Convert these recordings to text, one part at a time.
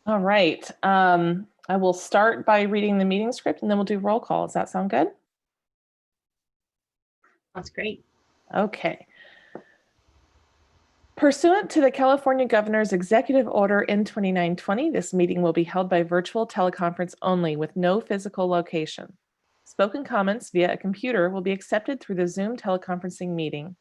All right. I will start by reading the meeting script and then we'll do roll call. Does that sound good? That's great. Okay. Pursuant to the California Governor's Executive Order N2920, this meeting will be held by virtual teleconference only with no physical location. Spoken comments via a computer will be accepted through the Zoom teleconferencing meeting.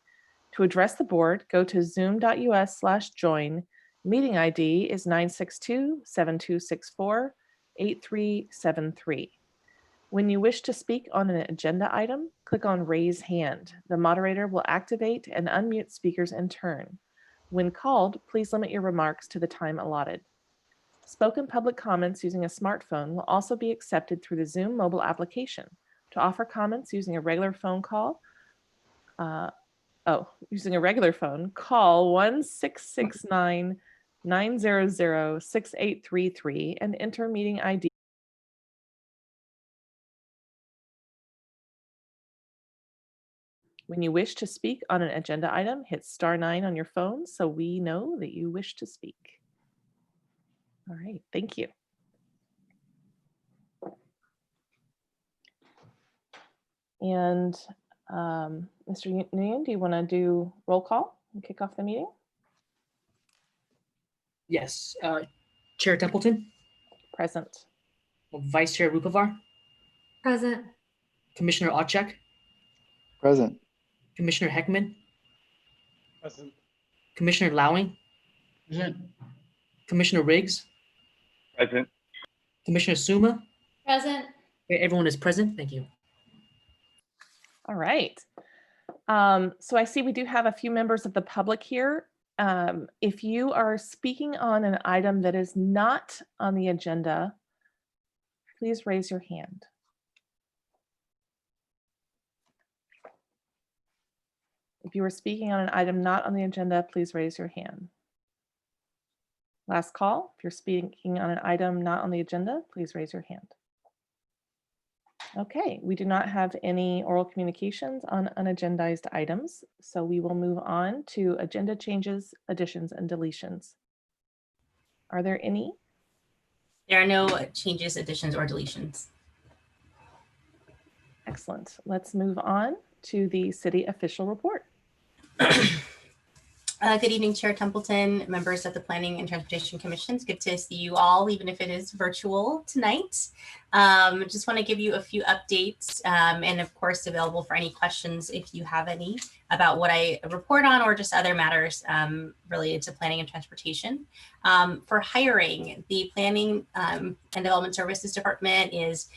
To address the board, go to zoom.us/join. Meeting ID is 962-7264-8373. When you wish to speak on an agenda item, click on Raise Hand. The moderator will activate and unmute speakers in turn. When called, please limit your remarks to the time allotted. Spoken public comments using a smartphone will also be accepted through the Zoom mobile application. To offer comments using a regular phone, call 1-669-900-6833 and enter meeting ID. When you wish to speak on an agenda item, hit *9 on your phone so we know that you wish to speak. All right, thank you. And Mr. Nguyen, do you want to do roll call and kick off the meeting? Yes. Chair Templeton? Present. Vice Chair Rupavar? Present. Commissioner Otchek? Present. Commissioner Heckman? Present. Commissioner Lowing? Present. Commissioner Riggs? Present. Commissioner Suma? Present. Okay, everyone is present. Thank you. All right. So I see we do have a few members of the public here. If you are speaking on an item that is not on the agenda, please raise your hand. If you are speaking on an item not on the agenda, please raise your hand. Last call. If you're speaking on an item not on the agenda, please raise your hand. Okay, we do not have any oral communications on unagendized items, so we will move on to agenda changes, additions, and deletions. Are there any? There are no changes, additions, or deletions. Excellent. Let's move on to the city official report. Good evening, Chair Templeton, members of the Planning and Transportation Commission. It's good to see you all, even if it is virtual tonight. Just want to give you a few updates and of course available for any questions if you have any about what I report on or just other matters related to planning and transportation. For hiring, the Planning and Development Services Department is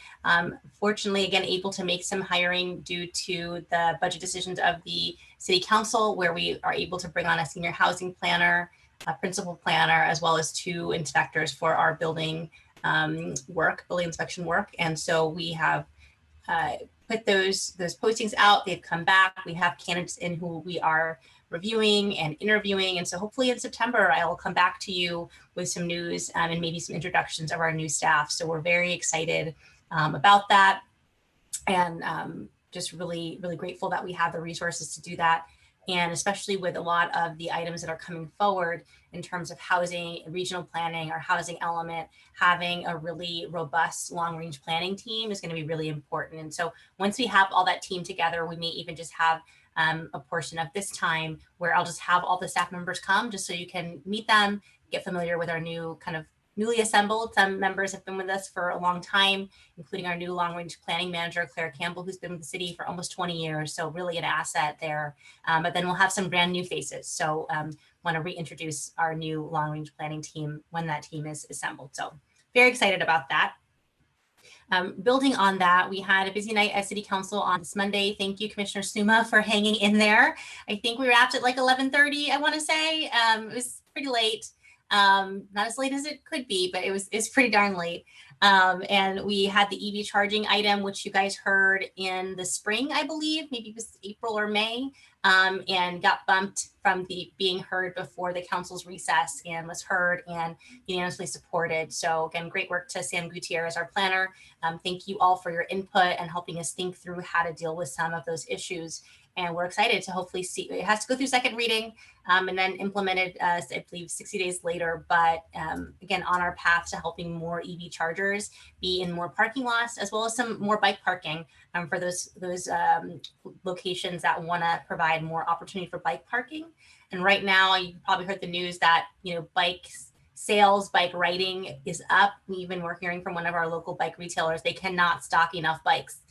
fortunately again able to make some hiring due to the budget decisions of the City Council, where we are able to bring on a senior housing planner, a principal planner, as well as 2 inspectors for our building building inspection work. And so we have put those postings out. They've come back. We have candidates in who we are reviewing and interviewing. And so hopefully in September, I will come back to you with some news and maybe some introductions of our new staff. So we're very excited about that. And just really, really grateful that we have the resources to do that. And especially with a lot of the items that are coming forward in terms of housing, regional planning, our housing element, having a really robust long-range planning team is going to be really important. And so once we have all that team together, we may even just have a portion of this time where I'll just have all the staff members come just so you can meet them, get familiar with our new kind of newly assembled. Some members have been with us for a long time, including our new long-range planning manager, Claire Campbell, who's been with the city for almost 20 years. So really an asset there. But then we'll have some brand new faces. So want to reintroduce our new long-range planning team when that team is assembled. So very excited about that. Building on that, we had a busy night at City Council on this Monday. Thank you, Commissioner Suma, for hanging in there. I think we wrapped at like 11:30, I want to say. It was pretty late. Not as late as it could be, but it's pretty darn late. And we had the EV charging item, which you guys heard in the spring, I believe, maybe it was April or May, and got bumped from being heard before the council's recess and was heard and unanimously supported. So again, great work to Sam Gutierrez, our planner. Thank you all for your input and helping us think through how to deal with some of those issues. And we're excited to hopefully see, it has to go through second reading and then implemented, I believe, 60 days later. But again, on our path to helping more EV chargers be in more parking lots, as well as some more bike parking for those locations that want to provide more opportunity for bike parking. And right now, you probably heard the news that, bike sales, bike riding is up. We're hearing from one of our local bike retailers, they cannot stock enough bikes.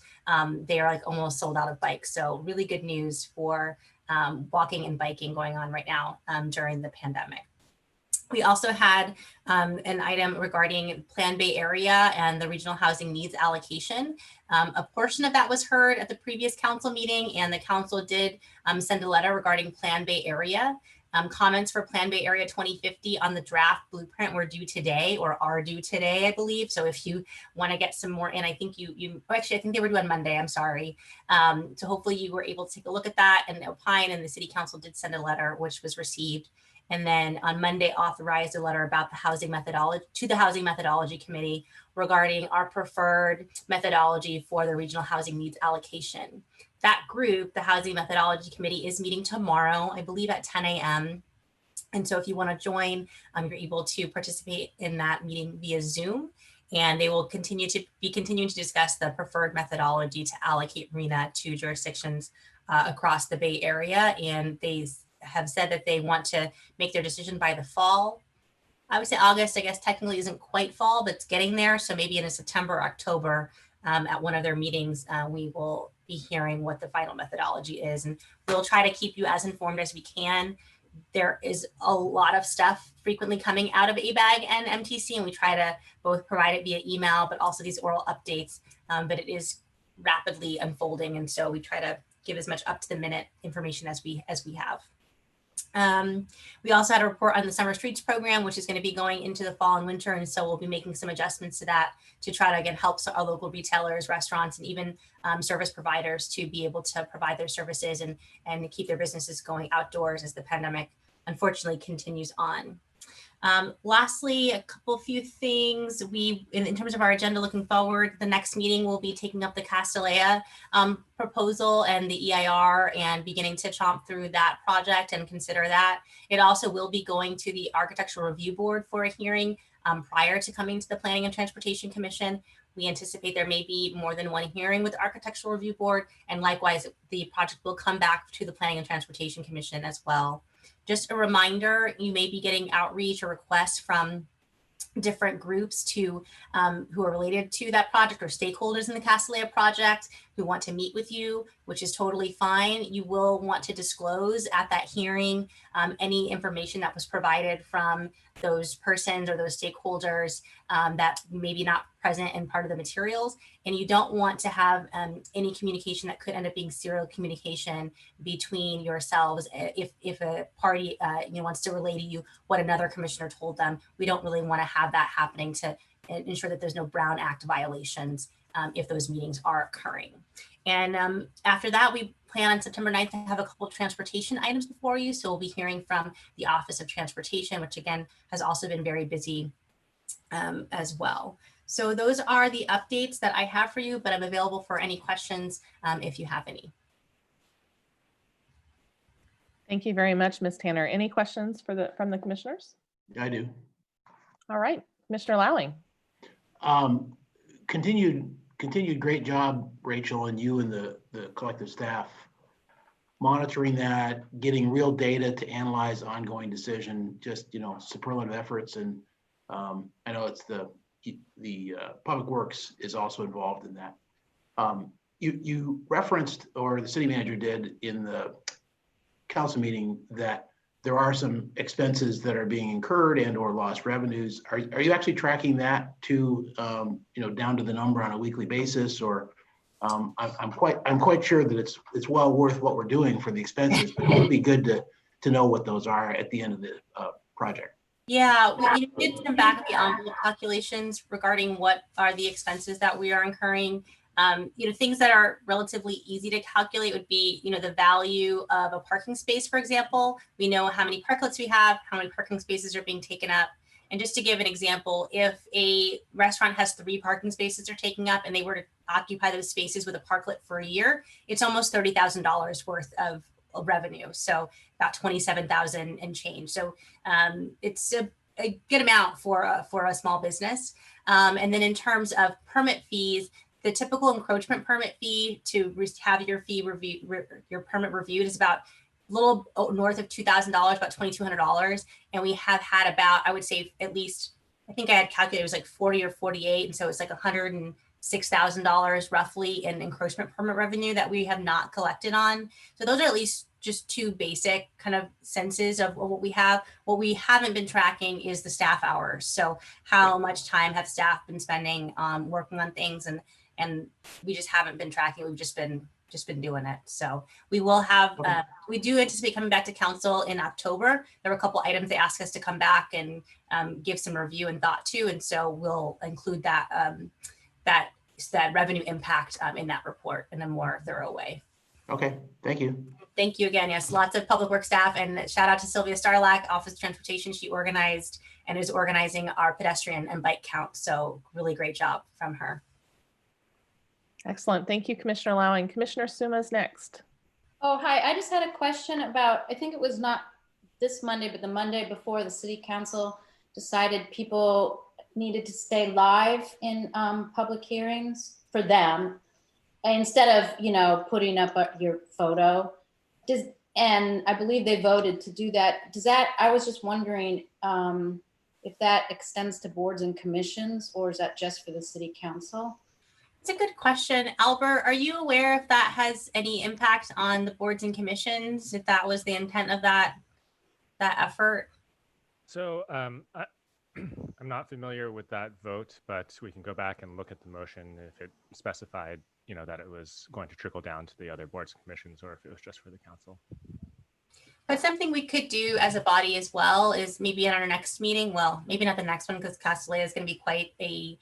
They are like almost sold out of bikes. So really good news for walking and biking going on right now during the pandemic. We also had an item regarding Plan Bay Area and the regional housing needs allocation. A portion of that was heard at the previous council meeting, and the council did send a letter regarding Plan Bay Area. Comments for Plan Bay Area 2050 on the draft blueprint were due today, or are due today, I believe. So if you want to get some more in, I think I think they were due on Monday, I'm sorry. So hopefully you were able to take a look at that and opine, and the city council did send a letter, which was received. And then on Monday authorized a letter about the housing methodology to the Housing Methodology Committee regarding our preferred methodology for the regional housing needs allocation. That group, the Housing Methodology Committee, is meeting tomorrow, I believe at 10 a.m. And so if you want to join, you're able to participate in that meeting via Zoom. And they will continuing to discuss the preferred methodology to allocate RHNA to jurisdictions across the Bay Area. And they have said that they want to make their decision by the fall. I would say August, I guess technically isn't quite fall, but it's getting there. So maybe in September or October at one of their meetings, we will be hearing what the final methodology is. And we'll try to keep you as informed as we can. There is a lot of stuff frequently coming out of ABAG and MTC, and we try to both provide it via email, but also these oral updates. But it is rapidly unfolding. And so we try to give as much up to the minute information as we have. We also had a report on the Summer Streets program, which is going to be going into the fall and winter. And so we'll be making some adjustments to that to try to, again, help our local retailers, restaurants, and even service providers to be able to provide their services and keep their businesses going outdoors as the pandemic, unfortunately, continues on. Lastly, a few things. In terms of our agenda looking forward, the next meeting will be taking up the Castellea proposal and the EIR and beginning to chomp through that project and consider that. It also will be going to the Architectural Review Board for a hearing prior to coming to the Planning and Transportation Commission. We anticipate there may be more than one hearing with the Architectural Review Board, and likewise, the project will come back to the Planning and Transportation Commission as well. Just a reminder, you may be getting outreach or requests from different groups who are related to that project or stakeholders in the Castellea project who want to meet with you, which is totally fine. You will want to disclose at that hearing any information that was provided from those persons or those stakeholders that may be not present in part of the materials. And you don't want to have any communication that could end up being serial communication between yourselves. If a party wants to relay to you what another commissioner told them, we don't really want to have that happening to ensure that there's no Brown Act violations if those meetings are occurring. And after that, we plan on September 9th to have a couple of transportation items before you. So we'll be hearing from the Office of Transportation, which again has also been very busy as well. So those are the updates that I have for you, but I'm available for any questions if you have any. Thank you very much, Ms. Tanner. Any questions from the commissioners? I do. All right, Commissioner Lowing. Continued great job, Rachel, and you and the collective staff monitoring that, getting real data to analyze ongoing decision, just, superlative efforts. And I know it's the Public Works is also involved in that. You referenced, or the city manager did in the council meeting, that there are some expenses that are being incurred and or lost revenues. Are you actually tracking that to down to the number on a weekly basis? Or I'm quite sure that it's well worth what we're doing for the expenses, but it would be good to know what those are at the end of the project. Yeah, we did come back the envelope calculations regarding what are the expenses that we are incurring. Things that are relatively easy to calculate would be, the value of a parking space, for example. We know how many parklets we have, how many parking spaces are being taken up. And just to give an example, if a restaurant has 3 parking spaces they're taking up and they were to occupy those spaces with a parklet for a year, it's almost $30,000 worth of revenue. So about 27,000 and change. So it's a good amount for a small business. And then in terms of permit fees, the typical encroachment permit fee to have your your permit reviewed is about a little north of $2,000, about $2,200. And we have had about, I would say at least, I think I had calculated it was like 40 or 48. And so it's like $106,000 roughly in encroachment permit revenue that we have not collected on. So those are at least just 2 basic kind of senses of what we have. What we haven't been tracking is the staff hours. So how much time have staff been spending working on things, and we just haven't been tracking. We've just been doing it. So we will have, we do anticipate coming back to council in October. There were a couple items they asked us to come back and give some review and thought to, and so we'll include that that revenue impact in that report in a more thorough way. Okay, thank you. Thank you again. Yes, lots of public works staff, and shout out to Sylvia Starlack, Office of Transportation. She organized and is organizing our pedestrian and bike count. So really great job from her. Excellent. Thank you, Commissioner Lowing. Commissioner Suma is next. Oh, hi. I just had a question about, I think it was not this Monday, but the Monday before, the city council decided people needed to stay live in public hearings for them instead of, you know, putting up your photo. And I believe they voted to do that. I was just wondering if that extends to boards and commissions, or is that just for the city council? It's a good question. Albert, are you aware if that has any impact on the boards and commissions, if that was the intent of that effort? So I'm not familiar with that vote, but we can go back and look at the motion if it specified, you know, that it was going to trickle down to the other boards and commissions, or if it was just for the council. But something we could do as a body as well is maybe at our next meeting, well, maybe not the next one because Castellea is going to be quite a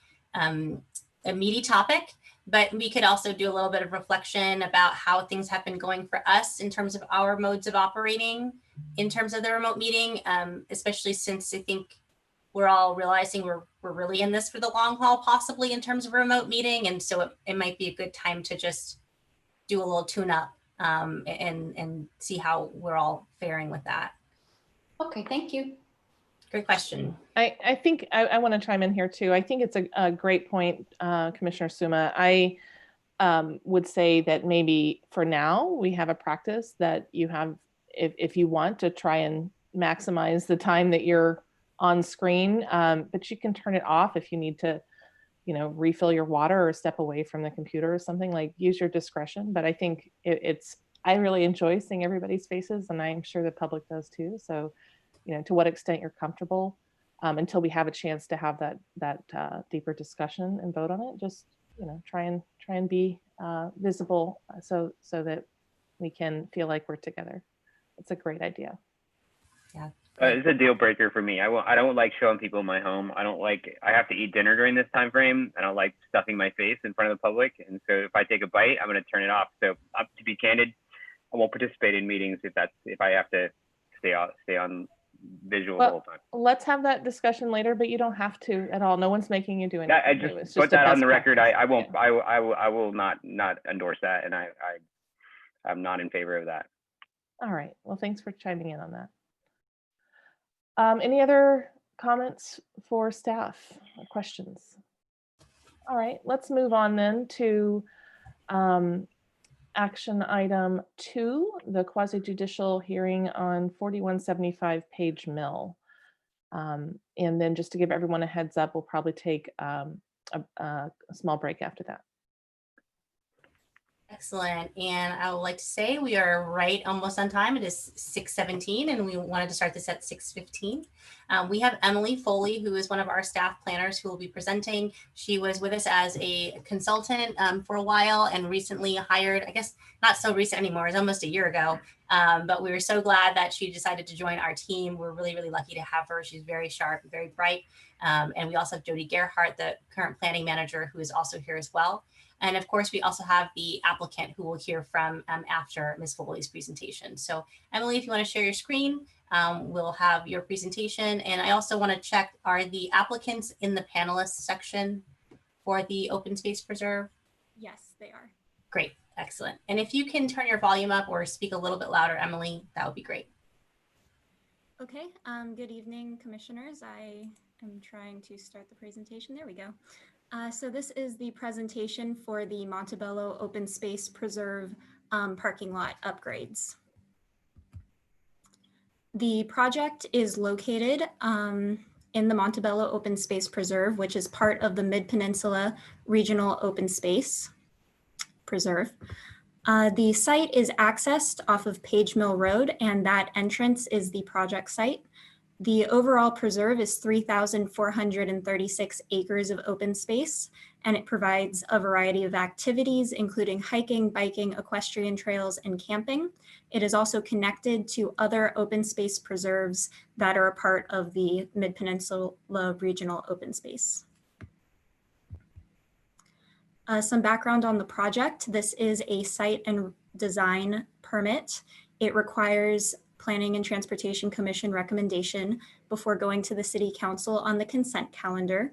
meaty topic, but we could also do a little bit of reflection about how things have been going for us in terms of our modes of operating in terms of the remote meeting, especially since I think we're all realizing we're really in this for the long haul, possibly in terms of remote meeting. And so it might be a good time to just do a little tune up and see how we're all faring with that. Okay, thank you. Great question. I think I want to chime in here too. I think it's a great point, Commissioner Suma. I would say that maybe for now we have a practice that you have, if you want to try and maximize the time that you're on screen, but you can turn it off if you need to, you know, refill your water or step away from the computer or something. Like, use your discretion. But I think I really enjoy seeing everybody's faces, and I'm sure the public does too. So, you know, to what extent you're comfortable until we have a chance to have that deeper discussion and vote on it. Just, you know, try and be visible so that we can feel like we're together. It's a great idea. Yeah. It's a deal breaker for me. I don't like showing people my home. I have to eat dinner during this time frame. I don't like stuffing my face in front of the public. And so if I take a bite, I'm going to turn it off. So to be candid, I won't participate in meetings if I have to stay on visual the whole time. Let's have that discussion later, but you don't have to at all. No one's making you do anything. I just put that on the record. I won't. I will not endorse that, and I'm not in favor of that. All right. Well, thanks for chiming in on that. Any other comments for staff or questions? All right, let's move on then to action item 2, the quasi-judicial hearing on 4175 Page Mill. And then just to give everyone a heads up, we'll probably take a small break after that. Excellent. And I would like to say we are right almost on time. It is 6:17 and we wanted to start this at 6:15. We have Emily Foley, who is one of our staff planners who will be presenting. She was with us as a consultant for a while and recently hired, I guess not so recent anymore, it's almost a year ago. But we were so glad that she decided to join our team. We're really, really lucky to have her. She's very sharp, very bright. And we also have Jody Gerhardt, the current planning manager, who is also here as well. And of course, we also have the applicant who we'll hear from after Ms. Foley's presentation. So Emily, if you want to share your screen, we'll have your presentation. And I also want to check, are the applicants in the panelists section for the open space preserve? Yes, they are. Great, excellent. And if you can turn your volume up or speak a little bit louder, Emily, that would be great. Okay, good evening, commissioners. I am trying to start the presentation. There we go. So this is the presentation for the Montebello Open Space Preserve parking lot upgrades. The project is located in the Montebello Open Space Preserve, which is part of the Mid-Peninsula Regional Open Space Preserve. The site is accessed off of Page Mill Road, and that entrance is the project site. The overall preserve is 3,436 acres of open space, and it provides a variety of activities, including hiking, biking, equestrian trails, and camping. It is also connected to other open space preserves that are a part of the Mid-Peninsula Regional Open Space. Some background on the project. This is a site and design permit. It requires Planning and Transportation Commission recommendation before going to the City Council on the consent calendar.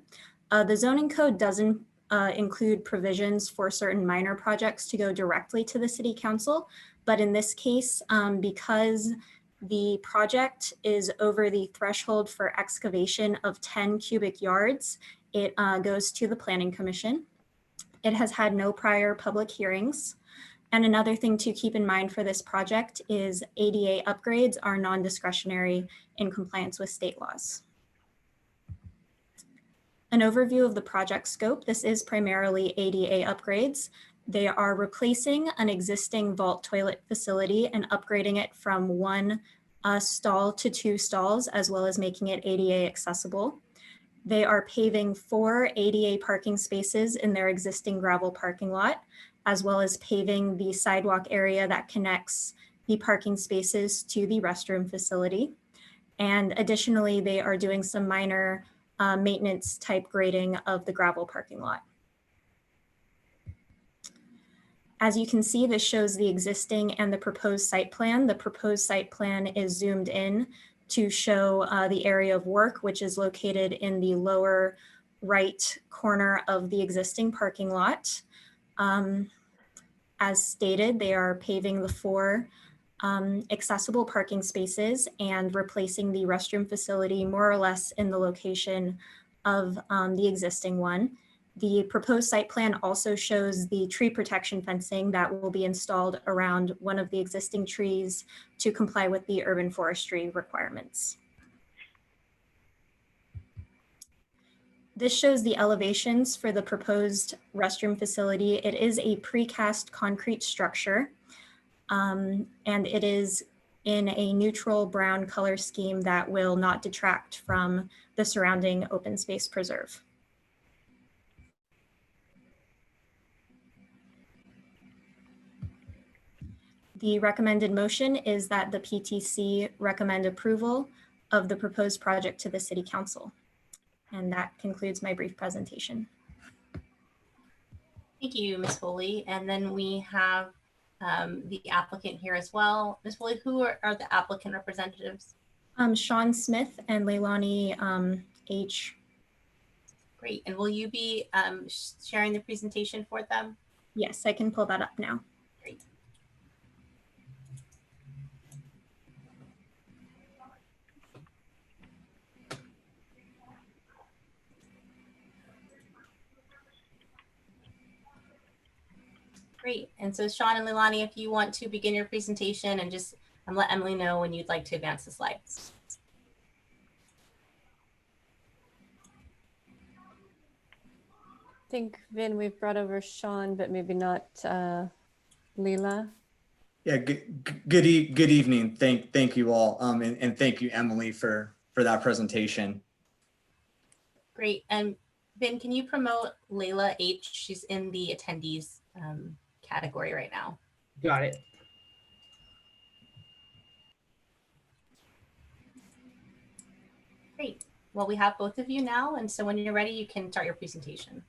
The zoning code doesn't include provisions for certain minor projects to go directly to the City Council, but in this case, because the project is over the threshold for excavation of 10 cubic yards, it goes to the Planning Commission. It has had no prior public hearings. And another thing to keep in mind for this project is ADA upgrades are non-discretionary in compliance with state laws. An overview of the project scope. This is primarily ADA upgrades. They are replacing an existing vault toilet facility and upgrading it from 1 stall to 2 stalls, as well as making it ADA accessible. They are paving 4 ADA parking spaces in their existing gravel parking lot, as well as paving the sidewalk area that connects the parking spaces to the restroom facility. And additionally, they are doing some minor maintenance type grading of the gravel parking lot. As you can see, this shows the existing and the proposed site plan. The proposed site plan is zoomed in to show the area of work, which is located in the lower right corner of the existing parking lot. As stated, they are paving the 4 accessible parking spaces and replacing the restroom facility more or less in the location of the existing one. The proposed site plan also shows the tree protection fencing that will be installed around one of the existing trees to comply with the urban forestry requirements. This shows the elevations for the proposed restroom facility. It is a precast concrete structure, and it is in a neutral brown color scheme that will not detract from the surrounding open space preserve. The recommended motion is that the PTC recommend approval of the proposed project to the City Council. And that concludes my brief presentation. Thank you, Ms. Foley. And then we have the applicant here as well. Ms. Foley, who are the applicant representatives? Sean Smith and Leilani H. Great. And will you be sharing the presentation for them? Yes, I can pull that up now. Great. Great. And so Sean and Leilani, if you want to begin your presentation and just let Emily know when you'd like to advance the slides. I think, Vin, we've brought over Sean, but maybe not Leila. Yeah, good evening. Thank you all, and thank you, Emily, for that presentation. Great. And Vin, can you promote Layla H? She's in the attendees category right now. Got it. Great. Well, we have both of you now, and so when you're ready, you can start your presentation.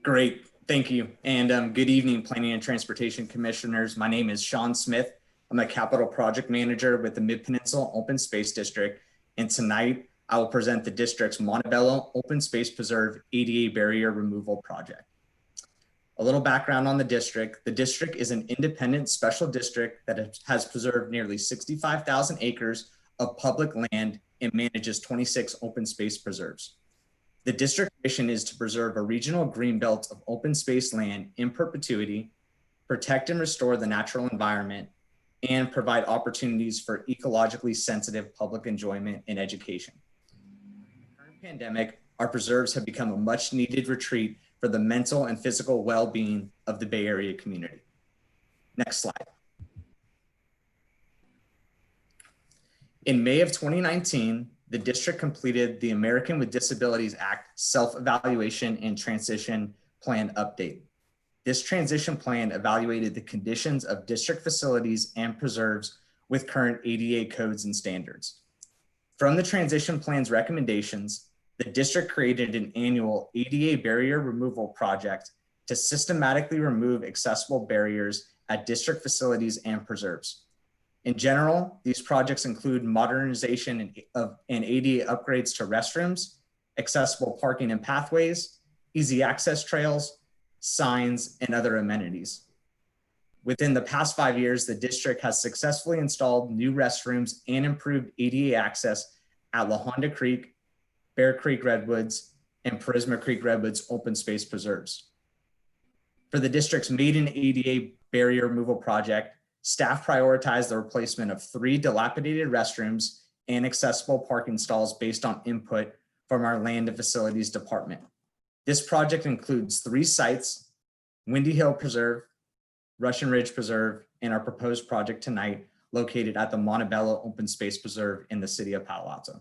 Great, thank you. And good evening, Planning and Transportation Commissioners. My name is Sean Smith. I'm a capital project manager with the Mid-Peninsula Open Space District, and tonight I will present the district's Montebello Open Space Preserve ADA barrier removal project. A little background on the district. The district is an independent special district that has preserved nearly 65,000 acres of public land and manages 26 open space preserves. The district mission is to preserve a regional greenbelt of open space land in perpetuity, protect and restore the natural environment, and provide opportunities for ecologically sensitive public enjoyment and education. In the current pandemic, our preserves have become a much needed retreat for the mental and physical well-being of the Bay Area community. Next slide. In May of 2019, the district completed the American with Disabilities Act Self-Evaluation and Transition Plan Update. This transition plan evaluated the conditions of district facilities and preserves with current ADA codes and standards. From the transition plan's recommendations, the district created an annual ADA barrier removal project to systematically remove accessible barriers at district facilities and preserves. In general, these projects include modernization and ADA upgrades to restrooms, accessible parking and pathways, easy access trails, signs, and other amenities. Within the past 5 years, the district has successfully installed new restrooms and improved ADA access at La Honda Creek, Bear Creek Redwoods, and Prisma Creek Redwoods open space preserves. For the district's maiden ADA barrier removal project, staff prioritized the replacement of 3 dilapidated restrooms and accessible parking stalls based on input from our Land and Facilities Department. This project includes 3 sites: Windy Hill Preserve, Russian Ridge Preserve, and our proposed project tonight located at the Montebello Open Space Preserve in the city of Palo Alto.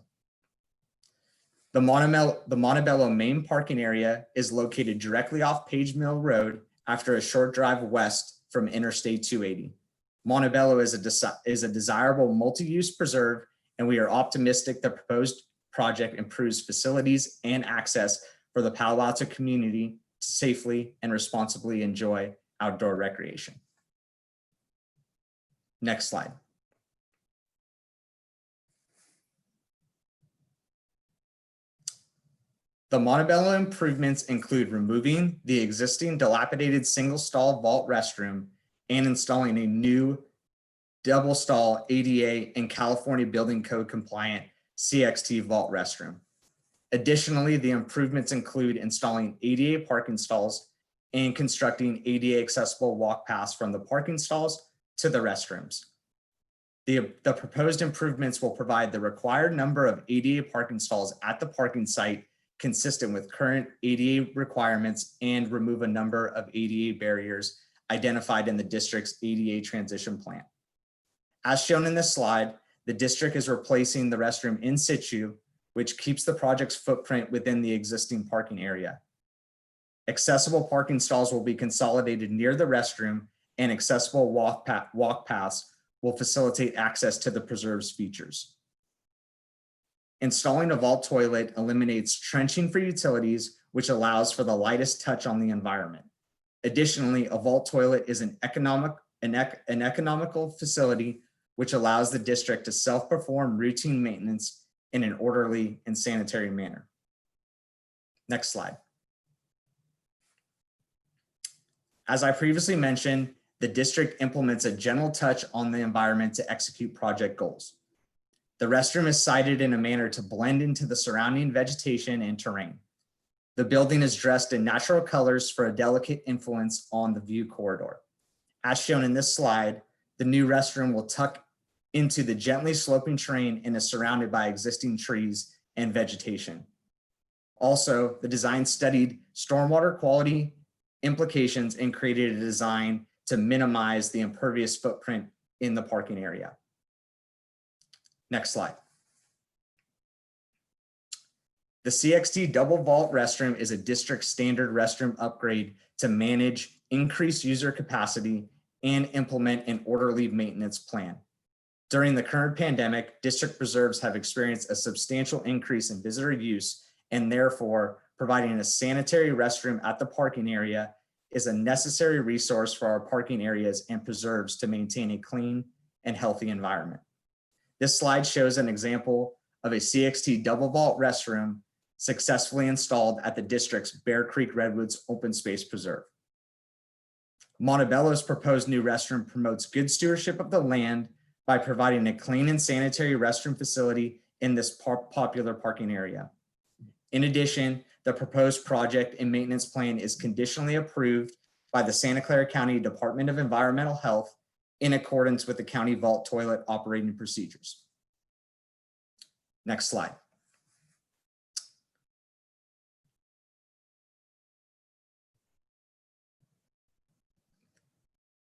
The Montebello main parking area is located directly off Page Mill Road after a short drive west from Interstate 280. Montebello is a desirable multi-use preserve, and we are optimistic the proposed project improves facilities and access for the Palo Alto community to safely and responsibly enjoy outdoor recreation. Next slide. The Montebello improvements include removing the existing dilapidated single stall vault restroom and installing a new double stall ADA and California Building Code compliant CXT vault restroom. Additionally, the improvements include installing ADA parking stalls and constructing ADA accessible walk paths from the parking stalls to the restrooms. The proposed improvements will provide the required number of ADA parking stalls at the parking site consistent with current ADA requirements and remove a number of ADA barriers identified in the district's ADA transition plan. As shown in this slide, the district is replacing the restroom in situ, which keeps the project's footprint within the existing parking area. Accessible parking stalls will be consolidated near the restroom, and accessible walk paths will facilitate access to the preserve's features. Installing a vault toilet eliminates trenching for utilities, which allows for the lightest touch on the environment. Additionally, a vault toilet is an economical facility which allows the district to self-perform routine maintenance in an orderly and sanitary manner. Next slide. As I previously mentioned, the district implements a gentle touch on the environment to execute project goals. The restroom is sited in a manner to blend into the surrounding vegetation and terrain. The building is dressed in natural colors for a delicate influence on the view corridor. As shown in this slide, the new restroom will tuck into the gently sloping terrain and is surrounded by existing trees and vegetation. Also, the design studied stormwater quality implications and created a design to minimize the impervious footprint in the parking area. Next slide. The CXT double vault restroom is a district standard restroom upgrade to manage increased user capacity and implement an orderly maintenance plan. During the current pandemic, district preserves have experienced a substantial increase in visitor use, and therefore providing a sanitary restroom at the parking area is a necessary resource for our parking areas and preserves to maintain a clean and healthy environment. This slide shows an example of a CXT double vault restroom successfully installed at the district's Bear Creek Redwoods Open Space Preserve. Montebello's proposed new restroom promotes good stewardship of the land by providing a clean and sanitary restroom facility in this popular parking area. In addition, the proposed project and maintenance plan is conditionally approved by the Santa Clara County Department of Environmental Health in accordance with the county vault toilet operating procedures. Next slide.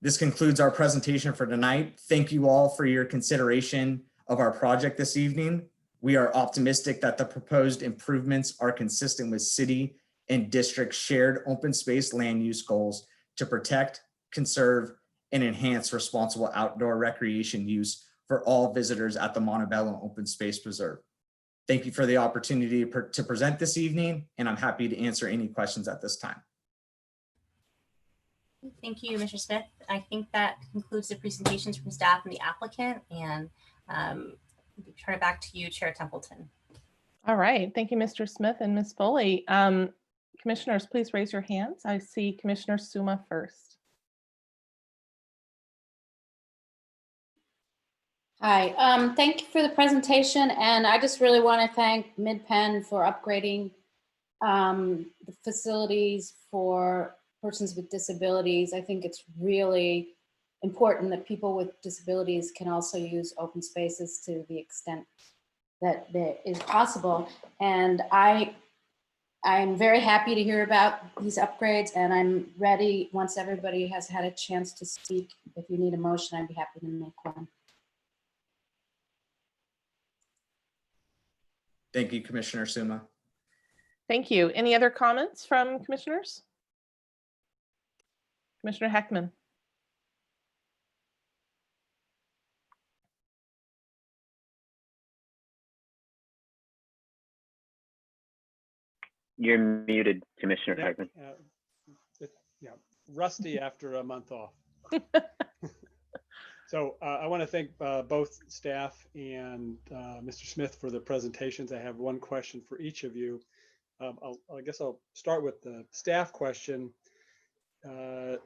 This concludes our presentation for tonight. Thank you all for your consideration of our project this evening. We are optimistic that the proposed improvements are consistent with city and district shared open space land use goals to protect, conserve, and enhance responsible outdoor recreation use for all visitors at the Montebello Open Space Preserve. Thank you for the opportunity to present this evening, and I'm happy to answer any questions at this time. Thank you, Mr. Smith. I think that concludes the presentations from staff and the applicant, and turn it back to you, Chair Templeton. All right. Thank you, Mr. Smith and Ms. Foley. Commissioners, please raise your hands. I see Commissioner Suma first. Hi, thank you for the presentation, and I just really want to thank MidPenn for upgrading the facilities for persons with disabilities. I think it's really important that people with disabilities can also use open spaces to the extent that that is possible. And I'm very happy to hear about these upgrades, and I'm ready once everybody has had a chance to speak. If you need a motion, I'd be happy to make one. Thank you, Commissioner Suma. Thank you. Any other comments from commissioners? Commissioner Heckman. You're muted, Commissioner Heckman. Yeah, rusty after a month off. So I want to thank both staff and Mr. Smith for the presentations. I have one question for each of you. I guess I'll start with the staff question. It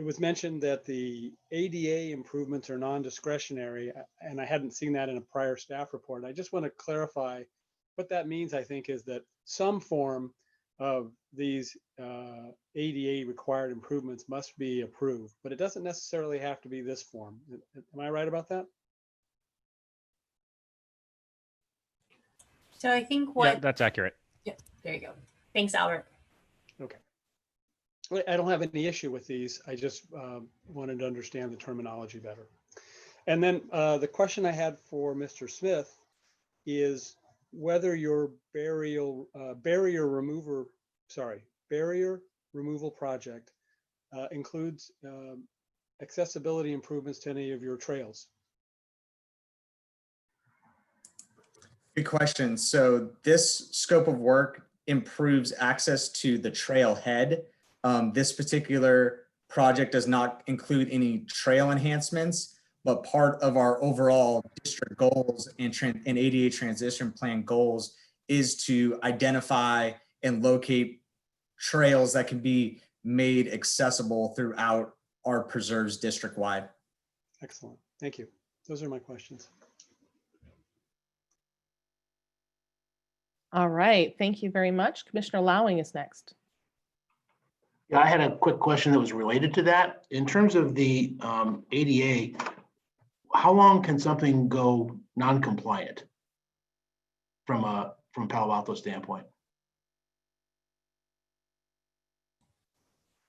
was mentioned that the ADA improvements are non-discretionary, and I hadn't seen that in a prior staff report. I just want to clarify what that means. I think is that some form of these ADA required improvements must be approved, but it doesn't necessarily have to be this form. Am I right about that? So I think what— Yeah, that's accurate. Yeah, there you go. Thanks, Albert. Okay. I don't have any issue with these. I just wanted to understand the terminology better. And then the question I had for Mr. Smith is whether your barrier removal project includes accessibility improvements to any of your trails. Good question. So this scope of work improves access to the trailhead. This particular project does not include any trail enhancements, but part of our overall district goals and ADA transition plan goals is to identify and locate trails that can be made accessible throughout our preserves district-wide. Excellent. Thank you. Those are my questions. All right. Thank you very much. Commissioner Lowing is next. Yeah, I had a quick question that was related to that. In terms of the ADA, how long can something go non-compliant from Palo Alto standpoint?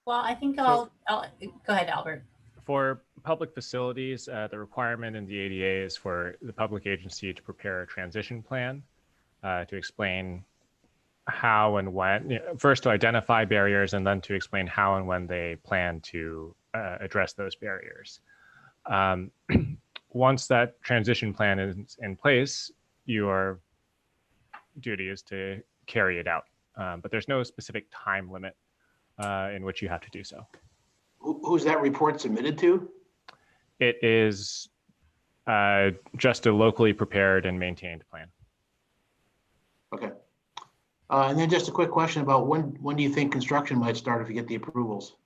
Well, I think I'll go ahead, Albert. For public facilities, the requirement in the ADA is for the public agency to prepare a transition plan to explain how and when, first to identify barriers and then to explain how and when they plan to address those barriers. Once that transition plan is in place, your duty is to carry it out. But there's no specific time limit in which you have to do so. Who's that report submitted to? It is just a locally prepared and maintained plan. Okay. And then just a quick question about when do you think construction might start if you get the approvals?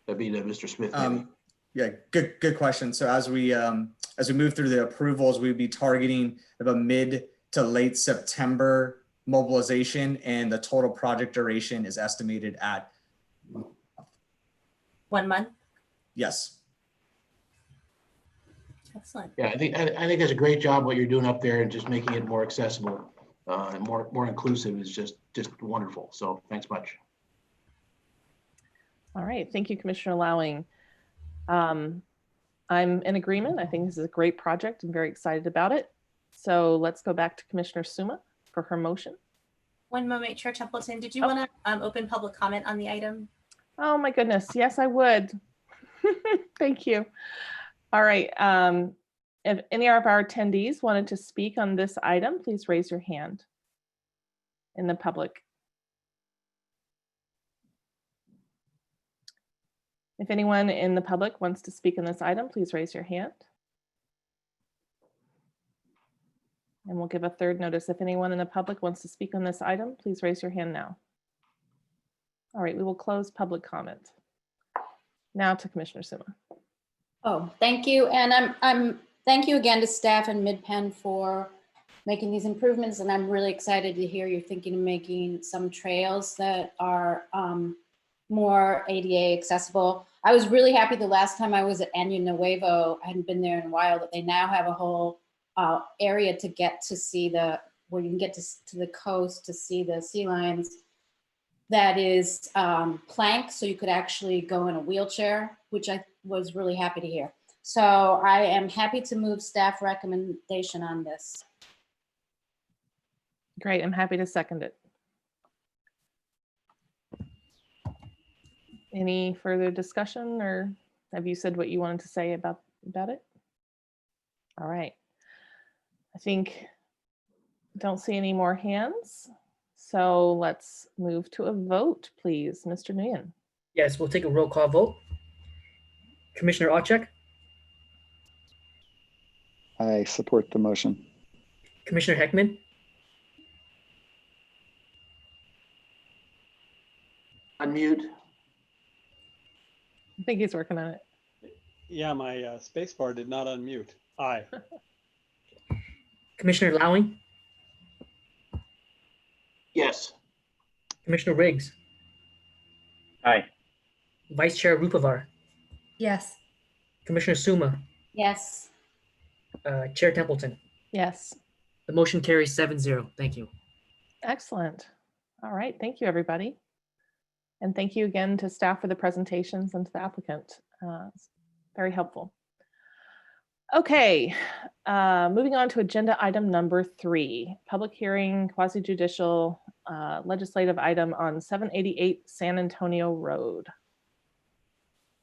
That'd be to Mr. Smith. Maybe. Yeah, good question. So as we move through the approvals, we'd be targeting about mid to late September mobilization, and the total project duration is estimated at 1 month. yes. Excellent. Yeah, I think it's a great job what you're doing up there, and just making it more accessible and more inclusive is just wonderful. So thanks much. All right, thank you, Commissioner Lowing. I'm in agreement. I think this is a great project. I'm very excited about it. So let's go back to Commissioner Suma for her motion. One moment, Chair Templeton, did you want to open public comment on the item? Oh my goodness, yes, I would. Thank you. All right, if any of our attendees wanted to speak on this item, please raise your hand in the public. If anyone in the public wants to speak on this item, please raise your hand. And we'll give a third notice. If anyone in the public wants to speak on this item, please raise your hand now. All right, we will close public comment. Now to Commissioner Suma. Oh, thank you. And I'm thank you again to staff and MidPen for making these improvements. And I'm really excited to hear you're thinking of making some trails that are more ADA accessible. I was really happy the last time I was at Año Nuevo, I hadn't been there in a while, that they now have a whole area to get to see where you can get to the coast to see the sea lions. That is plank, so you could actually go in a wheelchair, which I was really happy to hear. So I am happy to move staff recommendation on this. Great, I'm happy to second it. Any further discussion, or have you said what you wanted to say about it? All right. I think don't see any more hands. So let's move to a vote, please. Mr. Nguyen. Yes, we'll take a roll call vote. Commissioner Awcheck, I support the motion. Commissioner Heckman, Unmute. I think he's working on it. Yeah, my space bar did not unmute. Aye. Commissioner Lowing, Yes. Commissioner Riggs, Aye. Vice Chair Rupavar, Yes. Commissioner Suma, Yes. Chair Templeton. Yes. The motion carries 7-0. Thank you. Excellent. All right. Thank you, everybody. And thank you again to staff for the presentations and to the applicant. It's very helpful. Okay, moving on to agenda item number 3, public hearing, quasi-judicial legislative item on 788 San Antonio Road.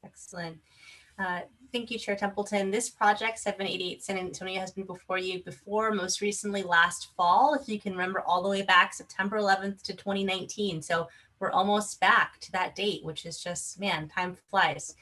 Excellent. Thank you, Chair Templeton. This project, 788 San Antonio, has been before you before, most recently last fall, if you can remember, all the way back September 11th to 2019. So we're almost back to that date, which is just, man, time flies.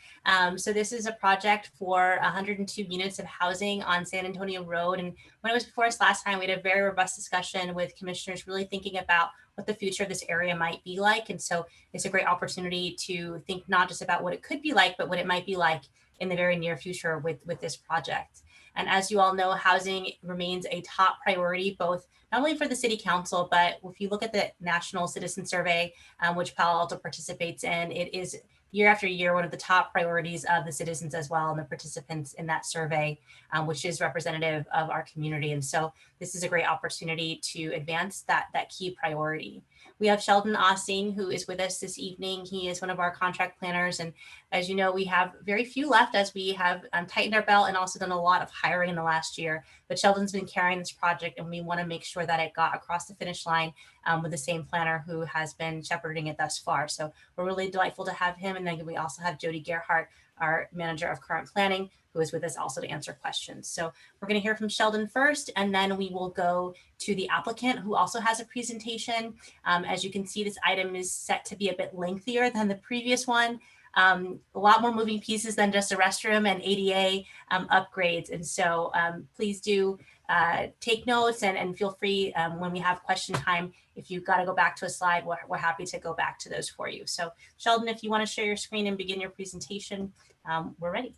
So this is a project for 102 units of housing on San Antonio Road. And when it was before us last time, we had a very robust discussion with commissioners really thinking about what the future of this area might be like. And so it's a great opportunity to think not just about what it could be like, but what it might be like in the very near future with this project. And as you all know, housing remains a top priority, both not only for the City Council, but if you look at the National Citizen Survey, which Palo Alto participates in, it is year after year one of the top priorities of the citizens as well, and the participants in that survey, which is representative of our community. And so this is a great opportunity to advance that key priority. We have Sheldon Ossing, who is with us this evening. He is one of our contract planners. And as you know, we have very few left as we have tightened our belt and also done a lot of hiring in the last year. But Sheldon's been carrying this project, and we want to make sure that it got across the finish line with the same planner who has been shepherding it thus far. So we're really delightful to have him. And then we also have Jody Gerhardt, our manager of current planning, who is with us also to answer questions. So we're going to hear from Sheldon first, and then we will go to the applicant, who also has a presentation. As you can see, this item is set to be a bit lengthier than the previous one. a lot more moving pieces than just a restroom and ADA upgrades. And so please do take notes and feel free when we have question time. If you've got to go back to a slide, we're happy to go back to those for you. So Sheldon, if you want to share your screen and begin your presentation, we're ready.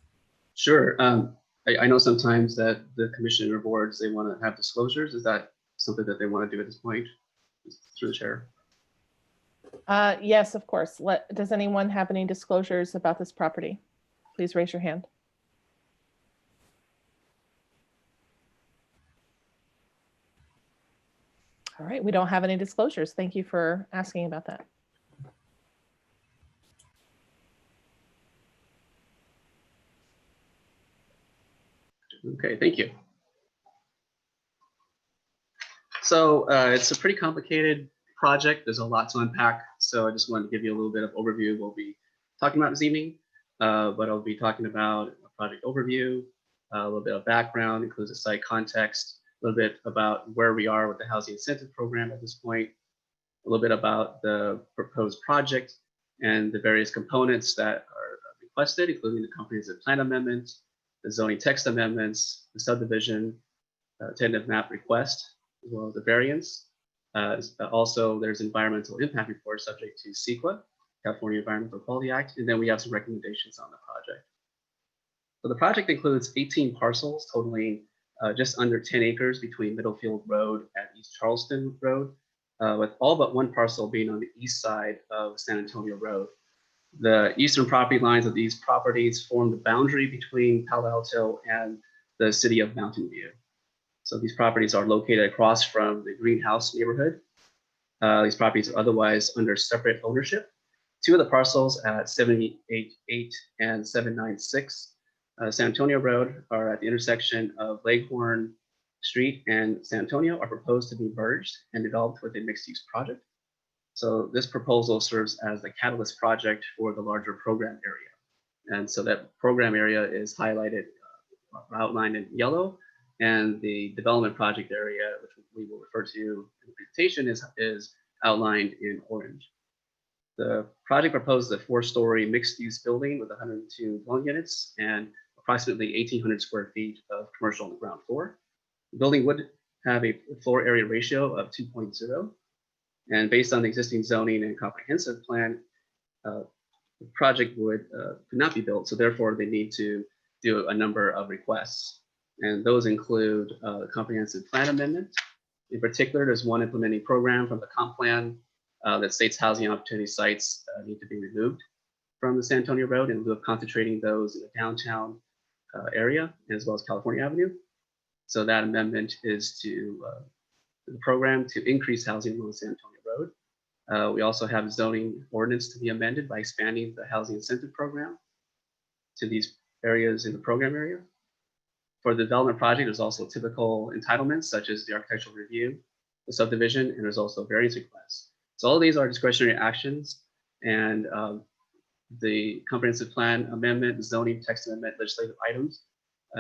Sure. I know sometimes that the commission or boards, they want to have disclosures. Is that something that they want to do at this point? Through the chair. Yes, of course. Does anyone have any disclosures about this property? Please raise your hand. All right, we don't have any disclosures. Thank you for asking about that. Okay, thank you. So it's a pretty complicated project. There's a lot to unpack. So I just wanted to give you a little bit of overview. We'll be talking about this evening, but I'll be talking about a project overview, a little bit of background, includes a site context, a little bit about where we are with the housing incentive program at this point, a little bit about the proposed project and the various components that are requested, including the comprehensive plan amendment, the zoning text amendments, the subdivision, tentative map request, as well as the variance. Also, there's environmental impact report subject to CEQA, California Environmental Quality Act, and then we have some recommendations on the project. So the project includes 18 parcels totaling just under 10 acres between Middlefield Road and East Charleston Road, with all but one parcel being on the east side of San Antonio Road. The eastern property lines of these properties form the boundary between Palo Alto and the city of Mountain View. So these properties are located across from the Greenhouse neighborhood. These properties are otherwise under separate ownership. Two of the parcels at 788 and 796 San Antonio Road are at the intersection of Leghorn Street and San Antonio are proposed to be merged and developed with a mixed-use project. So this proposal serves as the catalyst project for the larger program area. And so that program area is highlighted, outlined in yellow, and the development project area, which we will refer to in the presentation, is outlined in orange. The project proposes a 4-story mixed-use building with 102 dwelling units and approximately 1,800 square feet of commercial on the ground floor. The building would have a floor area ratio of 2.0. And based on the existing zoning and comprehensive plan, the project could not be built. So therefore, they need to do a number of requests. And those include the comprehensive plan amendment. In particular, there's one implementing program from the comp plan that states housing opportunity sites need to be removed from the San Antonio Road in lieu of concentrating those in the downtown area, as well as California Avenue. So that amendment is to the program to increase housing on the San Antonio Road. We also have zoning ordinance to be amended by expanding the housing incentive program to these areas in the program area. For the development project, there's also typical entitlements such as the architectural review, the subdivision, and there's also variance requests. So all of these are discretionary actions, and the comprehensive plan amendment, the zoning text amendment, legislative items,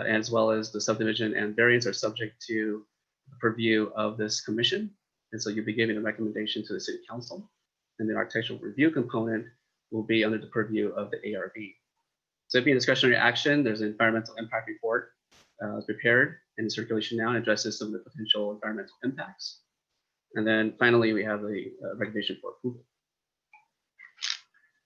as well as the subdivision and variance are subject to the purview of this commission. And so you'll be giving a recommendation to the city council, and the architectural review component will be under the purview of the ARB. So if you discretionary action, there's an environmental impact report prepared and in circulation now and addresses some of the potential environmental impacts. And then finally, we have the recommendation for approval.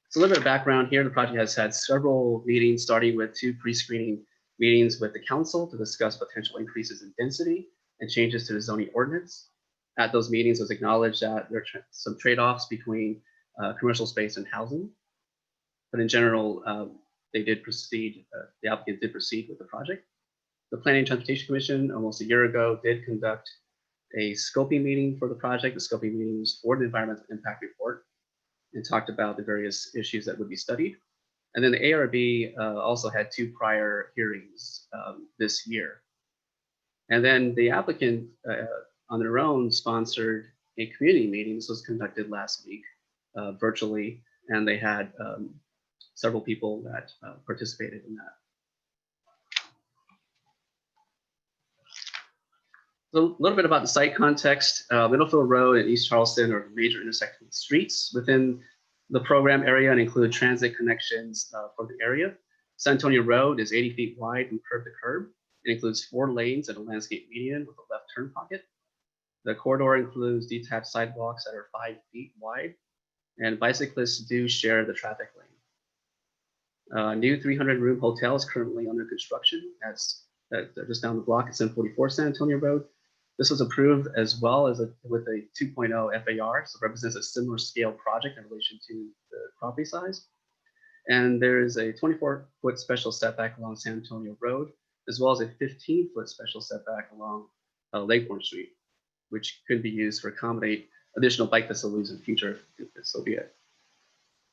So a little bit of background here. The project has had several meetings, starting with 2 pre-screening meetings with the council to discuss potential increases in density and changes to the zoning ordinance. At those meetings, it was acknowledged that there are some trade-offs between commercial space and housing. But in general, they did proceed, the applicant did proceed with the project. The Planning and Transportation Commission almost a year ago did conduct a scoping meeting for the project. The scoping meeting was for the environmental impact report and talked about the various issues that would be studied. And then the ARB also had 2 prior hearings this year. And then the applicant on their own sponsored a community meeting. This was conducted last week virtually, and they had several people that participated in that. A little bit about the site context. Middlefield Road and East Charleston are major intersecting streets within the program area and include transit connections for the area. San Antonio Road is 80 feet wide from curb to curb. It includes 4 lanes and a landscape median with a left turn pocket. The corridor includes detached sidewalks that are 5 feet wide, and bicyclists do share the traffic lane. A new 300-room hotel is currently under construction. That's just down the block at 744 San Antonio Road. This was approved as well as with a 2.0 FAR, so it represents a similar scale project in relation to the property size. And there is a 24-foot special setback along San Antonio Road, as well as a 15-foot special setback along Lakehorn Street, which could be used to accommodate additional bike facilities in the future, if so be it.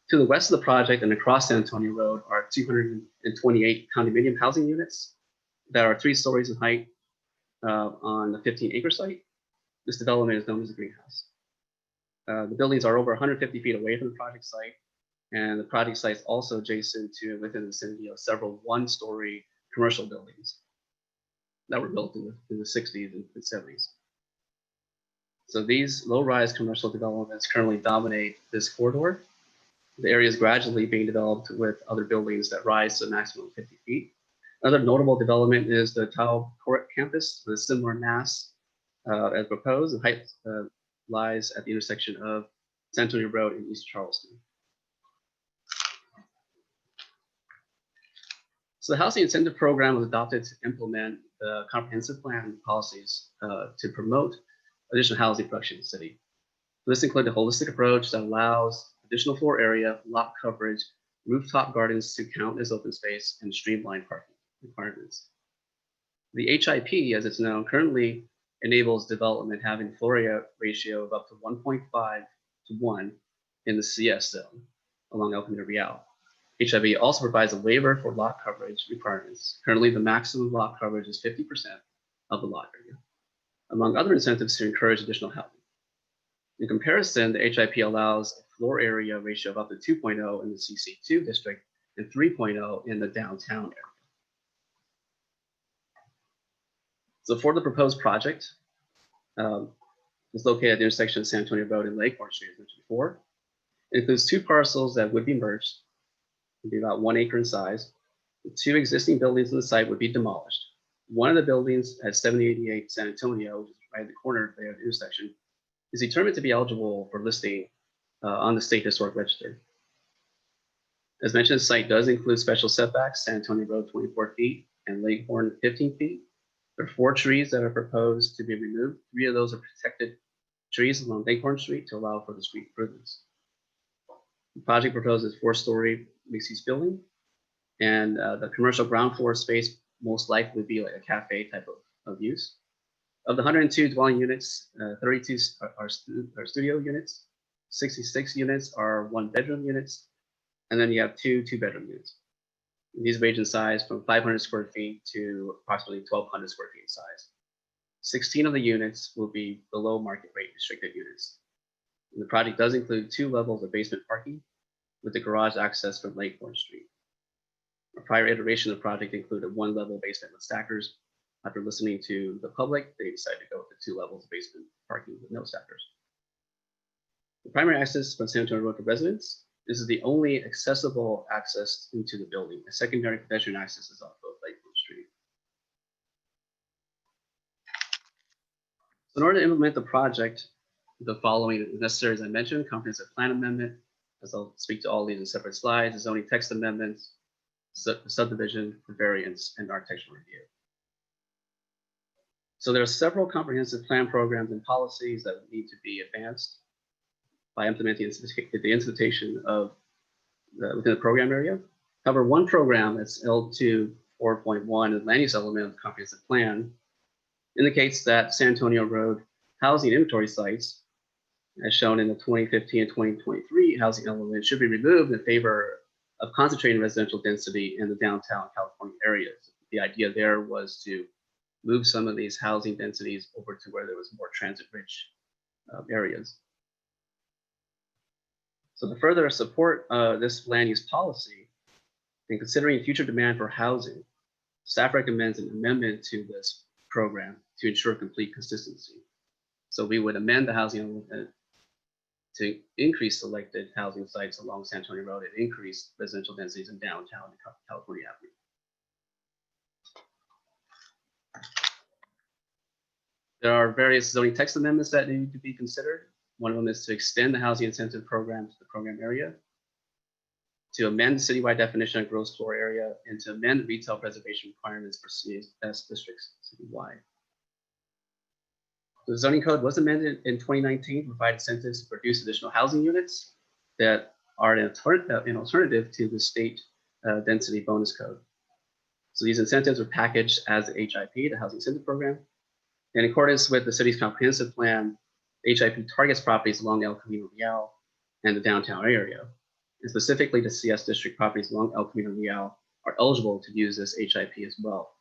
To the west of the project and across San Antonio Road are 228 condominium housing units that are 3 stories in height on the 15-acre site. This development is known as a greenhouse. The buildings are over 150 feet away from the project site, and the project site is also adjacent to within the vicinity of several 1-story commercial buildings that were built in the 60s and 70s. So these low-rise commercial developments currently dominate this corridor. The area is gradually being developed with other buildings that rise to a maximum of 50 feet. Another notable development is the Tau Court campus with a similar mass as proposed. The height lies at the intersection of San Antonio Road and East Charleston. So the Housing Incentive Program was adopted to implement the comprehensive plan policies to promote additional housing production in the city. This includes a holistic approach that allows additional floor area, lot coverage, rooftop gardens to count as open space, and streamlined parking requirements. The HIP, as it's known, currently enables development having floor area ratio of up to 1.5 to 1 in the CS zone along El Camino Real. HIB also provides a waiver for lot coverage requirements. Currently, the maximum lot coverage is 50% of the lot area, among other incentives to encourage additional housing. In comparison, the HIP allows a floor area ratio of up to 2.0 in the CC2 district and 3.0 in the downtown area. So for the proposed project, it's located at the intersection of San Antonio Road and Lakehorn Street, as mentioned before. It includes 2 parcels that would be merged. It would be about 1 acre in size. The 2 existing buildings on the site would be demolished. One of the buildings at 7088 San Antonio, which is right at the corner there at the intersection, is determined to be eligible for listing on the State Historic Register. As mentioned, the site does include special setbacks, San Antonio Road 24 feet and Lakehorn 15 feet. There are 4 trees that are proposed to be removed. 3 of those are protected trees along Lakehorn Street to allow for the street improvements. The project proposes 4-story mixed-use building, and the commercial ground floor space most likely would be like a cafe type of use. Of the 102 dwelling units, 32 are studio units, 66 units are 1-bedroom units, and then you have 2 2-bedroom units. These range in size from 500 square feet to approximately 1,200 square feet in size. 16 of the units will be below market rate restricted units. And the project does include 2 levels of basement parking with the garage access from Lakehorn Street. A prior iteration of the project included 1-level basement with stackers. After listening to the public, they decided to go with the 2 levels of basement parking with no stackers. The primary access from San Antonio Road to residents. This is the only accessible access into the building. A secondary pedestrian access is off of Lakehorn Street. So in order to implement the project, the following is necessary, as I mentioned: comprehensive plan amendment, as I'll speak to all these in separate slides, the zoning text amendments, subdivision, the variance, and architectural review. So there are several comprehensive plan programs and policies that need to be advanced by implementing the implementation of within the program area. However, one program that's L2 4.1, the land use element of the comprehensive plan, indicates that San Antonio Road housing inventory sites, as shown in the 2015 and 2023 housing element, should be removed in favor of concentrating residential density in the downtown California areas. The idea there was to move some of these housing densities over to where there was more transit-rich areas. So to further support this land use policy, and considering future demand for housing, staff recommends an amendment to this program to ensure complete consistency. So we would amend the housing element to increase selected housing sites along San Antonio Road and increase residential densities in downtown California Avenue. There are various zoning text amendments that need to be considered. One of them is to extend the housing incentive program to the program area, to amend the citywide definition of gross floor area, and to amend retail preservation requirements for CS districts citywide. The zoning code was amended in 2019 to provide incentives to produce additional housing units that are an alternative to the state density bonus code. So these incentives are packaged as the HIP, the Housing Incentive Program. In accordance with the city's comprehensive plan, the HIP targets properties along El Camino Real and the downtown area. And specifically, the CS district properties along El Camino Real are eligible to use this HIP as well.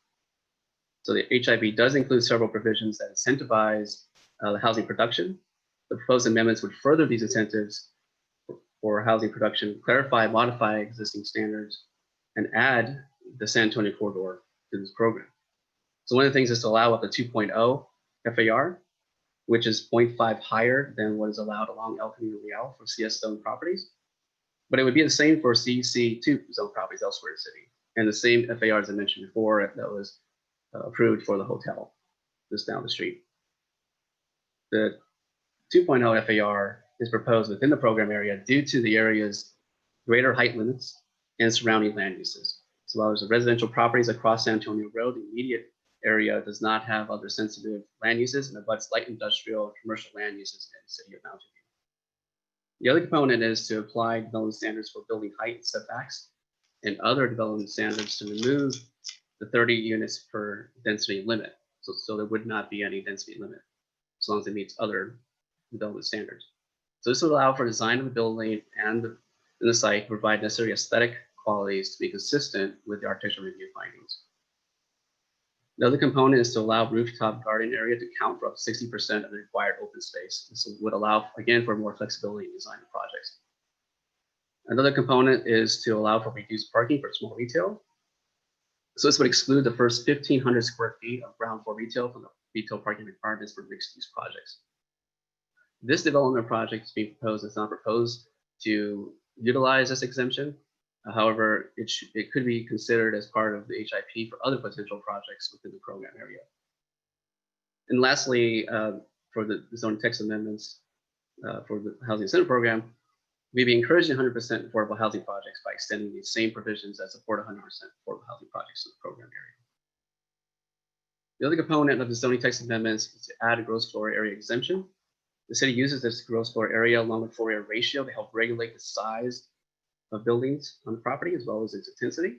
So the HIP does include several provisions that incentivize the housing production. The proposed amendments would further these incentives for housing production, clarify, modify existing standards, and add the San Antonio corridor to this program. So one of the things is to allow up to 2.0 FAR, which is 0.5 higher than what is allowed along El Camino Real for CS zone properties. But it would be the same for CEC2 zone properties elsewhere in the city. And the same FAR as I mentioned before that was approved for the hotel just down the street. The 2.0 FAR is proposed within the program area due to the area's greater height limits and surrounding land uses. So while there's residential properties across San Antonio Road, the immediate area does not have other sensitive land uses and abuts light industrial and commercial land uses in the city of Mountain View. The other component is to apply development standards for building height and setbacks and other development standards to remove the 30 units per density limit. So there would not be any density limit as long as it meets other development standards. So this would allow for design of the building and the site to provide necessary aesthetic qualities to be consistent with the architectural review findings. The other component is to allow rooftop garden area to count for up to 60% of the required open space. This would allow, again, for more flexibility in design of projects. Another component is to allow for reduced parking for small retail. So this would exclude the first 1,500 square feet of ground floor retail from the retail parking requirements for mixed-use projects. This development project is being proposed. It's not proposed to utilize this exemption. However, it could be considered as part of the HIP for other potential projects within the program area. And lastly, for the zoning text amendments for the Housing Incentive Program, we'd be encouraging 100% affordable housing projects by extending these same provisions that support 100% affordable housing projects to the program area. The other component of the zoning text amendments is to add a gross floor area exemption. The city uses this gross floor area along with floor area ratio to help regulate the size of buildings on the property as well as its intensity.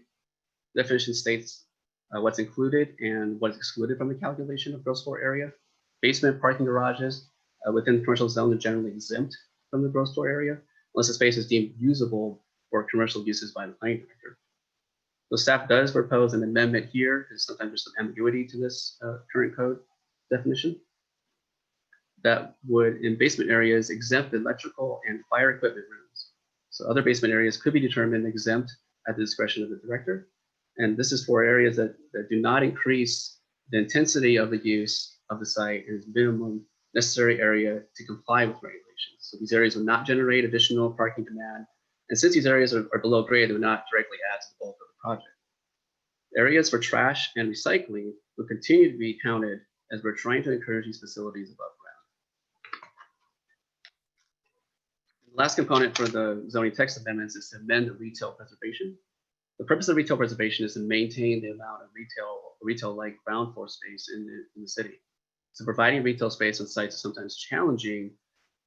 The definition states what's included and what's excluded from the calculation of gross floor area. Basement parking garages within the commercial zone are generally exempt from the gross floor area unless the space is deemed usable for commercial uses by the planning director. So staff does propose an amendment here. There's sometimes there's some ambiguity to this current code definition that would, in basement areas, exempt electrical and fire equipment rooms. So other basement areas could be determined exempt at the discretion of the director. And this is for areas that do not increase the intensity of the use of the site as minimum necessary area to comply with regulations. So these areas will not generate additional parking demand. And since these areas are below grade, they will not directly add to the bulk of the project. Areas for trash and recycling will continue to be counted as we're trying to encourage these facilities above ground. The last component for the zoning text amendments is to amend the retail preservation. The purpose of retail preservation is to maintain the amount of retail-like ground floor space in the city. So providing retail space on sites is sometimes challenging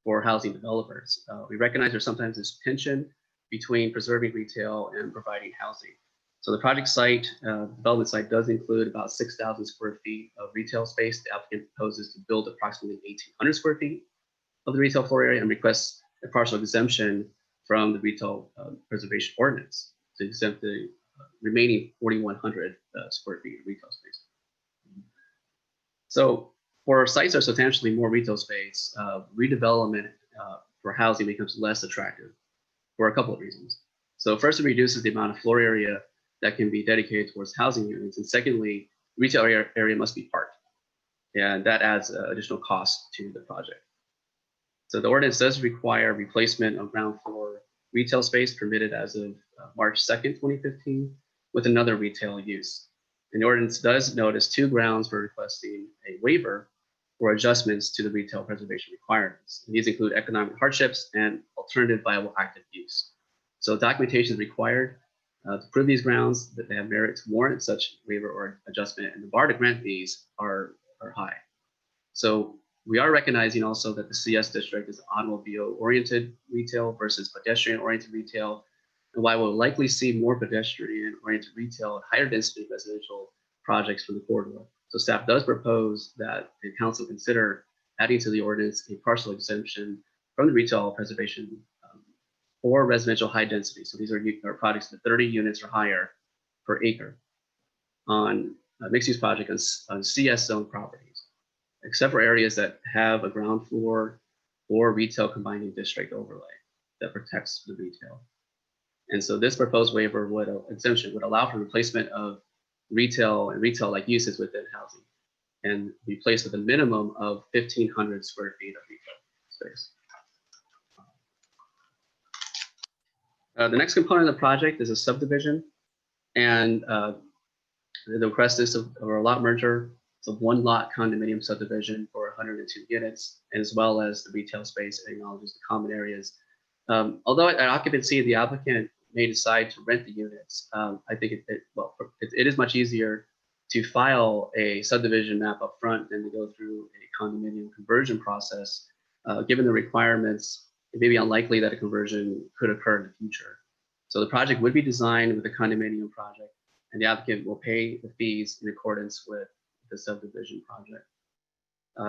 for housing developers. We recognize there's sometimes this tension between preserving retail and providing housing. So the project site, development site does include about 6,000 square feet of retail space. The applicant proposes to build approximately 1,800 square feet of the retail floor area and requests a partial exemption from the retail preservation ordinance to exempt the remaining 4,100 square feet of retail space. So for sites that are substantially more retail space, redevelopment for housing becomes less attractive for a couple of reasons. So first, it reduces the amount of floor area that can be dedicated towards housing units. And secondly, retail area must be parked. And that adds additional cost to the project. So the ordinance does require replacement of ground floor retail space permitted as of March 2nd, 2015, with another retail use. And the ordinance does notice 2 grounds for requesting a waiver or adjustments to the retail preservation requirements. And these include economic hardships and alternative viable active use. So documentation is required to prove these grounds that they have merit to warrant such waiver or adjustment, and the bar to grant these are high. So we are recognizing also that the CS district is automobile-oriented retail versus pedestrian-oriented retail, and while we'll likely see more pedestrian-oriented retail and higher density residential projects from the corridor. So staff does propose that the council consider adding to the ordinance a partial exemption from the retail preservation for residential high density. So these are projects with 30 units or higher per acre on a mixed-use project on CS zone properties, except for areas that have a ground floor or retail combining district overlay that protects the retail. And so this proposed waiver exemption would allow for replacement of retail and retail-like uses within housing and replace with a minimum of 1,500 square feet of retail space. The next component of the project is a subdivision, and the request is of a lot merger. It's a 1-lot condominium subdivision for 102 units, and as well as the retail space that acknowledges the common areas. Although at occupancy, the applicant may decide to rent the units. I think it is much easier to file a subdivision map up front than to go through a condominium conversion process. Given the requirements, it may be unlikely that a conversion could occur in the future. So the project would be designed with a condominium project, and the applicant will pay the fees in accordance with the subdivision project.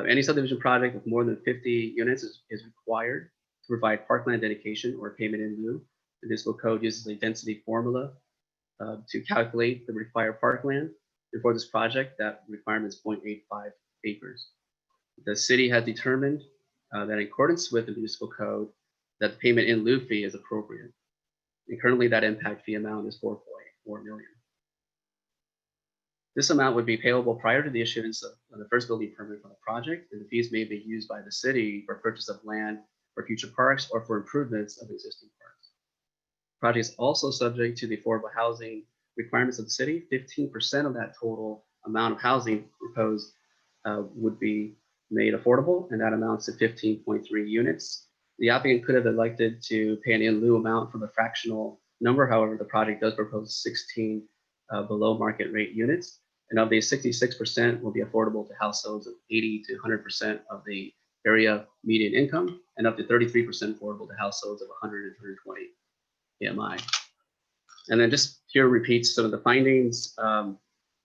Any subdivision project with more than 50 units is required to provide parkland dedication or payment in lieu. The municipal code uses a density formula to calculate the required parkland. And for this project, that requirement is 0.85 acres. The city has determined that in accordance with the municipal code, that the payment in lieu fee is appropriate. And currently that impact fee amount is 4.4 million. This amount would be payable prior to the issuance of the first building permit for the project, and the fees may be used by the city for purchase of land for future parks or for improvements of existing parks. The project is also subject to the affordable housing requirements of the city. 15% of that total amount of housing proposed would be made affordable, and that amounts to 15.3 units. The applicant could have elected to pay an in lieu amount for the fractional number. However, the project does propose 16 below market rate units, and of these, 66% will be affordable to households of 80 to 100% of the area median income, and up to 33% affordable to households of 100 to 120 AMI. And then just here repeats some of the findings.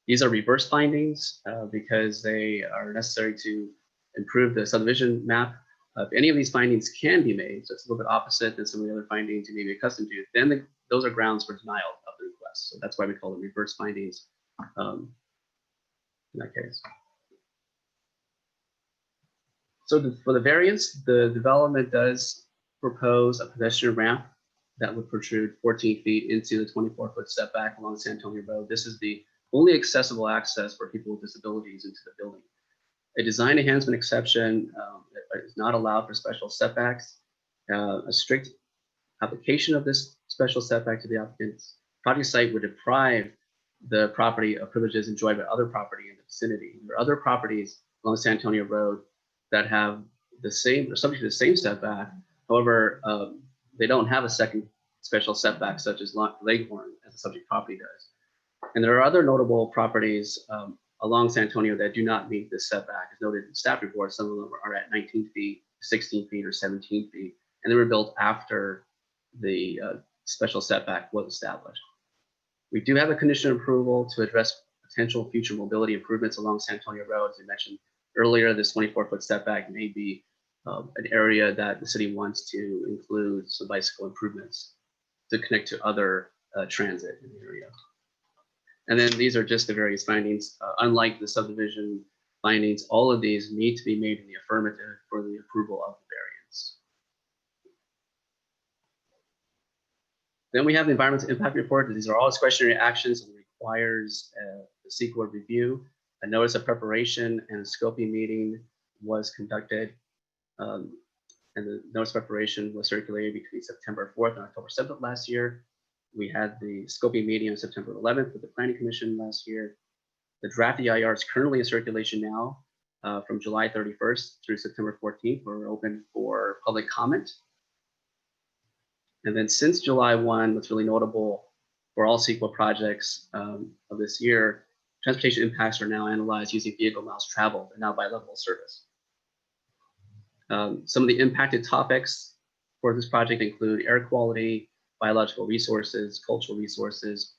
These are reverse findings because they are necessary to improve the subdivision map. If any of these findings can be made, so it's a little bit opposite than some of the other findings you may be accustomed to, then those are grounds for denial of the request. So that's why we call them reverse findings in that case. So for the variance, the development does propose a pedestrian ramp that would protrude 14 feet into the 24-foot setback along San Antonio Road. This is the only accessible access for people with disabilities into the building. A design enhancement exception is not allowed for special setbacks. A strict application of this special setback to the applicant's project site would deprive the property of privileges enjoyed by other property in the vicinity. There are other properties along San Antonio Road that have the same, or subject to the same setback. However, they don't have a second special setback, such as Leghorn, as the subject property does. And there are other notable properties along San Antonio that do not meet this setback. As noted in the staff report, some of them are at 19 feet, 16 feet, or 17 feet, and they were built after the special setback was established. We do have a condition of approval to address potential future mobility improvements along San Antonio Road. As I mentioned earlier, this 24-foot setback may be an area that the city wants to include some bicycle improvements to connect to other transit in the area. And then these are just the various findings. Unlike the subdivision findings, all of these need to be made in the affirmative for the approval of the variance. Then we have the environmental impact report. These are all discretionary actions and requires the CEQA review. A notice of preparation and a scoping meeting was conducted. and the notice of preparation was circulated between September 4th and October 7th of last year. We had the scoping meeting on September 11th with the Planning Commission last year. The draft EIR is currently in circulation now from July 31st through September 14th. We're open for public comment. And then since July 1, what's really notable for all CEQA projects of this year, transportation impacts are now analyzed using vehicle miles traveled and now by level of service. Some of the impacted topics for this project include air quality, biological resources, cultural resources,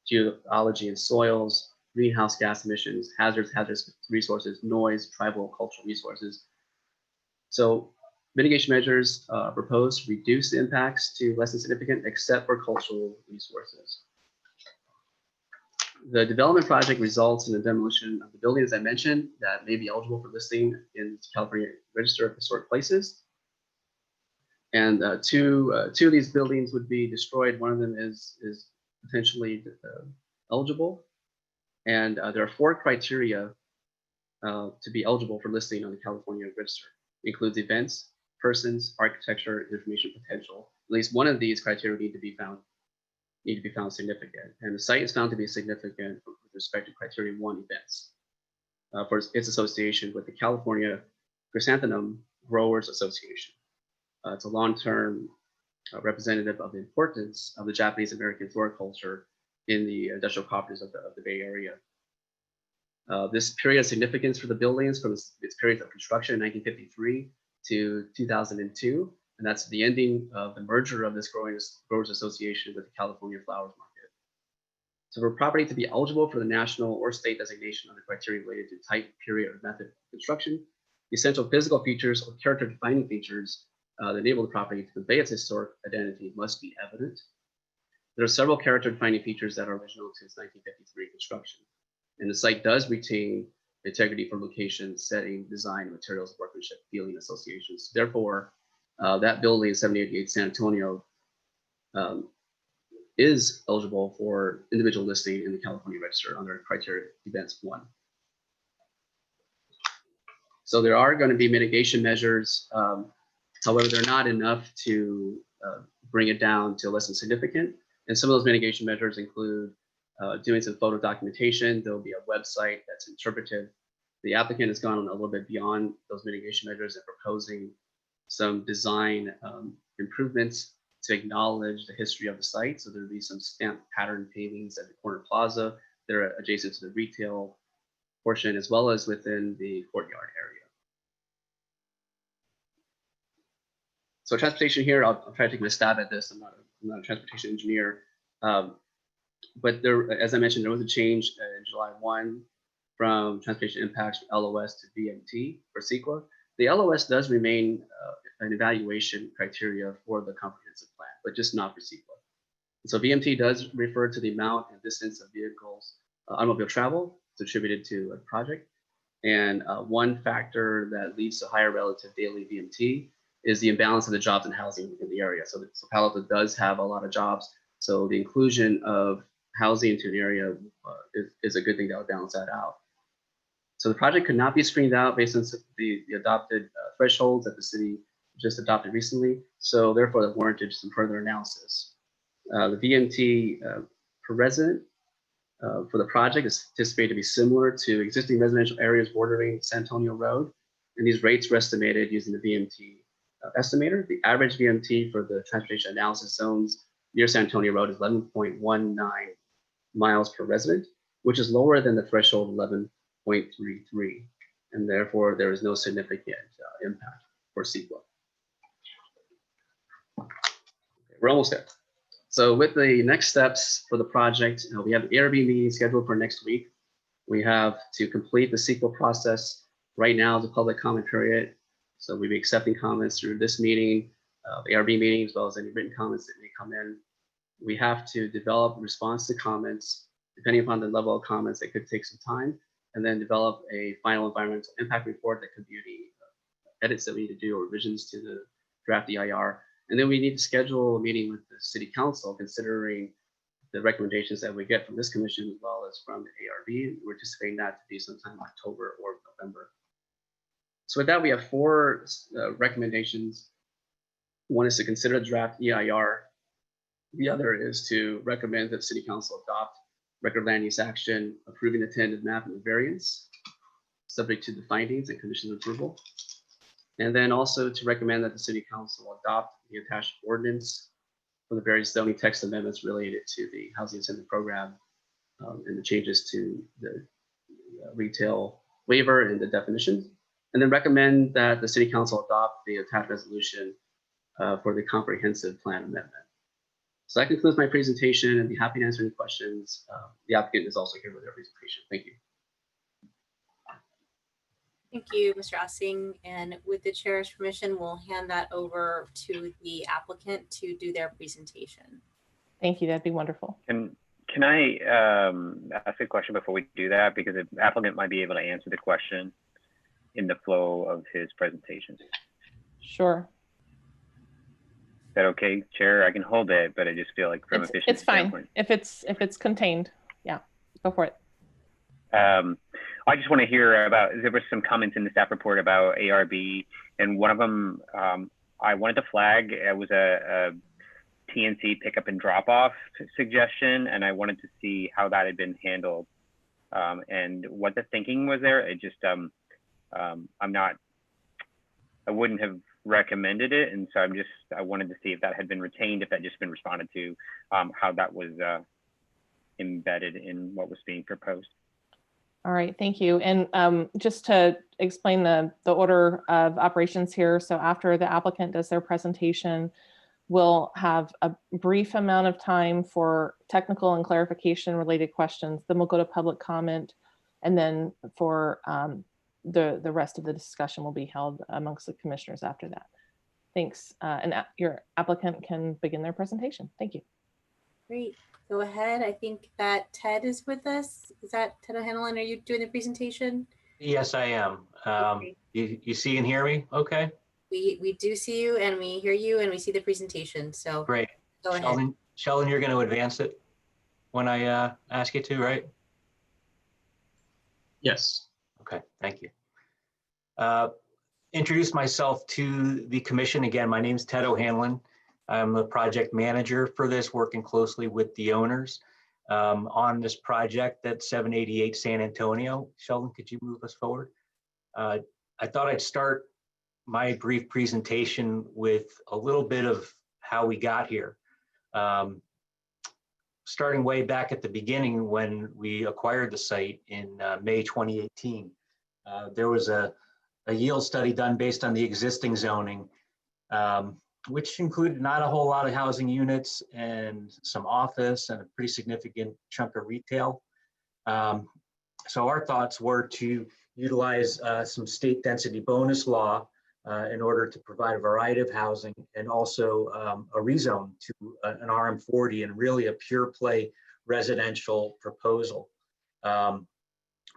geology and soils, greenhouse gas emissions, hazardous resources, noise, tribal cultural resources. So mitigation measures proposed to reduce the impacts to less than significant except for cultural resources. The development project results in the demolition of the building, as I mentioned, that may be eligible for listing in the California Register of Historic Places. And two of these buildings would be destroyed. One of them is potentially eligible. And there are 4 criteria to be eligible for listing on the California Register. It includes events, persons, architecture, information potential. At least one of these criteria need to be found significant. And the site is found to be significant with respect to criteria 1 events for its association with the California Chrysanthemum Growers Association. It's a long-term representative of the importance of the Japanese American floriculture in the industrial properties of the Bay Area. This period of significance for the buildings from its period of construction in 1953 to 2002, and that's the ending of the merger of this Growers Association with the California Flowers Market. So for property to be eligible for the national or state designation under criteria related to type, period, or method of construction, the essential physical features or character defining features that enable the property to convey its historic identity must be evident. There are several character defining features that are original to its 1953 construction. And the site does retain integrity for location, setting, design, materials, workmanship, feeling associations. Therefore, that building, 7888 San Antonio, is eligible for individual listing in the California Register under criteria events 1. So there are going to be mitigation measures. However, they're not enough to bring it down to less than significant. And some of those mitigation measures include doing some photo documentation. There'll be a website that's interpretive. The applicant has gone a little bit beyond those mitigation measures and proposing some design improvements to acknowledge the history of the site. So there'll be some stamped pattern pavings at the corner plaza. They're adjacent to the retail portion as well as within the courtyard area. So transportation here, I'll try to take my stab at this. I'm not a transportation engineer. But there, as I mentioned, there was a change in July 1 from transportation impacts from LOS to VMT for CEQA. The LOS does remain an evaluation criteria for the comprehensive plan, but just not for CEQA. So VMT does refer to the amount and distance of vehicles, automobile travel is attributed to a project. And one factor that leads to higher relative daily VMT is the imbalance of the jobs and housing in the area. So Palo does have a lot of jobs. So the inclusion of housing into an area is a good thing that will balance that out. So the project could not be screened out based on the adopted thresholds that the city just adopted recently. So therefore, that warranted some further analysis. The VMT per resident for the project is anticipated to be similar to existing residential areas bordering San Antonio Road. And these rates were estimated using the VMT estimator. The average VMT for the transportation analysis zones near San Antonio Road is 11.19 miles per resident, which is lower than the threshold of 11.33. And therefore, there is no significant impact for CEQA. Okay, we're almost there. So with the next steps for the project, we have the ARB meeting scheduled for next week. We have to complete the CEQA process. Right now is a public comment period. So we'll be accepting comments through this meeting, the ARB meeting, as well as any written comments that may come in. We have to develop a response to comments. Depending upon the level of comments, it could take some time, and then develop a final environmental impact report that could be any edits that we need to do or revisions to the draft EIR. And then we need to schedule a meeting with the city council considering the recommendations that we get from this commission as well as from the ARB. We're anticipating that to be sometime October or November. So with that, we have four recommendations. One is to consider the draft EIR. The other is to recommend that City Council adopt record land use action, approving the tentative map and the variance, subject to the findings and conditions of approval. And then also to recommend that the City Council adopt the attached ordinance for the various zoning text amendments related to the housing incentive program and the changes to the retail waiver and the definitions. And then recommend that the City Council adopt the attached resolution for the comprehensive plan amendment. So that concludes my presentation, and be happy to answer any questions. The applicant is also here with their presentation. Thank you. Thank you, Mr. Ossing. And with the chair's permission, we'll hand that over to the applicant to do their presentation. Thank you. That'd be wonderful. Can I ask a question before we do that? Because the applicant might be able to answer the question in the flow of his presentation. Sure. Is that okay, Chair? I can hold it, but I just feel like from efficiency it's fine standpoint. if it's contained. Yeah, go for it. I just want to hear about, there were some comments in the staff report about ARB, and one of them I wanted to flag. It was a TNC pickup and drop off suggestion, and I wanted to see how that had been handled and what the thinking was there. It just, I wouldn't have recommended it, and so I wanted to see if that had been retained, if that just been responded to, how that was embedded in what was being proposed. All right, thank you. And just to explain the order of operations here, so after the applicant does their presentation, we'll have a brief amount of time for technical and clarification related questions. Then we'll go to public comment, and then for the rest of the discussion will be held amongst the commissioners after that. Thanks. And your applicant can begin their presentation. Thank you. Great. Go ahead. I think that Ted is with us. Is that Ted O'Hanlon? Are you doing the presentation? Yes, I am. Okay. You see and hear me? Okay. We do see you, and we hear you, and we see the presentation. So Great. Go ahead. Sheldon, you're going to advance it when I ask you to, right? Yes. Okay, thank you. Introduce myself to the commission. Again, my name is Ted O'Hanlon. I'm the project manager for this, working closely with the owners on this project at 788 San Antonio. Sheldon, could you move us forward? I thought I'd start my brief presentation with a little bit of how we got here. Starting way back at the beginning when we acquired the site in May 2018, there was a yield study done based on the existing zoning, which included not a whole lot of housing units and some office and a pretty significant chunk of retail. So our thoughts were to utilize some state density bonus law in order to provide a variety of housing, and also a rezone to an RM40 and really a pure play residential proposal.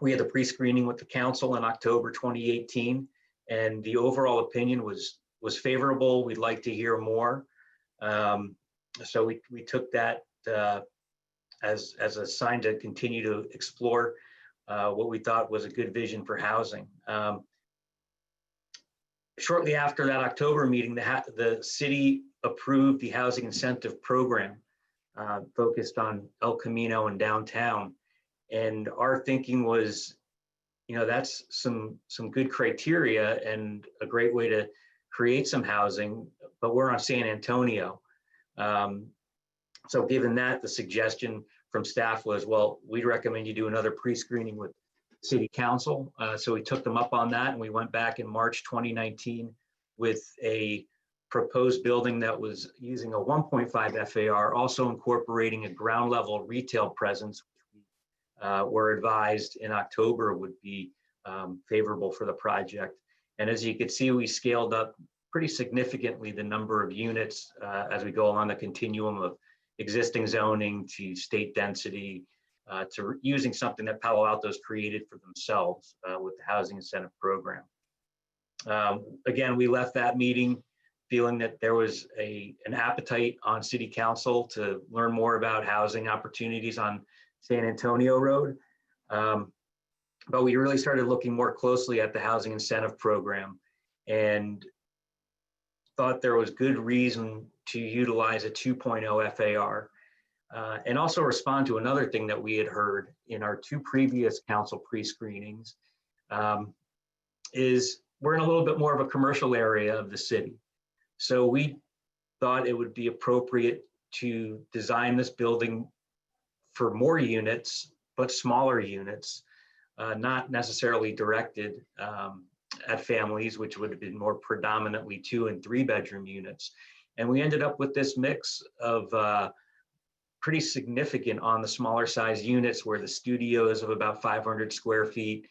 We had the pre-screening with the council in October 2018, and the overall opinion was favorable. We'd like to hear more. So we took that as a sign to continue to explore what we thought was a good vision for housing. Shortly after that October meeting, the city approved the housing incentive program focused on El Camino and downtown. And our thinking was, that's some good criteria and a great way to create some housing, but we're on San Antonio. So given that, the suggestion from staff was, well, we'd recommend you do another pre-screening with City Council. So we took them up on that, and we went back in March 2019 with a proposed building that was using a 1.5 FAR, also incorporating a ground level retail presence, which we were advised in October would be favorable for the project. And as you could see, we scaled up pretty significantly the number of units as we go along the continuum of existing zoning to state density to using something that Palo Alto's created for themselves with the housing incentive program. Again, we left that meeting feeling that there was an appetite on City Council to learn more about housing opportunities on San Antonio Road. but we really started looking more closely at the housing incentive program and thought there was good reason to utilize a 2.0 FAR. And also respond to another thing that we had heard in our 2 previous council pre-screenings, is we're in a little bit more of a commercial area of the city. So we thought it would be appropriate to design this building for more units, but smaller units, not necessarily directed at families, which would have been more predominantly 2 and 3 bedroom units. And we ended up with this mix of pretty significant on the smaller size units, where the studio is of about 500 square feet,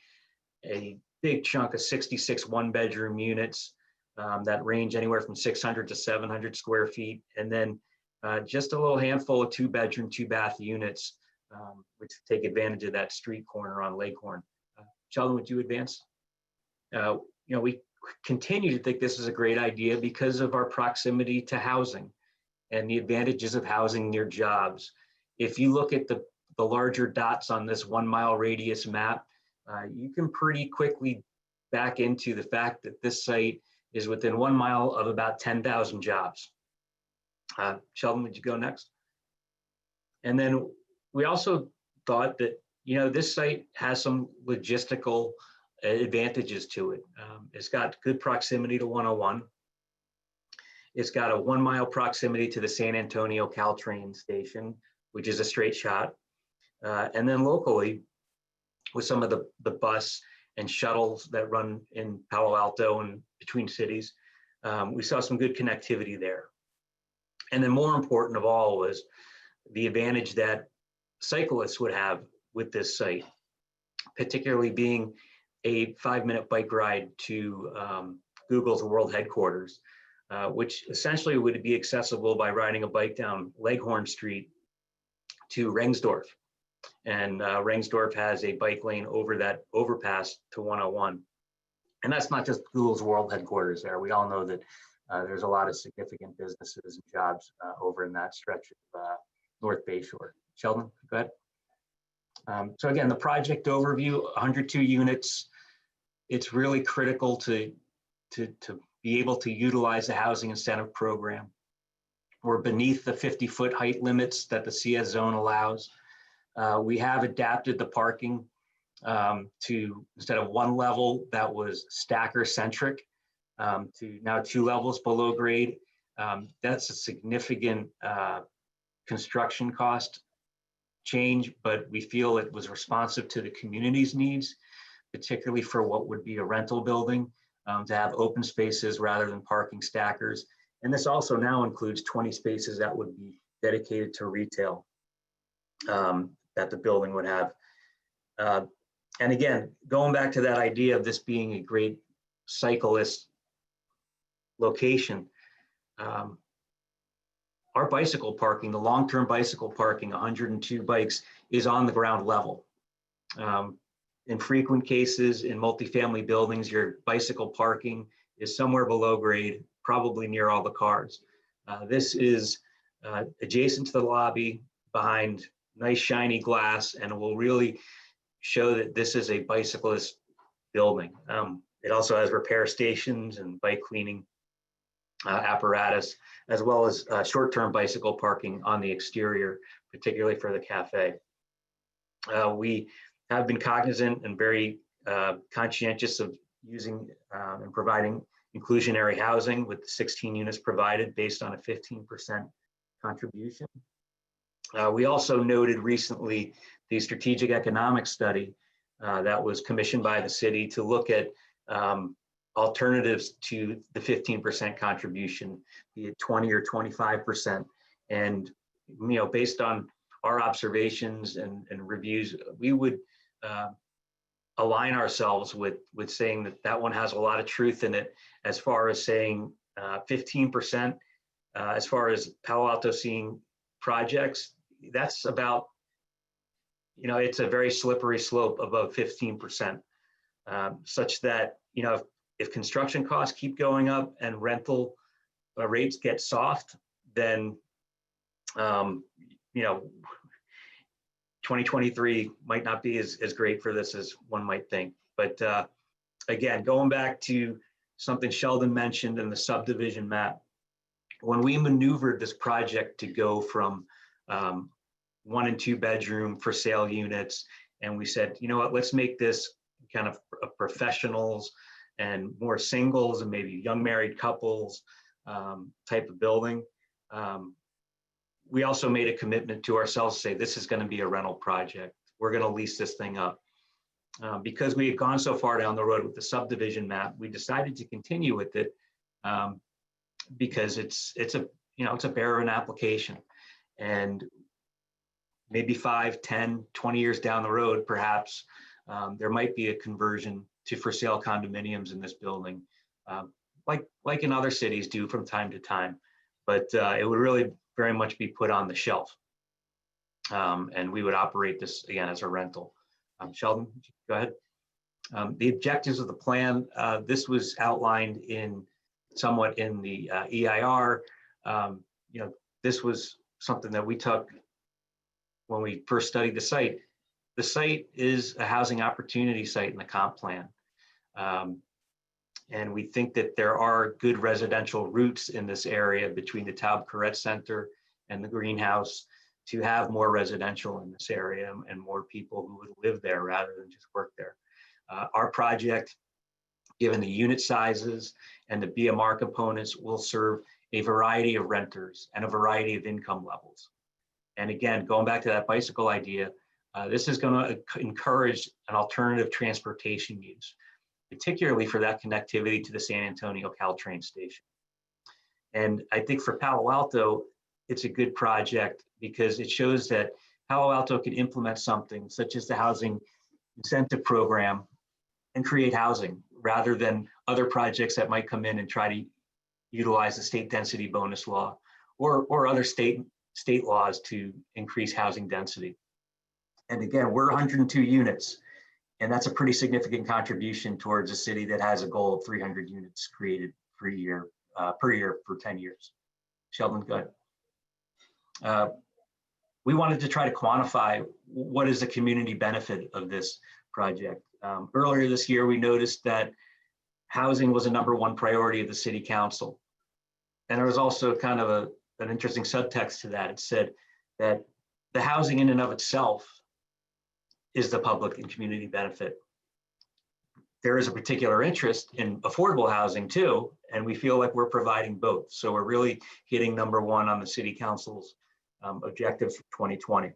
a big chunk of 66 1-bedroom units that range anywhere from 600 to 700 square feet, and then just a little handful of 2-bedroom, 2-bath units, which take advantage of that street corner on Lakehorn. Sheldon, would you advance? We continue to think this is a great idea because of our proximity to housing and the advantages of housing near jobs. If you look at the larger dots on this 1-mile radius map, you can pretty quickly back into the fact that this site is within 1 mile of about 10,000 jobs. Sheldon, would you go next? And then we also thought that, this site has some logistical advantages to it. It's got good proximity to 101. It's got a 1-mile proximity to the San Antonio Caltrain station, which is a straight shot. And then locally, with some of the bus and shuttles that run in Palo Alto and between cities, we saw some good connectivity there. And then more important of all was the advantage that cyclists would have with this site, particularly being a 5-minute bike ride to Google's world headquarters, which essentially would be accessible by riding a bike down Leghorn Street to Rengsdorf. And Rengsdorf has a bike lane over that overpass to 101. And that's not just Google's world headquarters there. We all know that there's a lot of significant businesses and jobs over in that stretch of North Bayshore. Sheldon, go ahead. So again, the project overview, 102 units. It's really critical to be able to utilize the housing incentive program. We're beneath the 50-foot height limits that the CS zone allows. We have adapted the parking to, instead of 1 level that was stacker centric, to now 2 levels below grade. That's a significant construction cost change, but we feel it was responsive to the community's needs, particularly for what would be a rental building, to have open spaces rather than parking stackers. And this also now includes 20 spaces that would be dedicated to retail that the building would have. And again, going back to that idea of this being a great cyclist location, our bicycle parking, the long-term bicycle parking, 102 bikes, is on the ground level. In frequent cases, in multifamily buildings, your bicycle parking is somewhere below grade, probably near all the cars. This is adjacent to the lobby, behind nice shiny glass, and it will really show that this is a bicyclist building. It also has repair stations and bike cleaning apparatus, as well as short-term bicycle parking on the exterior, particularly for the cafe. We have been cognizant and very conscientious of using and providing inclusionary housing with 16 units provided based on a 15% contribution. We also noted recently the strategic economic study that was commissioned by the city to look at alternatives to the 15% contribution, be it 20 or 25%. And, based on our observations and reviews, we would align ourselves with saying that that one has a lot of truth in it, as far as saying 15%, as far as Palo Alto seeing projects, that's about, it's a very slippery slope above 15%, such that, if construction costs keep going up and rental rates get soft, then, 2023 might not be as great for this as one might think. But again, going back to something Sheldon mentioned in the subdivision map, when we maneuvered this project to go from 1 and 2 bedroom for sale units, and we said, you know what, let's make this kind of professionals and more singles and maybe young married couples type of building. We also made a commitment to ourselves to say, this is going to be a rental project. We're going to lease this thing up. Because we had gone so far down the road with the subdivision map, we decided to continue with it because it's a bear of an application. And maybe 5, 10, 20 years down the road, perhaps there might be a conversion to for sale condominiums in this building, like in other cities do from time to time. But it would really very much be put on the shelf. And we would operate this again as a rental. Sheldon, go ahead. The objectives of the plan, this was outlined somewhat in the EIR. This was something that we took when we first studied the site. The site is a housing opportunity site in the comp plan. And we think that there are good residential routes in this area between the Taub Corrette Center and the greenhouse to have more residential in this area and more people who would live there rather than just work there. Our project, given the unit sizes and the BMR components, will serve a variety of renters and a variety of income levels. And again, going back to that bicycle idea, this is going to encourage an alternative transportation use, particularly for that connectivity to the San Antonio Caltrain station. And I think for Palo Alto, it's a good project because it shows that Palo Alto can implement something such as the housing incentive program and create housing rather than other projects that might come in and try to utilize the state density bonus law or other state laws to increase housing density. And again, we're 102 units, and that's a pretty significant contribution towards a city that has a goal of 300 units created per year for 10 years. Sheldon, go ahead. We wanted to try to quantify what is the community benefit of this project. Earlier this year, we noticed that housing was a #1 priority of the city council. And there was also kind of an interesting subtext to that. It said that the housing in and of itself is the public and community benefit. There is a particular interest in affordable housing too, and we feel like we're providing both. So we're really hitting #1 on the city council's objectives for 2020.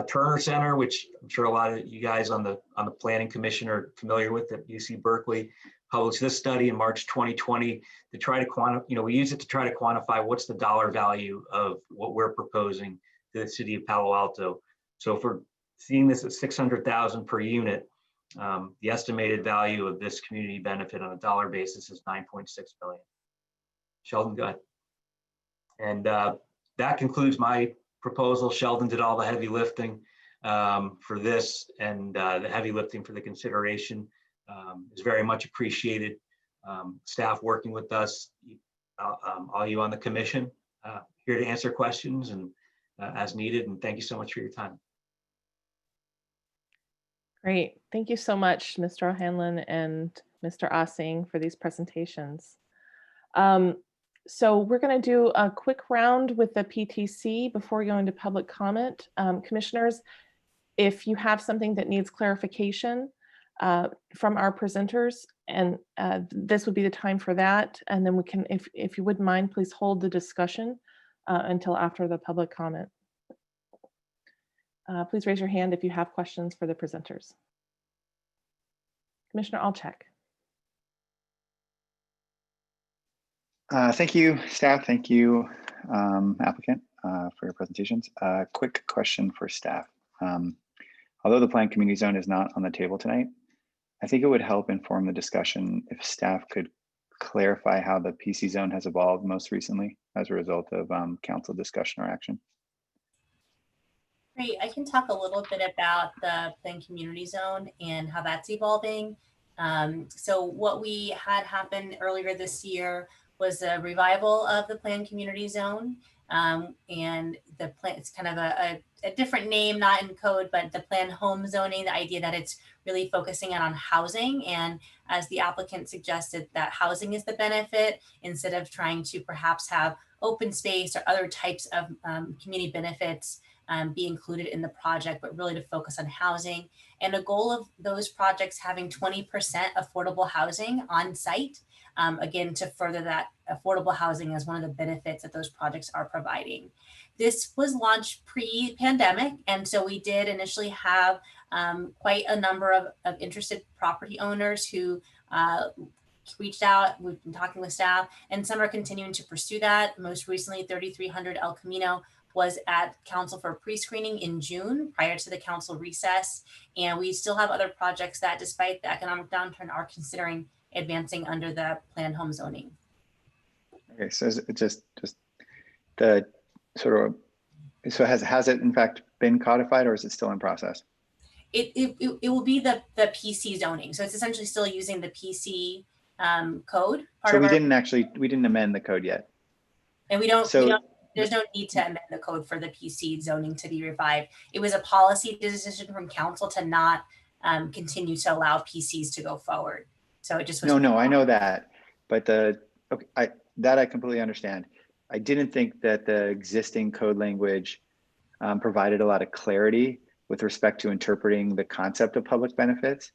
Turner Center, which I'm sure a lot of you guys on the Planning Commission are familiar with, at UC Berkeley, published this study in March 2020 to try to quantify, we use it to try to quantify what's the dollar value of what we're proposing to the city of Palo Alto. So if we're seeing this at $600,000 per unit, the estimated value of this community benefit on a dollar basis is $9.6 million. Sheldon, go ahead. And that concludes my proposal. Sheldon did all the heavy lifting for this, and the heavy lifting for the consideration is very much appreciated. Staff working with us, all you on the commission, here to answer questions and as needed. And thank you so much for your time. Great. Thank you so much, Mr. O'Hanlon and Mr. Ossing, for these presentations. So we're going to do a quick round with the PTC before we go into public comment. Commissioners, if you have something that needs clarification from our presenters, and this would be the time for that. And then we can, if you wouldn't mind, please hold the discussion until after the public comment. Please raise your hand if you have questions for the presenters. Commissioner Alchek. Thank you, staff. Thank you, applicant, for your presentations. Quick question for staff. Although the planned community zone is not on the table tonight, I think it would help inform the discussion if staff could clarify how the PC zone has evolved most recently as a result of council discussion or action. Great. I can talk a little bit about the planned community zone and how that's evolving. So what we had happen earlier this year was a revival of the planned community zone. And the plan, it's kind of a different name, not in code, but the planned home zoning, the idea that it's really focusing on housing. And as the applicant suggested, that housing is the benefit instead of trying to perhaps have open space or other types of community benefits be included in the project, but really to focus on housing. And a goal of those projects having 20% affordable housing on site, again, to further that affordable housing as one of the benefits that those projects are providing. This was launched pre-pandemic, and so we did initially have quite a number of interested property owners who reached out. We've been talking with staff, and some are continuing to pursue that. Most recently, 3300 El Camino was at council for pre-screening in June prior to the council recess. And we still have other projects that, despite the economic downturn, are considering advancing under the planned home zoning. Okay, so it's just the sort of, so has it in fact been codified, or is it still in process? It will be the PC zoning. So it's essentially still using the PC code. So we didn't amend the code yet. And there's no need to amend the code for the PC zoning to be revived. It was a policy decision from council to not continue to allow PCs to go forward. So it just was. No, I know that, but I completely understand. I didn't think that the existing code language provided a lot of clarity with respect to interpreting the concept of public benefits.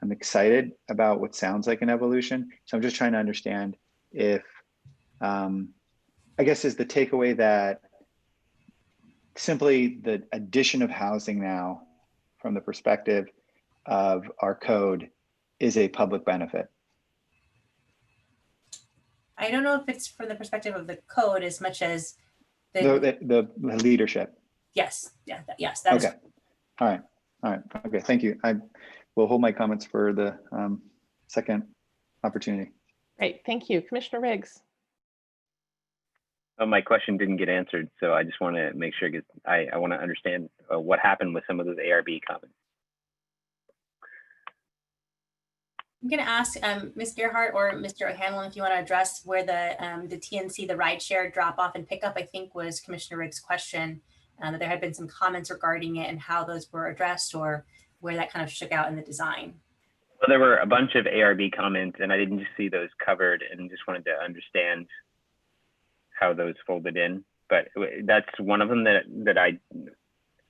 I'm excited about what sounds like an evolution. So I'm just trying to understand if, I guess, is the takeaway that simply the addition of housing now from the perspective of our code is a public benefit? I don't know if it's from the perspective of the code as much as the leadership. Yes. Yeah. Yes. Okay. All right. Okay. Thank you. I will hold my comments for the second opportunity. Great. Thank you. Commissioner Riggs. My question didn't get answered, so I just want to make sure, because I want to understand what happened with some of those ARB comments. I'm going to ask Ms. Gerhart or Mr. O'Hanlon if you want to address where the TNC, the rideshare drop off and pickup, I think was Commissioner Riggs' question, that there had been some comments regarding it and how those were addressed, or where that kind of shook out in the design. Well, there were a bunch of ARB comments, and I didn't see those covered, and just wanted to understand how those folded in. But that's one of them that I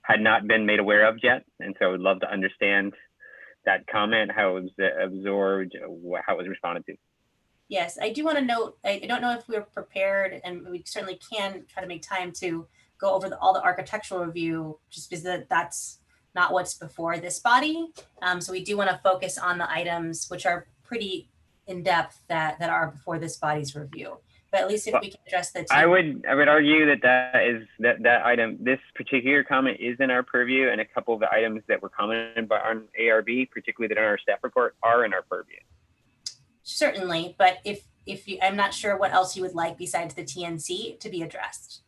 had not been made aware of yet, and so I would love to understand that comment, how it was absorbed, how it was responded to. Yes, I do want to note, I don't know if we're prepared, and we certainly can try to make time to go over all the architectural review, just because that's not what's before this body. So we do want to focus on the items which are pretty in depth that are before this body's review. But at least if we can address the I would argue that item, this particular comment is in our purview, and a couple of the items that were commented by on ARB, particularly that are in our staff report, are in our purview. Certainly, but if you, I'm not sure what else you would like besides the TNC to be addressed.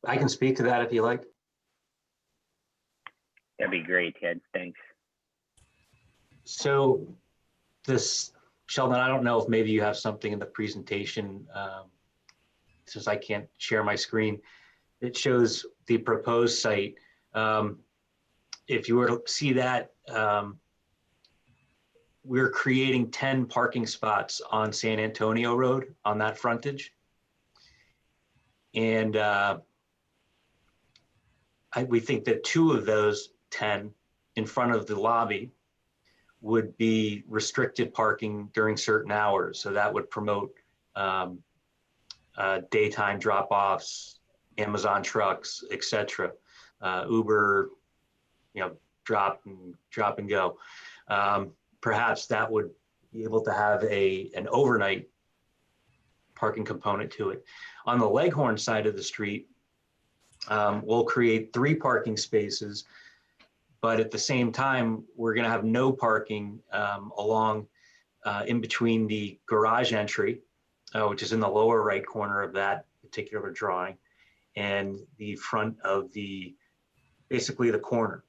I can speak to that if you like. That'd be great, Ted. Thanks. So this, Sheldon, I don't know if maybe you have something in the presentation, since I can't share my screen. It shows the proposed site. If you were to see that, we're creating 10 parking spots on San Antonio Road on that frontage. And we think that 2 of those 10 in front of the lobby would be restricted parking during certain hours. So that would promote daytime drop-offs, Amazon trucks, etc. Uber, drop and go. Perhaps that would be able to have an overnight parking component to it. On the Leghorn side of the street, we'll create 3 parking spaces, but at the same time, we're going to have no parking along in between the garage entry, which is in the lower right corner of that particular drawing, and the front of basically the corner.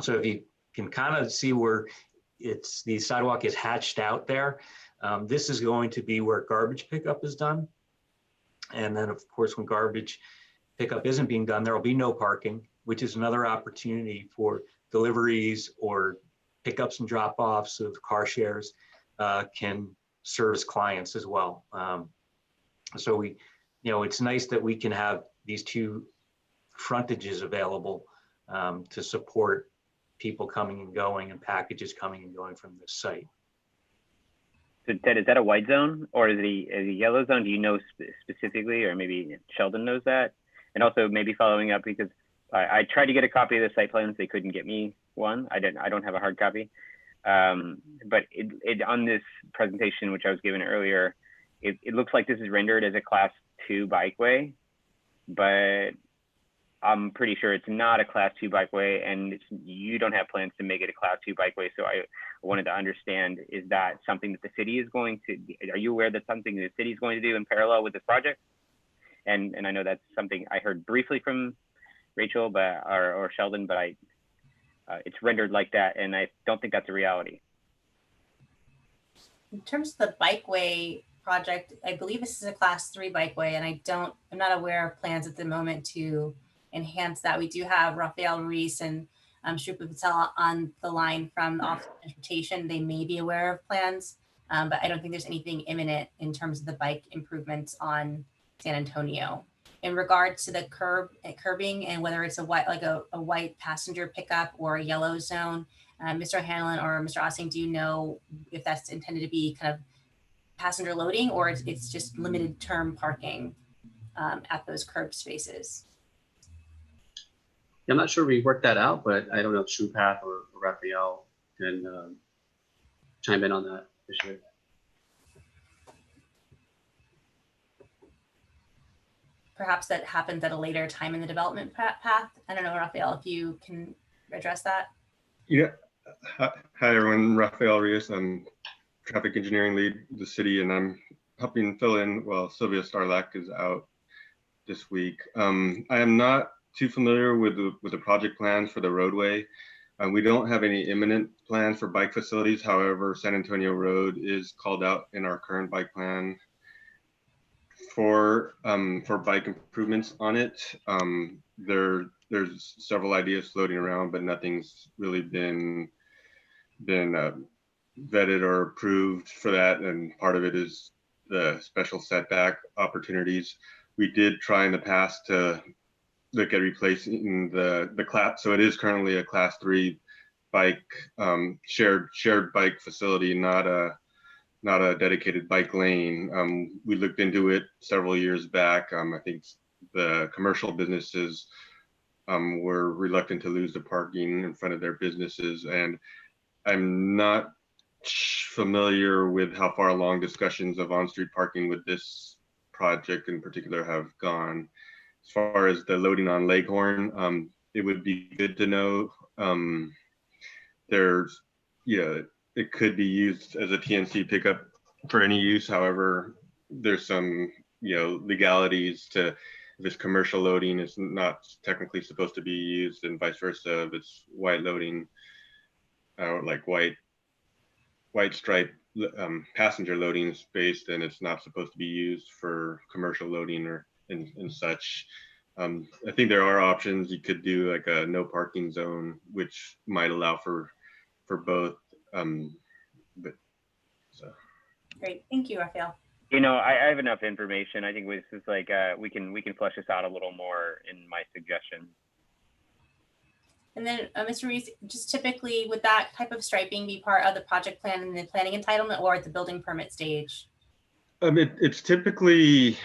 So if you can kind of see where the sidewalk is hatched out there. This is going to be where garbage pickup is done. And then of course, when garbage pickup isn't being done, there will be no parking, which is another opportunity for deliveries or pickups and drop-offs of car shares can service clients as well. So we, it's nice that we can have these two frontages available to support people coming and going and packages coming and going from this site. So Ted, is that a white zone or is it a yellow zone? Do you know specifically, or maybe Sheldon knows that? And also maybe following up, because I tried to get a copy of the site plans. They couldn't get me one. I don't have a hard copy. But it on this presentation, which I was given earlier, it looks like this is rendered as a class 2 bikeway, but I'm pretty sure it's not a class 2 bikeway, and you don't have plans to make it a class 2 bikeway. So I wanted to understand, is that something that the city is going to, are you aware that's something the city is going to do in parallel with this project? And I know that's something I heard briefly from Rachel, but or Sheldon, but it's rendered like that, and I don't think that's a reality. In terms of the bikeway project, I believe this is a class 3 bikeway, and I'm not aware of plans at the moment to enhance that. We do have Rafael Ruiz and Shrupa Patel on the line from the Office of Transportation. They may be aware of plans, but I don't think there's anything imminent in terms of the bike improvements on San Antonio. In regards to the curbing and whether it's a white passenger pickup or a yellow zone, Mr. Hanlon or Mr. Ossing, do you know if that's intended to be kind of passenger loading, or it's just limited term parking at those curb spaces? I'm not sure we worked that out, but I don't know if Shrupath or Raphael can chime in on that issue. Perhaps that happens at a later time in the development path. I don't know, Raphael, if you can address that. Yeah. Hi, everyone. Rafael Rios. I'm traffic engineering lead of the city, and I'm helping fill in while Sylvia Starlack is out this week. I am not too familiar with the project plans for the roadway. We don't have any imminent plans for bike facilities. However, San Antonio Road is called out in our current bike plan for bike improvements on it. There's several ideas floating around, but nothing's really been vetted or approved for that. And part of it is the special setback opportunities. We did try in the past to look at replacing the class. So it is currently a class 3 bike shared bike facility, not a dedicated bike lane. We looked into it several years back. I think the commercial businesses were reluctant to lose the parking in front of their businesses. And I'm not familiar with how far along discussions of on-street parking with this project in particular have gone. As far as the loading on Leghorn, it would be good to know. It could be used as a TNC pickup for any use. However, there's some legalities to, if it's commercial loading, it's not technically supposed to be used, and vice versa. If it's white loading, like white stripe passenger loading space, then it's not supposed to be used for commercial loading or and such. I think there are options. You could do like a no parking zone, which might allow for both. Great, thank you, Raphael. I have enough information. I think this is like we can flesh this out a little more in my suggestion. And then, Mr. Reese, just typically would that type of striping be part of the project plan and the planning entitlement, or at the building permit stage? It's typically,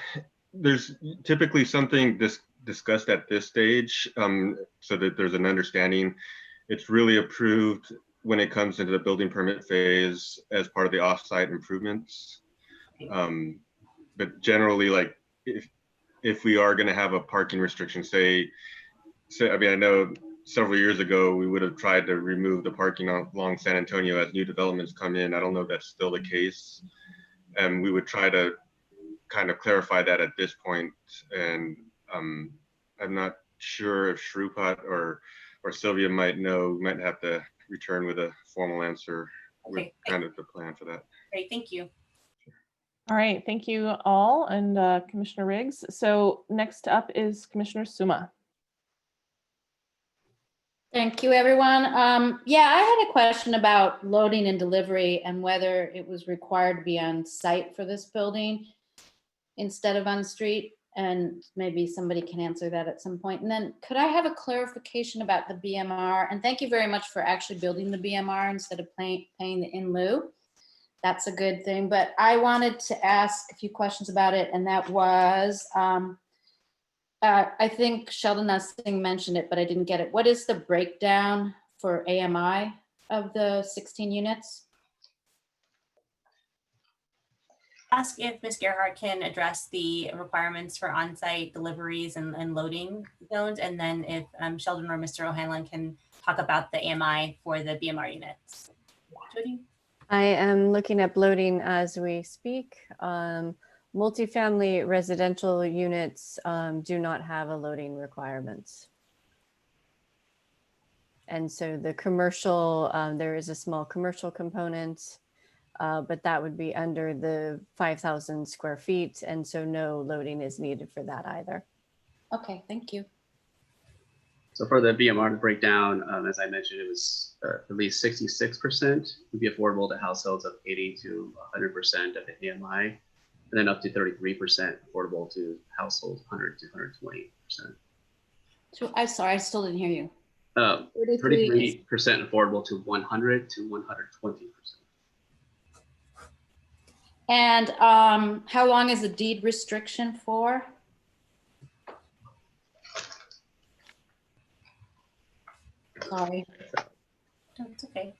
there's typically something discussed at this stage, so that there's an understanding. It's really approved when it comes into the building permit phase as part of the off-site improvements. But generally, like if we are going to have a parking restriction, say, I mean, I know several years ago we would have tried to remove the parking along San Antonio as new developments come in. I don't know if that's still the case, and we would try to kind of clarify that at this point. And I'm not sure if Shrupat or Sylvia might know. We might have to return with a formal answer with Okay, kind of the plan for that. great, thank you. All right, thank you all, and Commissioner Riggs. So next up is Commissioner Suma. Thank you, everyone. Yeah, I had a question about loading and delivery and whether it was required to be on site for this building instead of on street. And maybe somebody can answer that at some point. And then could I have a clarification about the BMR? And thank you very much for actually building the BMR instead of paying the in lieu. That's a good thing. But I wanted to ask a few questions about it. And that was, I think Sheldon Nussing mentioned it, but I didn't get it. What is the breakdown for AMI of the 16 units? Ask if Ms. Gerhardt can address the requirements for on-site deliveries and loading zones, and then if Sheldon or Mr. O'Hanlon can talk about the AMI for the BMR units. Jody? I am looking up loading as we speak. Multifamily residential units do not have a loading requirements. And so the commercial, there is a small commercial component, but that would be under the 5,000 square feet. And so no loading is needed for that either. Okay, thank you. So for the BMR breakdown, as I mentioned, it was at least 66% would be affordable to households of 80 to 100% of the AMI, and then up to 33% affordable to households 100 to 120%. So I'm sorry, I still didn't hear you. 33% affordable to 100 to 120%. And how long is the deed restriction for? Sorry. No, it's okay.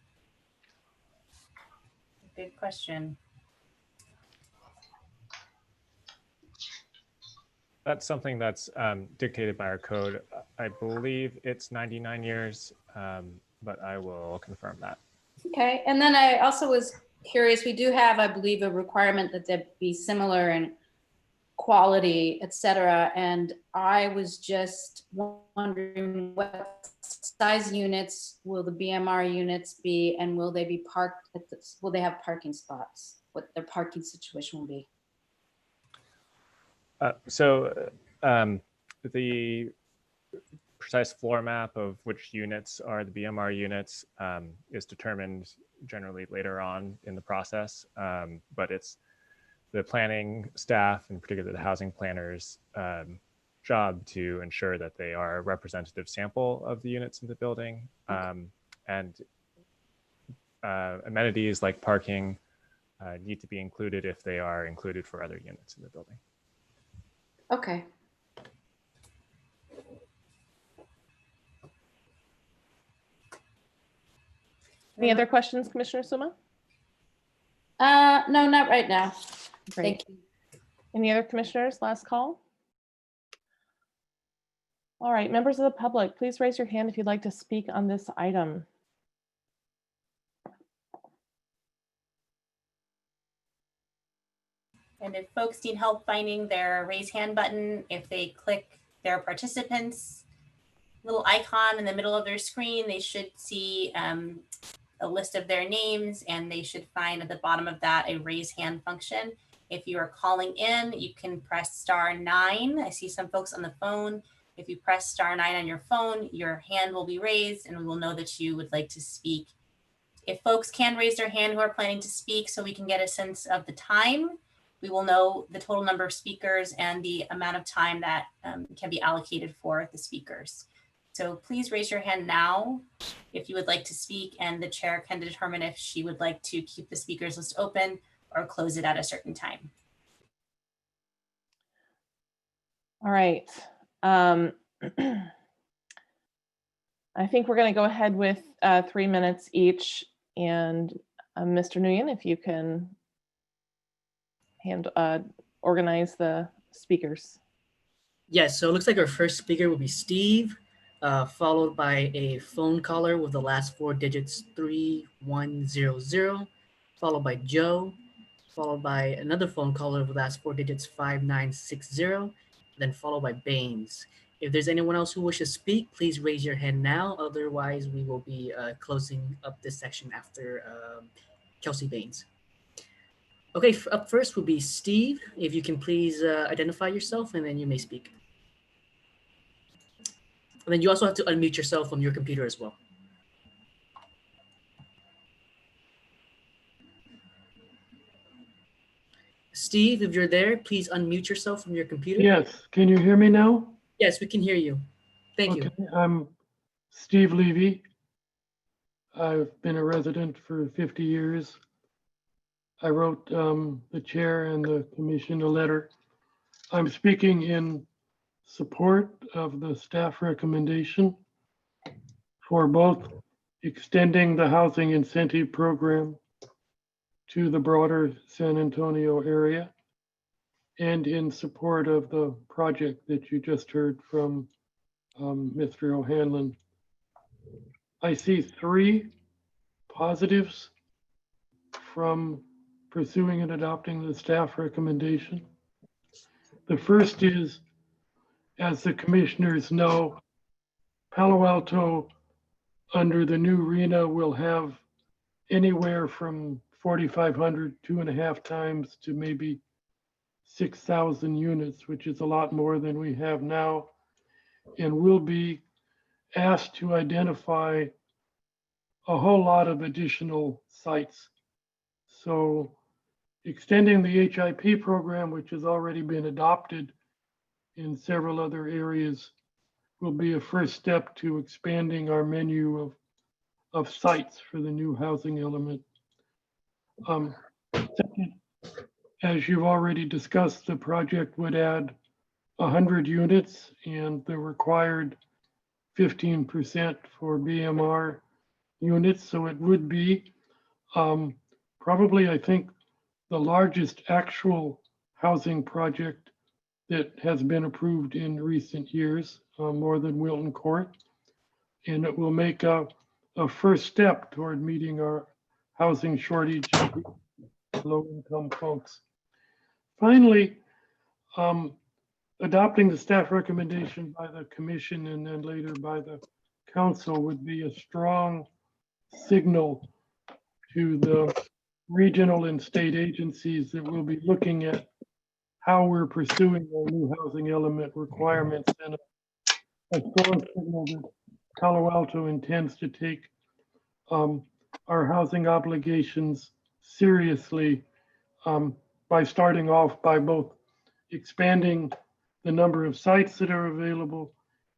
Good question. That's something that's dictated by our code. I believe it's 99 years, but I will confirm that. Okay, and then I also was curious, we do have, I believe, a requirement that they be similar in quality, et cetera. And I was just wondering what size units will the BMR units be, and will they be parked at this, will they have parking spots? What their parking situation will be? The precise floor map of which units are the BMR units is determined generally later on in the process, but it's the planning staff, in particular the housing planners, job to ensure that they are a representative sample of the units in the building. And amenities like parking need to be included if they are included for other units in the building. Okay. Any other questions, Commissioner Suma? No, not right now. Great. Thank you. Any other commissioners? Last call. All right, members of the public, please raise your hand if you'd like to speak on this item. And if folks need help finding their raise hand button, if they click their participants little icon in the middle of their screen, they should see a list of their names, and they should find at the bottom of that a raise hand function. If you are calling in, you can press *9. I see some folks on the phone. If you press *9 on your phone, your hand will be raised and we will know that you would like to speak. If folks can raise their hand who are planning to speak so we can get a sense of the time, we will know the total number of speakers and the amount of time that can be allocated for the speakers. So please raise your hand now if you would like to speak, and the chair can determine if she would like to keep the speakers list open or close it at a certain time. All right. I think we're going to go ahead with 3 minutes each. And Mr. Nguyen, if you can organize the speakers. Yes, so it looks like our first speaker will be Steve, followed by a phone caller with the last 4 digits 3100, followed by Joe, followed by another phone caller with the last 4 digits 5960, then followed by Baines. If there's anyone else who wishes to speak, please raise your hand now. Otherwise, we will be closing up this section after Kelsey Baines. Okay, up first will be Steve. If you can please identify yourself, and then you may speak. And then you also have to unmute yourself from your computer as well. Steve, if you're there, please unmute yourself from your computer. Yes, can you hear me now? Yes, we can hear you. Thank you. I'm Steve Levy. I've been a resident for 50 years. I wrote the chair and the commission a letter. I'm speaking in support of the staff recommendation for both extending the housing incentive program to the broader San Antonio area and in support of the project that you just heard from Mr. O'Hanlon. I see three positives from pursuing and adopting the staff recommendation. The first is, as the commissioners know, Palo Alto under the new RENA will have anywhere from 4,500, 2.5 times to maybe 6,000 units, which is a lot more than we have now, and will be asked to identify a whole lot of additional sites. So extending the HIP program, which has already been adopted in several other areas, will be a first step to expanding our menu of sites for the new housing element. Second, as you've already discussed, the project would add 100 units and the required 15% for BMR units. So it would be probably, I think, the largest actual housing project that has been approved in recent years, more than Wilton Court. And it will make a first step toward meeting our housing shortage of low-income folks. Finally, adopting the staff recommendation by the commission and then later by the council would be a strong signal to the regional and state agencies that will be looking at how we're pursuing our new housing element requirements, and a strong signal that Palo Alto intends to take our housing obligations seriously by starting off by both expanding the number of sites that are available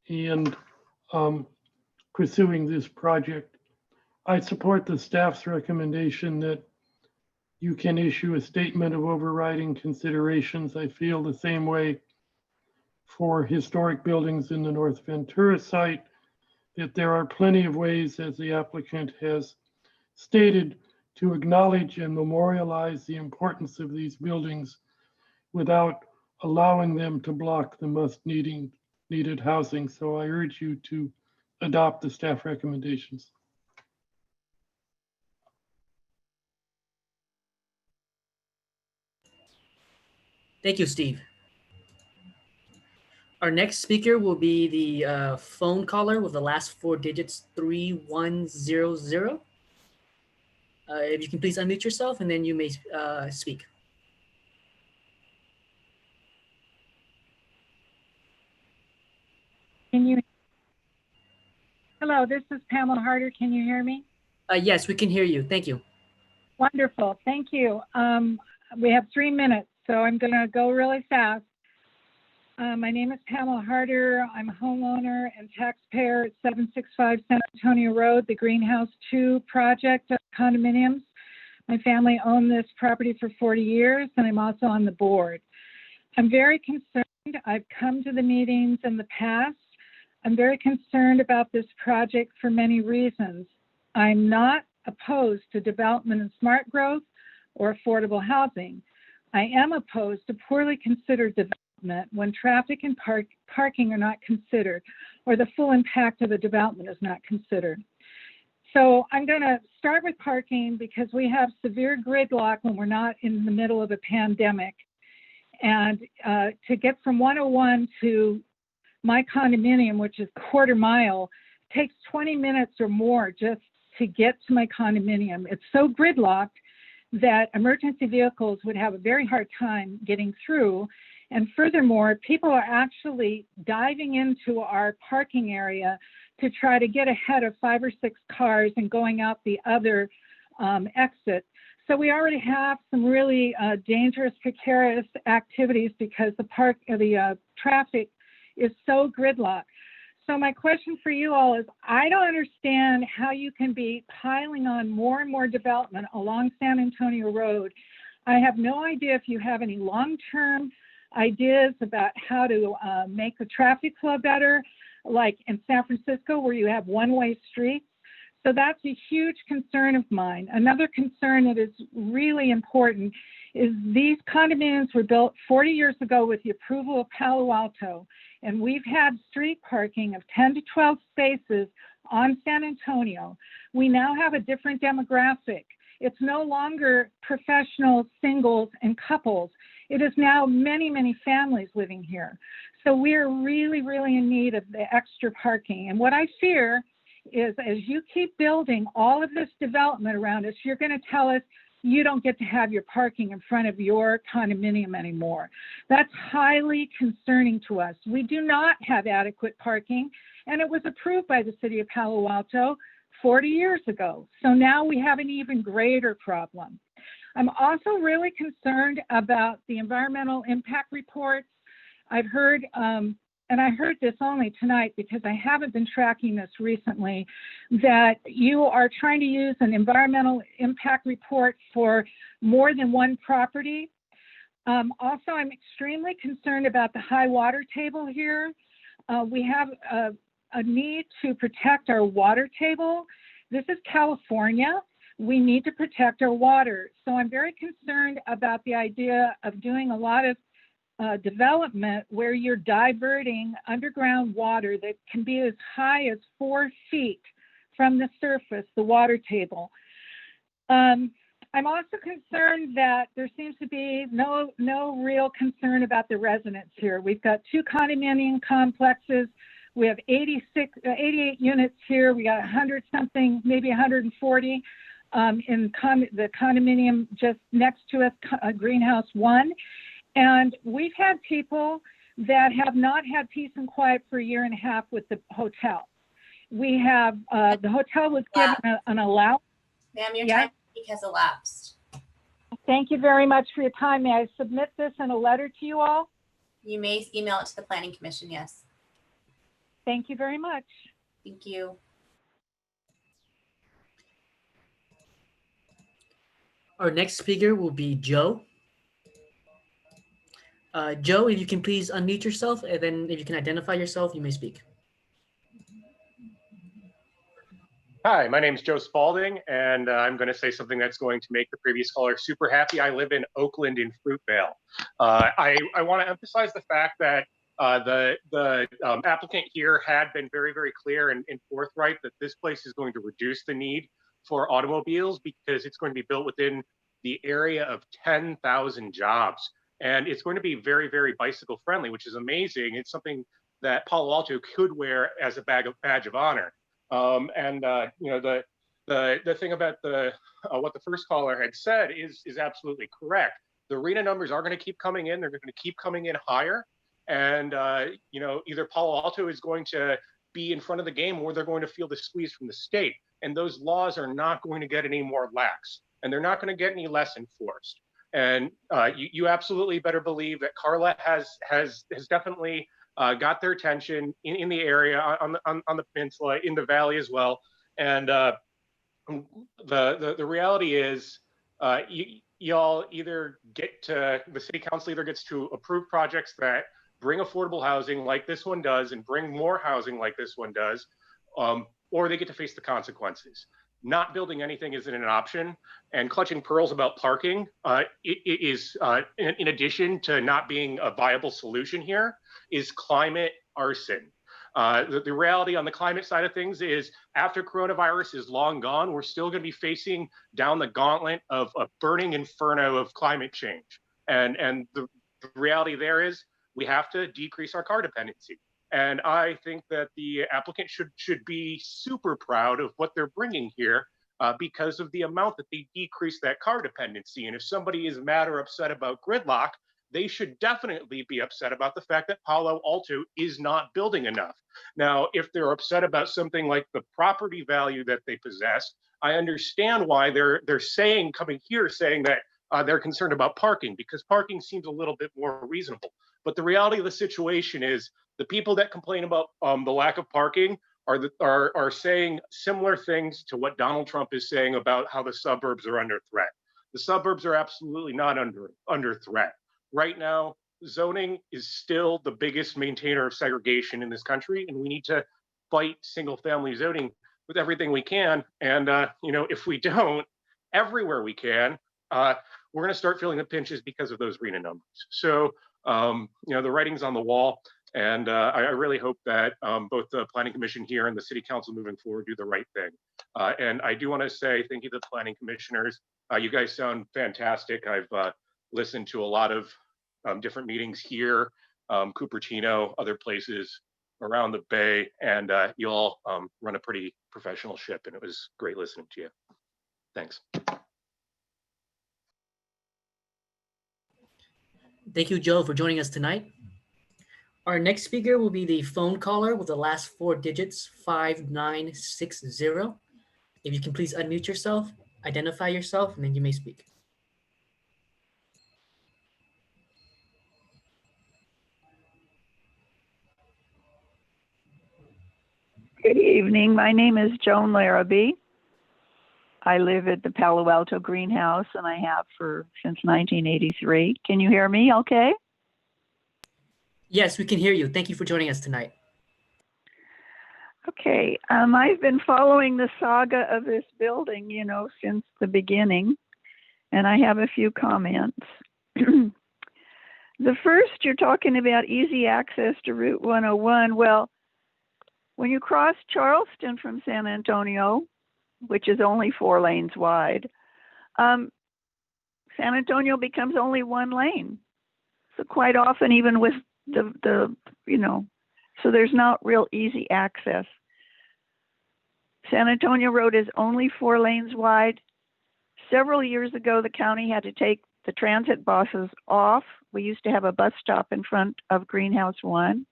and pursuing this project. I support the staff's recommendation that you can issue a statement of overriding considerations. I feel the same way for historic buildings in the North Ventura site, that there are plenty of ways, as the applicant has stated, to acknowledge and memorialize the importance of these buildings without allowing them to block the needed housing. So I urge you to adopt the staff recommendations. Thank you, Steve. Our next speaker will be the phone caller with the last 4 digits, 3100. If you can please unmute yourself, and then you may speak. Can you? Hello, this is Pamela Harder. Can you hear me? Yes, we can hear you. Thank you. Wonderful. Thank you. We have 3 minutes, so I'm going to go really fast. My name is Pamela Harder. I'm a homeowner and taxpayer at 765 San Antonio Road, the Greenhouse 2 project of condominiums. My family owned this property for 40 years, and I'm also on the board. I'm very concerned. I've come to the meetings in the past. I'm very concerned about this project for many reasons. I'm not opposed to development and smart growth or affordable housing. I am opposed to poorly considered development when traffic and parking are not considered, or the full impact of the development is not considered. So I'm going to start with parking because we have severe gridlock when we're not in the middle of a pandemic. And to get from 101 to my condominium, which is a quarter mile, takes 20 minutes or more just to get to my condominium. It's so gridlocked that emergency vehicles would have a very hard time getting through. And furthermore, people are actually diving into our parking area to try to get ahead of 5 or 6 cars and going out the other exit. So we already have some really dangerous, precarious activities because the traffic is so gridlocked. So my question for you all is, I don't understand how you can be piling on more and more development along San Antonio Road. I have no idea if you have any long-term ideas about how to make the traffic flow better, like in San Francisco where you have one-way streets. So that's a huge concern of mine. Another concern that is really important is these condominiums were built 40 years ago with the approval of Palo Alto, and we've had street parking of 10 to 12 spaces on San Antonio. We now have a different demographic. It's no longer professionals, singles, and couples. It is now many, many families living here. So we're really, really in need of the extra parking. And what I fear is as you keep building all of this development around us, you're going to tell us you don't get to have your parking in front of your condominium anymore. That's highly concerning to us. We do not have adequate parking, and it was approved by the city of Palo Alto 40 years ago. So now we have an even greater problem. I'm also really concerned about the environmental impact reports. I've heard, and I heard this only tonight because I haven't been tracking this recently, that you are trying to use an environmental impact report for more than one property. Also, I'm extremely concerned about the high water table here. We have a need to protect our water table. This is California. We need to protect our water. So I'm very concerned about the idea of doing a lot of development where you're diverting underground water that can be as high as 4 feet from the surface, the water table. I'm also concerned that there seems to be no real concern about the residents here. We've got 2 condominium complexes. We have 88 units here. We got 100 something, maybe 140 in the condominium just next to us, Greenhouse 1. And we've had people that have not had peace and quiet for a year and a half with the hotel. We have, the hotel was given an allowance. Ma'am, your time has elapsed. Thank you very much for your time. May I submit this in a letter to you all? You may email it to the Planning Commission, yes. Thank you very much. Thank you. Our next speaker will be Joe. Joe, if you can please unmute yourself, and then if you can identify yourself, you may speak. Hi, my name is Joe Spalding, and I'm going to say something that's going to make the previous caller super happy. I live in Oakland in Fruitvale. I want to emphasize the fact that the applicant here had been very, very clear and forthright that this place is going to reduce the need for automobiles because it's going to be built within the area of 10,000 jobs. And it's going to be very, very bicycle friendly, which is amazing. It's something that Palo Alto could wear as a badge of honor. You know, the thing about what the first caller had said is absolutely correct. The arena numbers are going to keep coming in. They're going to keep coming in higher. And, you know, either Palo Alto is going to be in front of the game or they're going to feel the squeeze from the state. And those laws are not going to get any more lax, and they're not going to get any less enforced. And you absolutely better believe that Carla has definitely got their attention in the area, on the peninsula, in the valley as well. And the reality is, y'all either get to, the city council either gets to approve projects that bring affordable housing like this one does and bring more housing like this one does, or they get to face the consequences. Not building anything isn't an option, and clutching pearls about parking is, in addition to not being a viable solution here, is climate arson. The reality on the climate side of things is after coronavirus is long gone, we're still going to be facing down the gauntlet of a burning inferno of climate change. And the reality there is we have to decrease our car dependency. And I think that the applicant should be super proud of what they're bringing here because of the amount that they decrease that car dependency. And if somebody is mad or upset about gridlock, they should definitely be upset about the fact that Palo Alto is not building enough. Now, if they're upset about something like the property value that they possess, I understand why they're coming here saying that they're concerned about parking, because parking seems a little bit more reasonable. But the reality of the situation is the people that complain about the lack of parking are saying similar things to what Donald Trump is saying about how the suburbs are under threat. The suburbs are absolutely not under threat. Right now, zoning is still the biggest maintainer of segregation in this country, and we need to fight single-family zoning with everything we can. And if we don't, everywhere we can, we're going to start feeling the pinches because of those RENA numbers. So, the writing's on the wall, and I really hope that both the Planning Commission here and the City Council moving forward do the right thing. And I do want to say thank you to the Planning Commissioners. You guys sound fantastic. I've listened to a lot of different meetings here, Cupertino, other places around the Bay, and you all run a pretty professional ship, and it was great listening to you. Thanks. Thank you, Joe, for joining us tonight. Our next speaker will be the phone caller with the last 4 digits, 5960. If you can please unmute yourself, identify yourself, and then you may speak. Good evening. My name is Joan Larrabee. I live at the Palo Alto greenhouse, and I have since 1983. Can you hear me okay? Yes, we can hear you. Thank you for joining us tonight. Okay. I've been following the saga of this building, since the beginning, and I have a few comments. The first, you're talking about easy access to Route 101. Well, when you cross Charleston from San Antonio, which is only 4 lanes wide, San Antonio becomes only 1 lane. So quite often, even with so there's not real easy access. San Antonio Road is only 4 lanes wide. Several years ago, the county had to take the transit buses off. We used to have a bus stop in front of Greenhouse 1.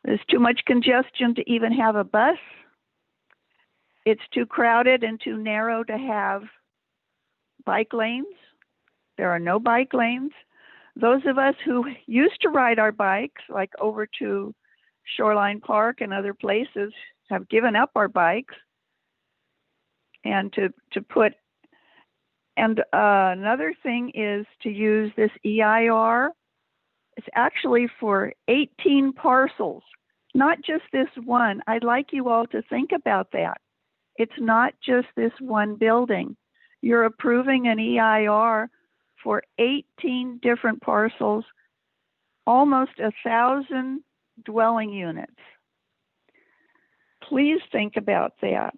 There's too much congestion to even have a bus. It's too crowded and too narrow to have bike lanes. There are no bike lanes. Those of us who used to ride our bikes, like over to Shoreline Park and other places, have given up our bikes. And another thing is to use this EIR. It's actually for 18 parcels, not just this one. I'd like you all to think about that. It's not just this one building. You're approving an EIR for 18 different parcels, almost 1,000 dwelling units. Please think about that.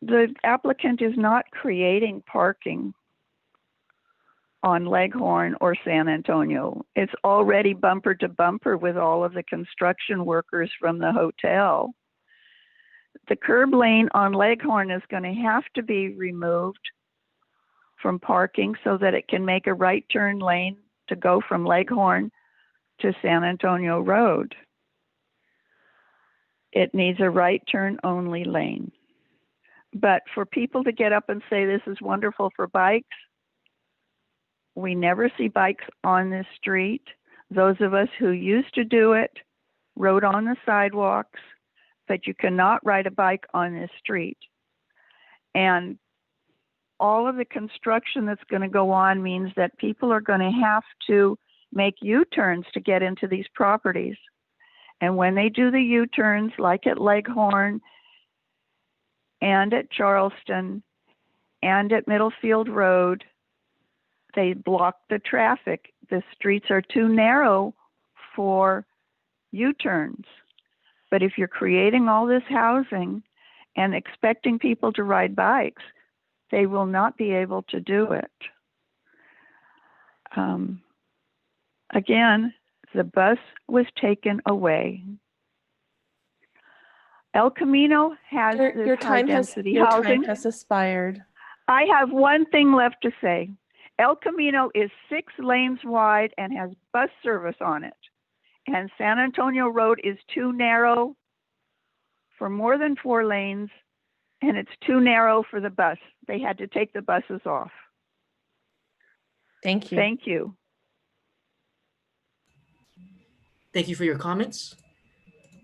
The applicant is not creating parking on Leghorn or San Antonio. It's already bumper to bumper with all of the construction workers from the hotel. The curb lane on Leghorn is going to have to be removed from parking so that it can make a right turn lane to go from Leghorn to San Antonio Road. It needs a right turn only lane. But for people to get up and say this is wonderful for bikes, we never see bikes on this street. Those of us who used to do it rode on the sidewalks, but you cannot ride a bike on this street. And all of the construction that's going to go on means that people are going to have to make U-turns to get into these properties. And when they do the U-turns, like at Leghorn and at Charleston and at Middlefield Road, they block the traffic. The streets are too narrow for U-turns. But if you're creating all this housing and expecting people to ride bikes, they will not be able to do it. Again, The bus was taken away. El Camino has this Your high time has density housing. expired. I have one thing left to say. El Camino is 6 lanes wide and has bus service on it. And San Antonio Road is too narrow for more than 4 lanes, and it's too narrow for the bus. They had to take the buses off. Thank you. Thank you. Thank you for your comments.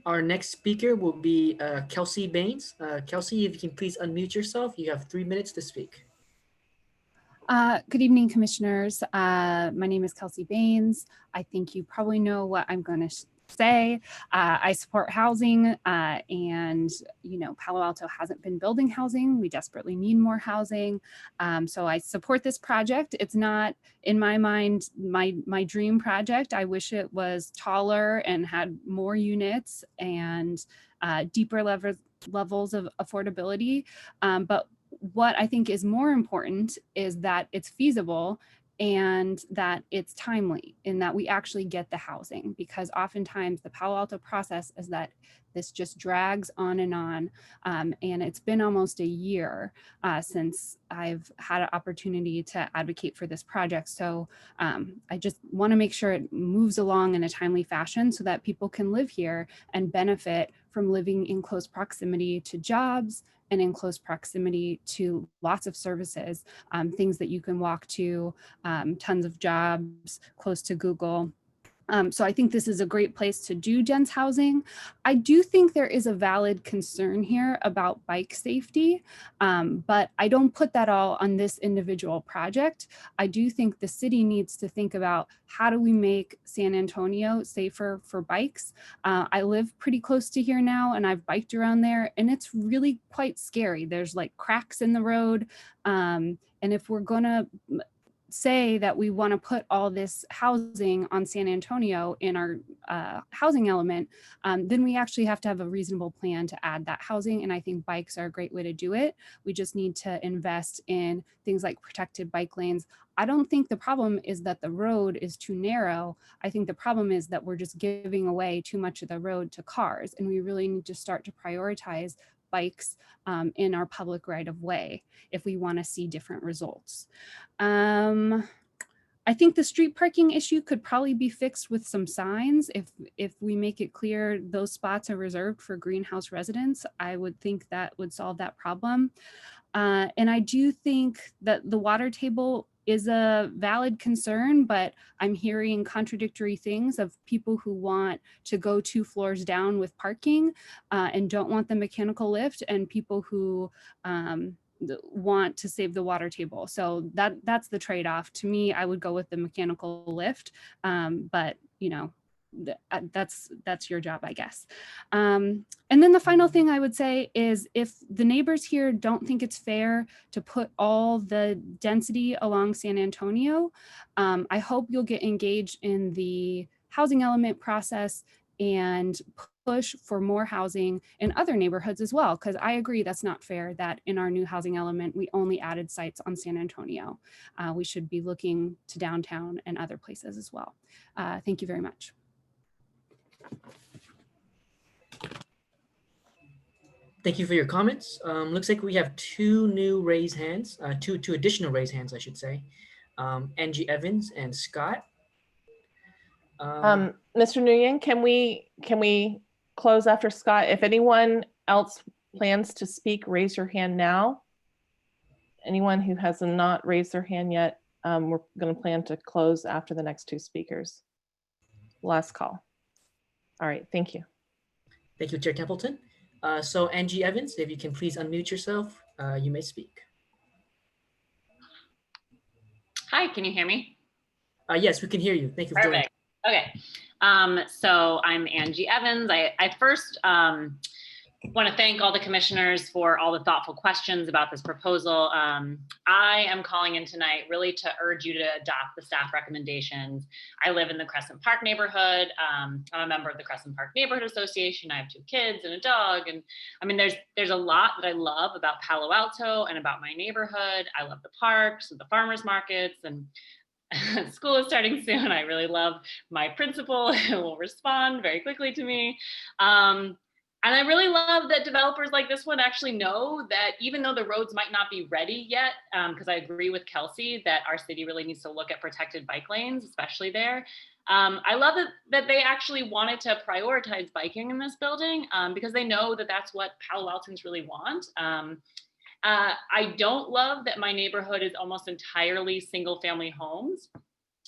Our next speaker will be Kelsey Baines. Kelsey, if you can please unmute yourself. You have 3 minutes to speak. Good evening, commissioners. My name is Kelsey Baines. I think you probably know what I'm going to say. I support housing and, you know, Palo Alto hasn't been building housing. We desperately need more housing. So I support this project. It's not, in my mind, my dream project. I wish it was taller and had more units and deeper levels of affordability. But what I think is more important is that it's feasible and that it's timely in that we actually get the housing, because oftentimes the Palo Alto process is that this just drags on and it's been almost a year since I've had an opportunity to advocate for this project. So I just want to make sure it moves along in a timely fashion so that people can live here and benefit from living in close proximity to jobs and in close proximity to lots of services, things that you can walk to, tons of jobs close to Google. So I think this is a great place to do dense housing. I do think there is a valid concern here about bike safety, but I don't put that all on this individual project. I do think the city needs to think about how do we make San Antonio safer for bikes. I live pretty close to here now and I've biked around there and it's really quite scary. There's like cracks in the road. And if we're gonna say that we want to put all this housing on San Antonio in our housing element, then we actually have to have a reasonable plan to add that housing. And I think bikes are a great way to do it. We just need to invest in things like protected bike lanes. I don't think the problem is that the road is too narrow. I think the problem is that we're just giving away too much of the road to cars, and we really need to start to prioritize bikes in our public right of way if we want to see different results. I think the street parking issue could probably be fixed with some signs. If we make it clear those spots are reserved for greenhouse residents, I would think that would solve that problem. And I do think that the water table is a valid concern, but I'm hearing contradictory things of people who want to go 2 floors down with parking and don't want the mechanical lift, and people who want to save the water table. So that's the trade-off. To me, I would go with the mechanical lift, but you know, that's your job, I guess. And then the final thing I would say is if the neighbors here don't think it's fair to put all the density along San Antonio, I hope you'll get engaged in the housing element process and push for more housing in other neighborhoods as well, because I agree that's not fair that in our new housing element, we only added sites on San Antonio. We should be looking to downtown and other places as well. Thank you very much. Thank you for your comments. Looks like we have 2 new raised hands, two additional raised hands, I should say. Angie Evans and Scott. Mr. Nguyen, can we close after Scott? If anyone else plans to speak, raise your hand now. Anyone who has not raised their hand yet, we're going to plan to close after the next 2 speakers. Last call. All right, thank you. Thank you, Chair Templeton. So Angie Evans, if you can please unmute yourself, you may speak. Hi, can you hear me? Yes, we can hear you. Thank you for joining. Okay. So I'm Angie Evans. I first want to thank all the commissioners for all the thoughtful questions about this proposal. I am calling in tonight really to urge you to adopt the staff recommendations. I live in the Crescent Park neighborhood. I'm a member of the Crescent Park Neighborhood Association. I have 2 kids and a dog. And I mean, there's a lot that I love about Palo Alto and about my neighborhood. I love the parks and the farmers markets. And school is starting soon. I really love my principal who will respond very quickly to me. And I really love that developers like this one actually know that even though the roads might not be ready yet, because I agree with Kelsey that our city really needs to look at protected bike lanes, especially there. I love that they actually wanted to prioritize biking in this building because they know that that's what Palo Altans really want. I don't love that my neighborhood is almost entirely single family homes.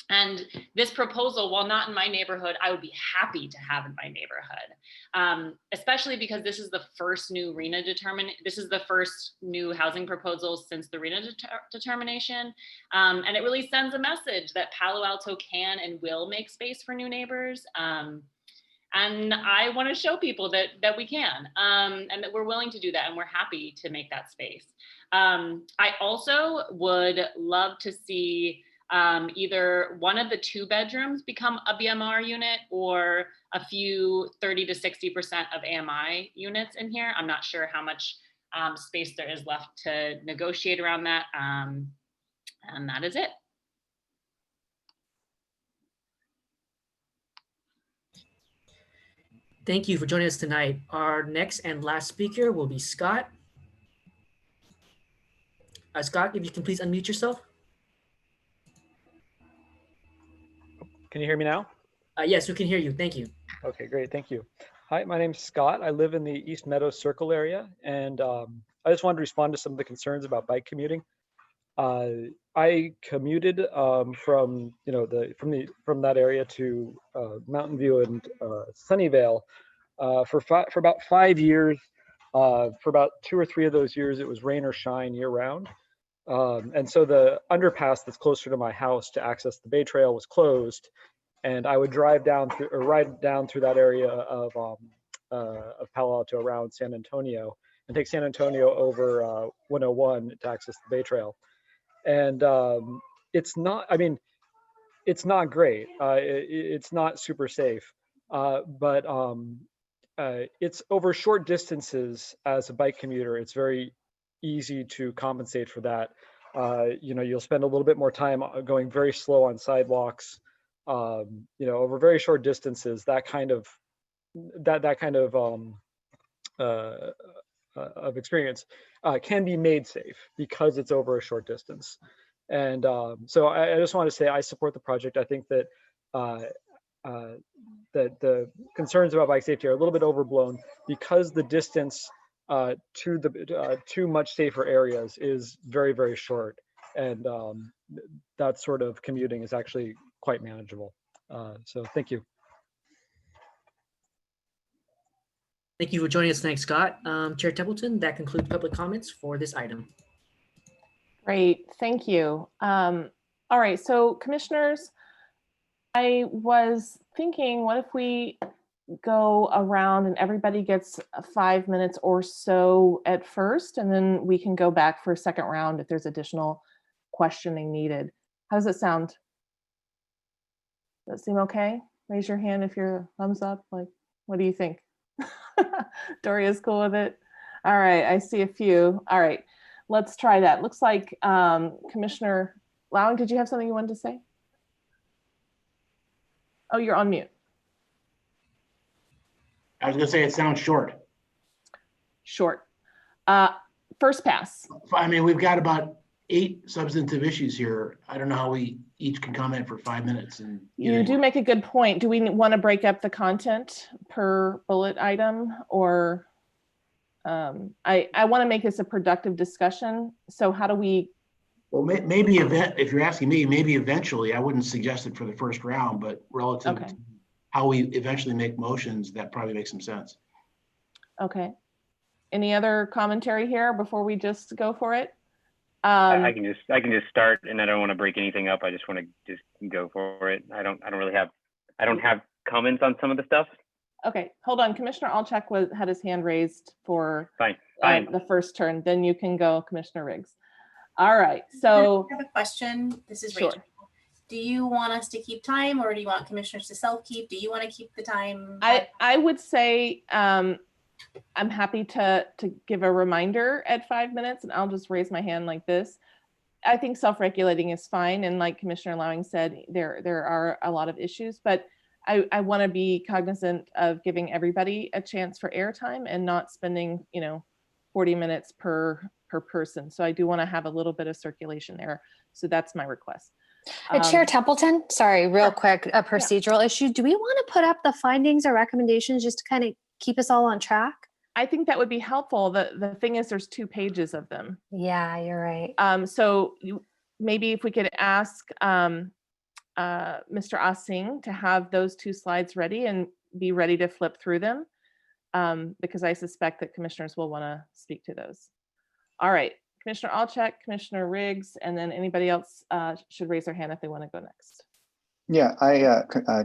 And this proposal, while not in my neighborhood, I would be happy to have in my neighborhood, especially because this is the first new RHNA this is the first new housing proposal since the RHNA determination. And it really sends a message that Palo Alto can and will make space for new neighbors. And I want to show people that we can, and that we're willing to do that, and we're happy to make that space. I also would love to see either one of the 2 bedrooms become a BMR unit or a few 30 to 60% of AMI units in here. I'm not sure how much space there is left to negotiate around that. And that is it. Thank you for joining us tonight. Our next and last speaker will be Scott. Scott, if you can please unmute yourself. Can you hear me now? Yes, we can hear you. Thank you. Okay, great. Thank you. Hi, my name's Scott. I live in the East Meadows Circle area, and I just wanted to respond to some of the concerns about bike commuting. I commuted from that area to Mountain View and Sunnyvale for about 5 years. For about 2 or 3 of those years, it was rain or shine year round. And so the underpass that's closer to my house to access the Bay Trail was closed, and I would drive down through or ride down through that area of Palo Alto around San Antonio and take San Antonio over 101 to access the Bay Trail. And it's not, I mean, it's not great. It's not super safe, but it's over short distances as a bike commuter. It's very easy to compensate for that. You'll spend a little bit more time going very slow on sidewalks. Over very short distances, that kind of experience can be made safe because it's over a short distance. And so I just want to say I support the project. I think that that the concerns about bike safety are a little bit overblown because the distance to much safer areas is very, very short, and that sort of commuting is actually quite manageable. So thank you. Thank you for joining us tonight, Scott. Chair Templeton, that concludes public comments for this item. Great, thank you. All right, so commissioners, I was thinking, what if we go around and everybody gets 5 minutes or so at first, and then we can go back for a second round if there's additional questioning needed. How does it sound? Does that seem okay? Raise your hand if you're thumbs up. Like, what do you think? Doria's cool with it. All right, I see a few. All right, let's try that. Looks like Commissioner Lowing, did you have something you wanted to say? Oh, you're on mute. I was gonna say it sounds short. Short. First pass. I mean, we've got about 8 substantive issues here. I don't know how we each can comment for 5 minutes. And you do make a good point. Do we want to break up the content per bullet item, or I want to make this a productive discussion. So how do we? Well, maybe if you're asking me, maybe eventually, I wouldn't suggest it for the first round, but relative to how we eventually make motions, that probably makes some sense. Okay. Any other commentary here before we just go for it? I can just start, and I don't want to break anything up. I just want to just go for it. I don't have comments on some of the stuff. Okay, hold on. Commissioner Alchek had his hand raised for fine. The first turn. Then you can go, Commissioner Riggs. All right. So I have a question. This is sure. Rachel. Do you want us to keep time, or do you want commissioners to self-keep? Do you want to keep the time? I would say I'm happy to give a reminder at 5 minutes, and I'll just raise my hand like this. I think self-regulating is fine. And like Commissioner Lowing said, there are a lot of issues, but I want to be cognizant of giving everybody a chance for airtime and not spending, 40 minutes per person. So I do want to have a little bit of circulation there. So that's my request. Chair Templeton, sorry, real quick, a procedural issue. Do we want to put up the findings or recommendations just to kind of keep us all on track? I think that would be helpful. The thing is, there's 2 pages of them. Yeah, you're right. So maybe if we could ask Mr. Asing to have those 2 slides ready and be ready to flip through them, because I suspect that commissioners will want to speak to those. All right, Commissioner Alcheck, Commissioner Riggs, and then anybody else should raise their hand if they want to go next. Yeah,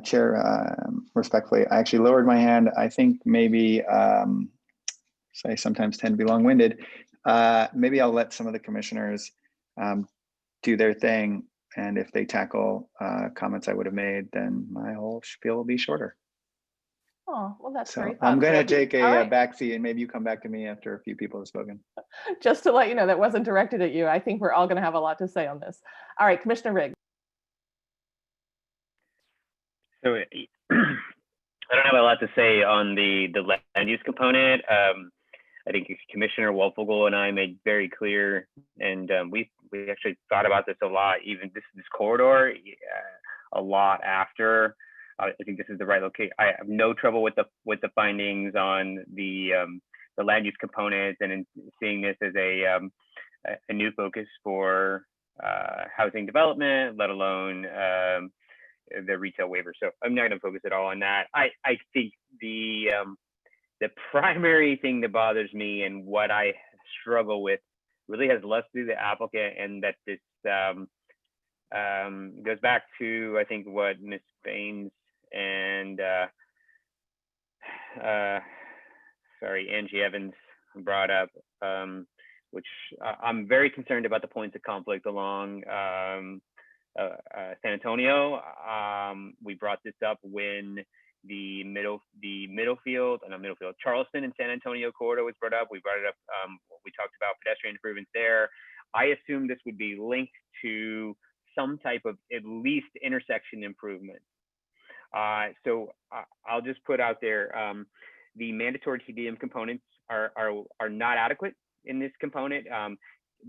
Chair, respectfully, I actually lowered my hand. I think maybe, I sometimes tend to be long-winded. Maybe I'll let some of the commissioners do their thing. And if they tackle comments I would have made, then my whole spiel will be shorter. Oh, well, that's So very I'm going to thoughtful. take a All right. backseat, and maybe you come back to me after a few people have spoken. Just to let you know, that wasn't directed at you. I think we're all going to have a lot to say on this. All right, Commissioner Riggs. So I don't have a lot to say on the land use component. I think Commissioner Wolfvogel and I made very clear, and we actually thought about this a lot, even this corridor, a lot after. I think this is the right location. I have no trouble with the findings on the land use components, and in seeing this as a new focus for housing development, let alone the retail waiver. So I'm not going to focus at all on that. I think the primary thing that bothers me and what I struggle with really has less to do with the applicant, and that this goes back to, I think, what Ms. Baines and Angie Evans brought up, which I'm very concerned about the points of conflict along We brought this up when the Charleston and San Antonio corridor was brought up. We brought it up. We talked about pedestrian improvements there. I assume this would be linked to some type of at least intersection improvement. So I'll just put out there, the mandatory TDM components are not adequate in this component.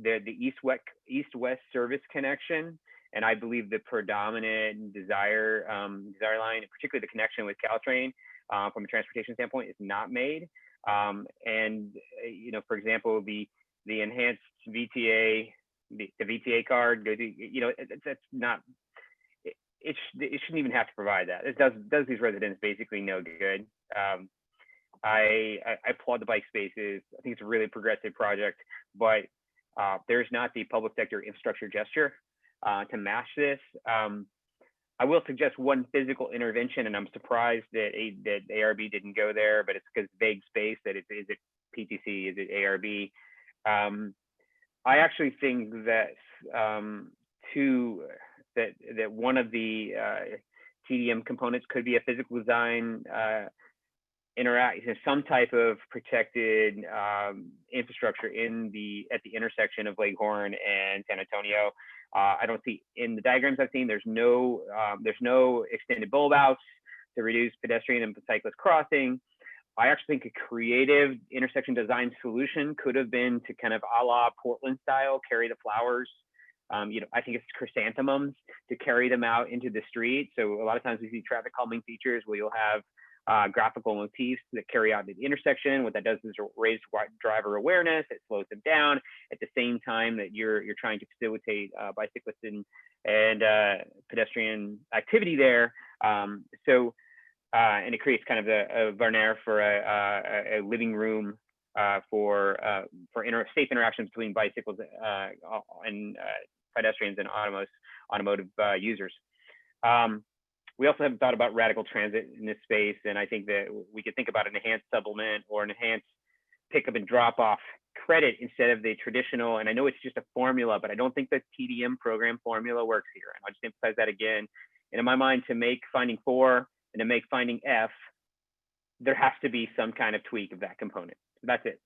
The east-west service connection, and I believe the predominant desire line, particularly the connection with Caltrain from a transportation standpoint, is not made. And for example, the enhanced VTA, the VTA card, that's not. It shouldn't even have to provide that. It does these residents basically no good. I applaud the bike spaces. I think it's a really progressive project, but there's not the public sector infrastructure gesture to match this. I will suggest one physical intervention, and I'm surprised that ARB didn't go there, but it's because vague space that is it PTC, is it ARB? I actually think that that one of the TDM components could be a physical design some type of protected infrastructure at the intersection of Leghorn and San Antonio. I don't see in the diagrams I've seen. There's no extended bulb outs to reduce pedestrian and cyclist crossing. I actually think a creative intersection design solution could have been to kind of a la Portland style, carry the flowers. I think it's chrysanthemums to carry them out into the street. So a lot of times we see traffic calming features where you'll have graphical motifs that carry out the intersection. What that does is raise driver awareness. It slows them down at the same time that you're trying to facilitate bicyclist and pedestrian activity there. And it creates kind of a Varner for a living room for safe interactions between bicycles and pedestrians and automotive users. We also haven't thought about radical transit in this space, and I think that we could think about an enhanced supplement or an enhanced pickup and drop off credit instead of the traditional. And I know it's just a formula, but I don't think the TDM program formula works here. And I'll just emphasize that again. And in my mind, to make finding 4 and to make finding F, there has to be some kind of tweak of that component. So that's it.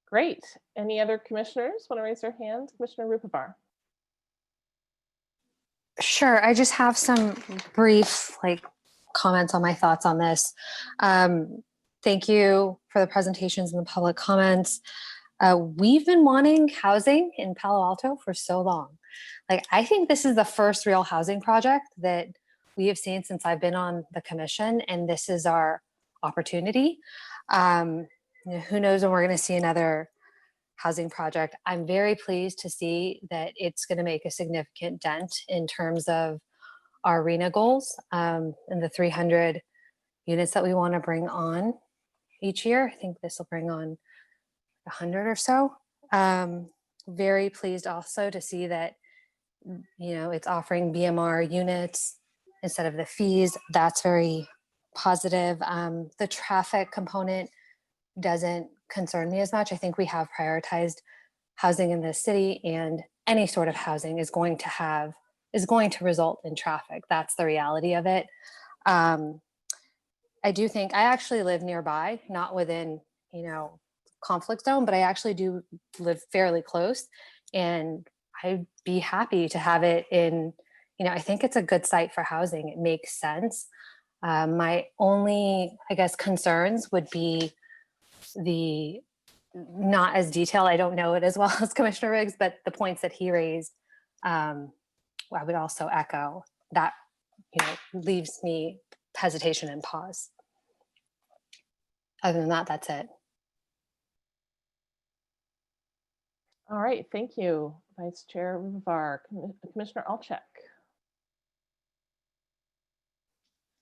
Great. Any other commissioners want to raise their hand? Commissioner Rupavar. Sure, I just have some brief comments on my thoughts on this. Thank you for the presentations and the public comments. We've been wanting housing in Palo Alto for so long. I think this is the first real housing project that we have seen since I've been on the commission, and this is our opportunity. Who knows when we're going to see another housing project. I'm very pleased to see that it's going to make a significant dent in terms of our RENA goals and the 300 units that we want to bring on each year. I think this will bring on 100 or so. Very pleased also to see that it's offering BMR units instead of the fees. That's very positive. The traffic component doesn't concern me as much. I think we have prioritized housing in this city, and any sort of housing is going to result in traffic. That's the reality of it. I do think I actually live nearby, not within, conflict zone, but I actually do live fairly close, and I'd be happy to have it in, I think it's a good site for housing. It makes sense. My only, concerns would be the not as detailed. I don't know it as well as Commissioner Riggs, but the points that he raised, I would also echo that, leaves me hesitation and pause. Other than that, that's it. All right, thank you, Vice Chair Rupavar. Commissioner Alchek.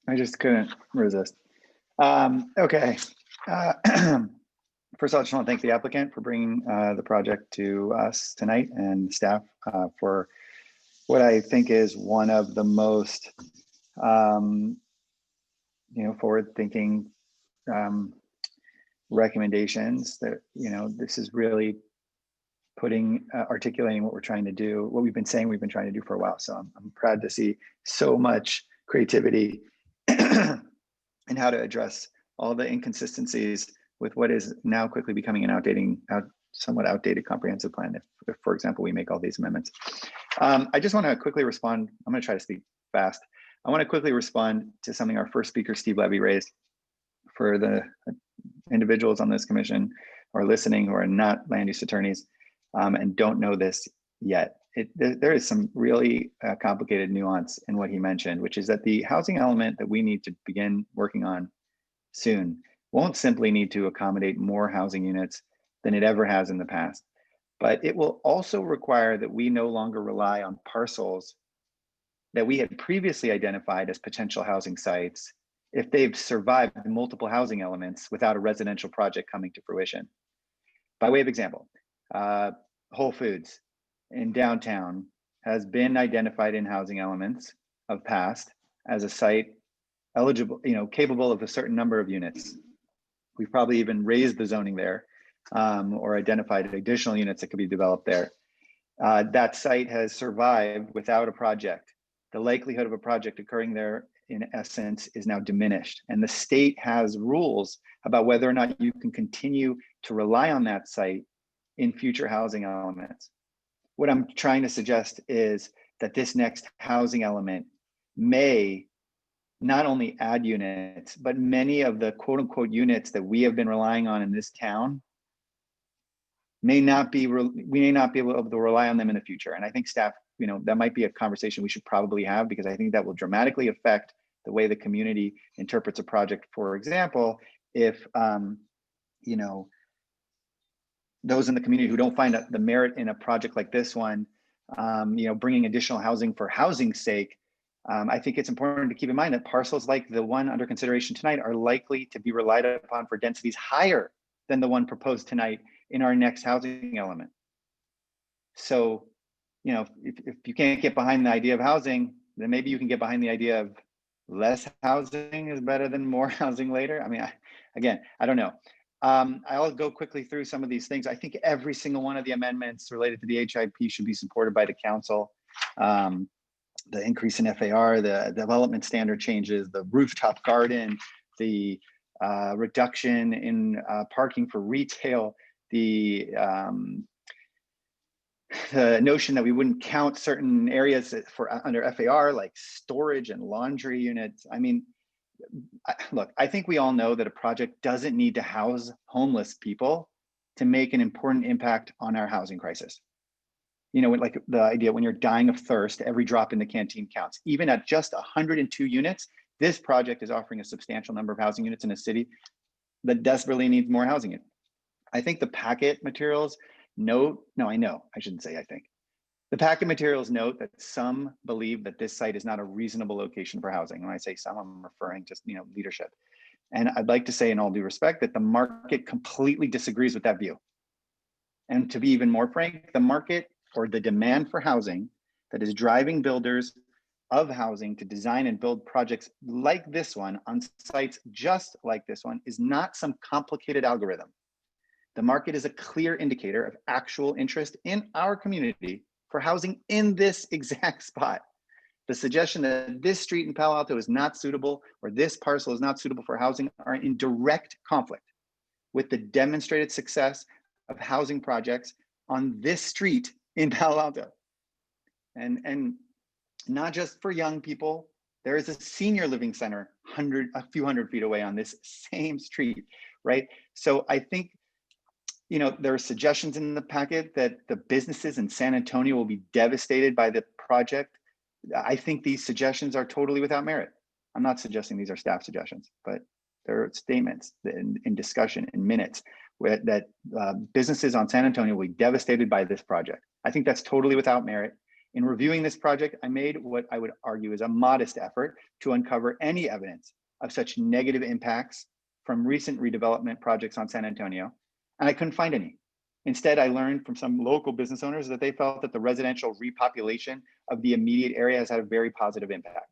I just couldn't resist. Okay. First of all, I just want to thank the applicant for bringing the project to us tonight, and staff for what I think is one of the most forward-thinking recommendations. That this is really articulating what we're trying to do, what we've been saying we've been trying to do for a while. So I'm proud to see so much creativity in how to address all the inconsistencies with what is now quickly becoming an somewhat outdated comprehensive plan. If, for example, we make all these amendments. I just want to quickly respond. I'm going to try to speak fast. I want to quickly respond to something our first speaker, Steve Levy, raised. For the individuals on this commission who are listening, who are not land use attorneys and don't know this yet, there is some really complicated nuance in what he mentioned, which is that the housing element that we need to begin working on soon won't simply need to accommodate more housing units than it ever has in the past, but it will also require that we no longer rely on parcels that we had previously identified as potential housing sites if they've survived multiple housing elements without a residential project coming to fruition. By way of example, Whole Foods in downtown has been identified in housing elements of past as a site eligible, capable of a certain number of units. We've probably even raised the zoning there or identified additional units that could be developed there. That site has survived without a project. The likelihood of a project occurring there, in essence, is now diminished. And the state has rules about whether or not you can continue to rely on that site in future housing elements. What I'm trying to suggest is that this next housing element may not only add units, but many of the quote unquote units that we have been relying on in this town we may not be able to rely on them in the future. And I think staff, that might be a conversation we should probably have, because I think that will dramatically affect the way the community interprets a project. For example, if those in the community who don't find the merit in a project like this one, bringing additional housing for housing's sake, I think it's important to keep in mind that parcels like the one under consideration tonight are likely to be relied upon for densities higher than the one proposed tonight in our next housing element. So, if you can't get behind the idea of housing, then maybe you can get behind the idea of less housing is better than more housing later. I mean, I don't know. I'll go quickly through some of these things. I think every single one of the amendments related to the HIP should be supported by the council. The increase in FAR, the development standard changes, the rooftop garden, the reduction in parking for retail, the notion that we wouldn't count certain areas for under FAR, like storage and laundry units. I mean, look, I think we all know that a project doesn't need to house homeless people to make an important impact on our housing crisis. You know, like the idea when you're dying of thirst, every drop in the canteen counts. Even at just 102 units, this project is offering a substantial number of housing units in a city that desperately needs more housing units. I think the packet materials note, no, I know, I shouldn't say I think. The packet materials note that some believe that this site is not a reasonable location for housing. When I say some, I'm referring to, you know, leadership. And I'd like to say in all due respect that the market completely disagrees with that view. And to be even more frank, the market or the demand for housing that is driving builders of housing to design and build projects like this one on sites just like this one is not some complicated algorithm. The market is a clear indicator of actual interest in our community for housing in this exact spot. The suggestion that this street in Palo Alto is not suitable or this parcel is not suitable for housing are in direct conflict with the demonstrated success of housing projects on this street in Palo Alto. And not just for young people, there is a senior living center a few hundred feet away on this same street, right? So I think, you know, there are suggestions in the packet that the businesses in San Antonio will be devastated by the project. I think these suggestions are totally without merit. I'm not suggesting these are staff suggestions, but there are statements in discussion in minutes that businesses on San Antonio will be devastated by this project. I think that's totally without merit. In reviewing this project, I made what I would argue is a modest effort to uncover any evidence of such negative impacts from recent redevelopment projects on San Antonio, and I couldn't find any. Instead, I learned from some local business owners that they felt that the residential repopulation of the immediate area has had a very positive impact.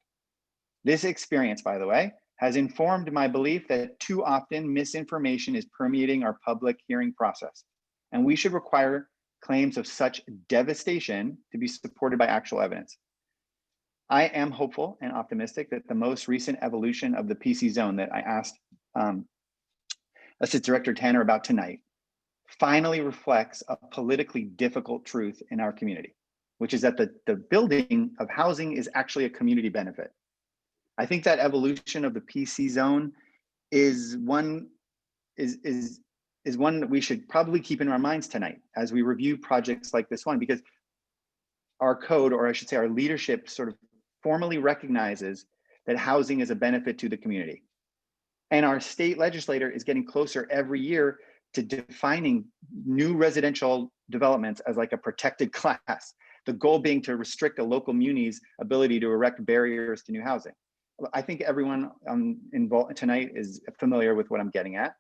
This experience, by the way, has informed my belief that too often misinformation is permeating our public hearing process, and we should require claims of such devastation to be supported by actual evidence. I am hopeful and optimistic that the most recent evolution of the PC zone that I asked Assistant Director Tanner about tonight finally reflects a politically difficult truth in our community, which is that the building of housing is actually a community benefit. I think that evolution of the PC zone is one that we should probably keep in our minds tonight as we review projects like this one, because our code, or I should say our leadership, sort of formally recognizes that housing is a benefit to the community. And our state legislator is getting closer every year to defining new residential developments as like a protected class, the goal being to restrict a local muni's ability to erect barriers to new housing. I think everyone involved tonight is familiar with what I'm getting at,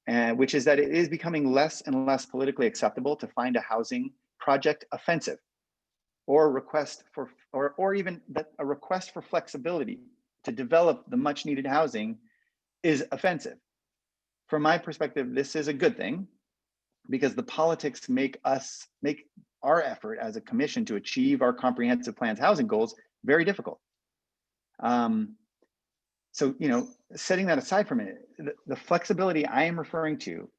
and which is that it is becoming less and less politically acceptable to find a housing project offensive, or even that a request for flexibility to develop the much needed housing is offensive. From my perspective, this is a good thing, because the politics make our effort as a commission to achieve our comprehensive plan's housing goals very difficult. So, you know, setting that aside for a minute, the flexibility I am referring to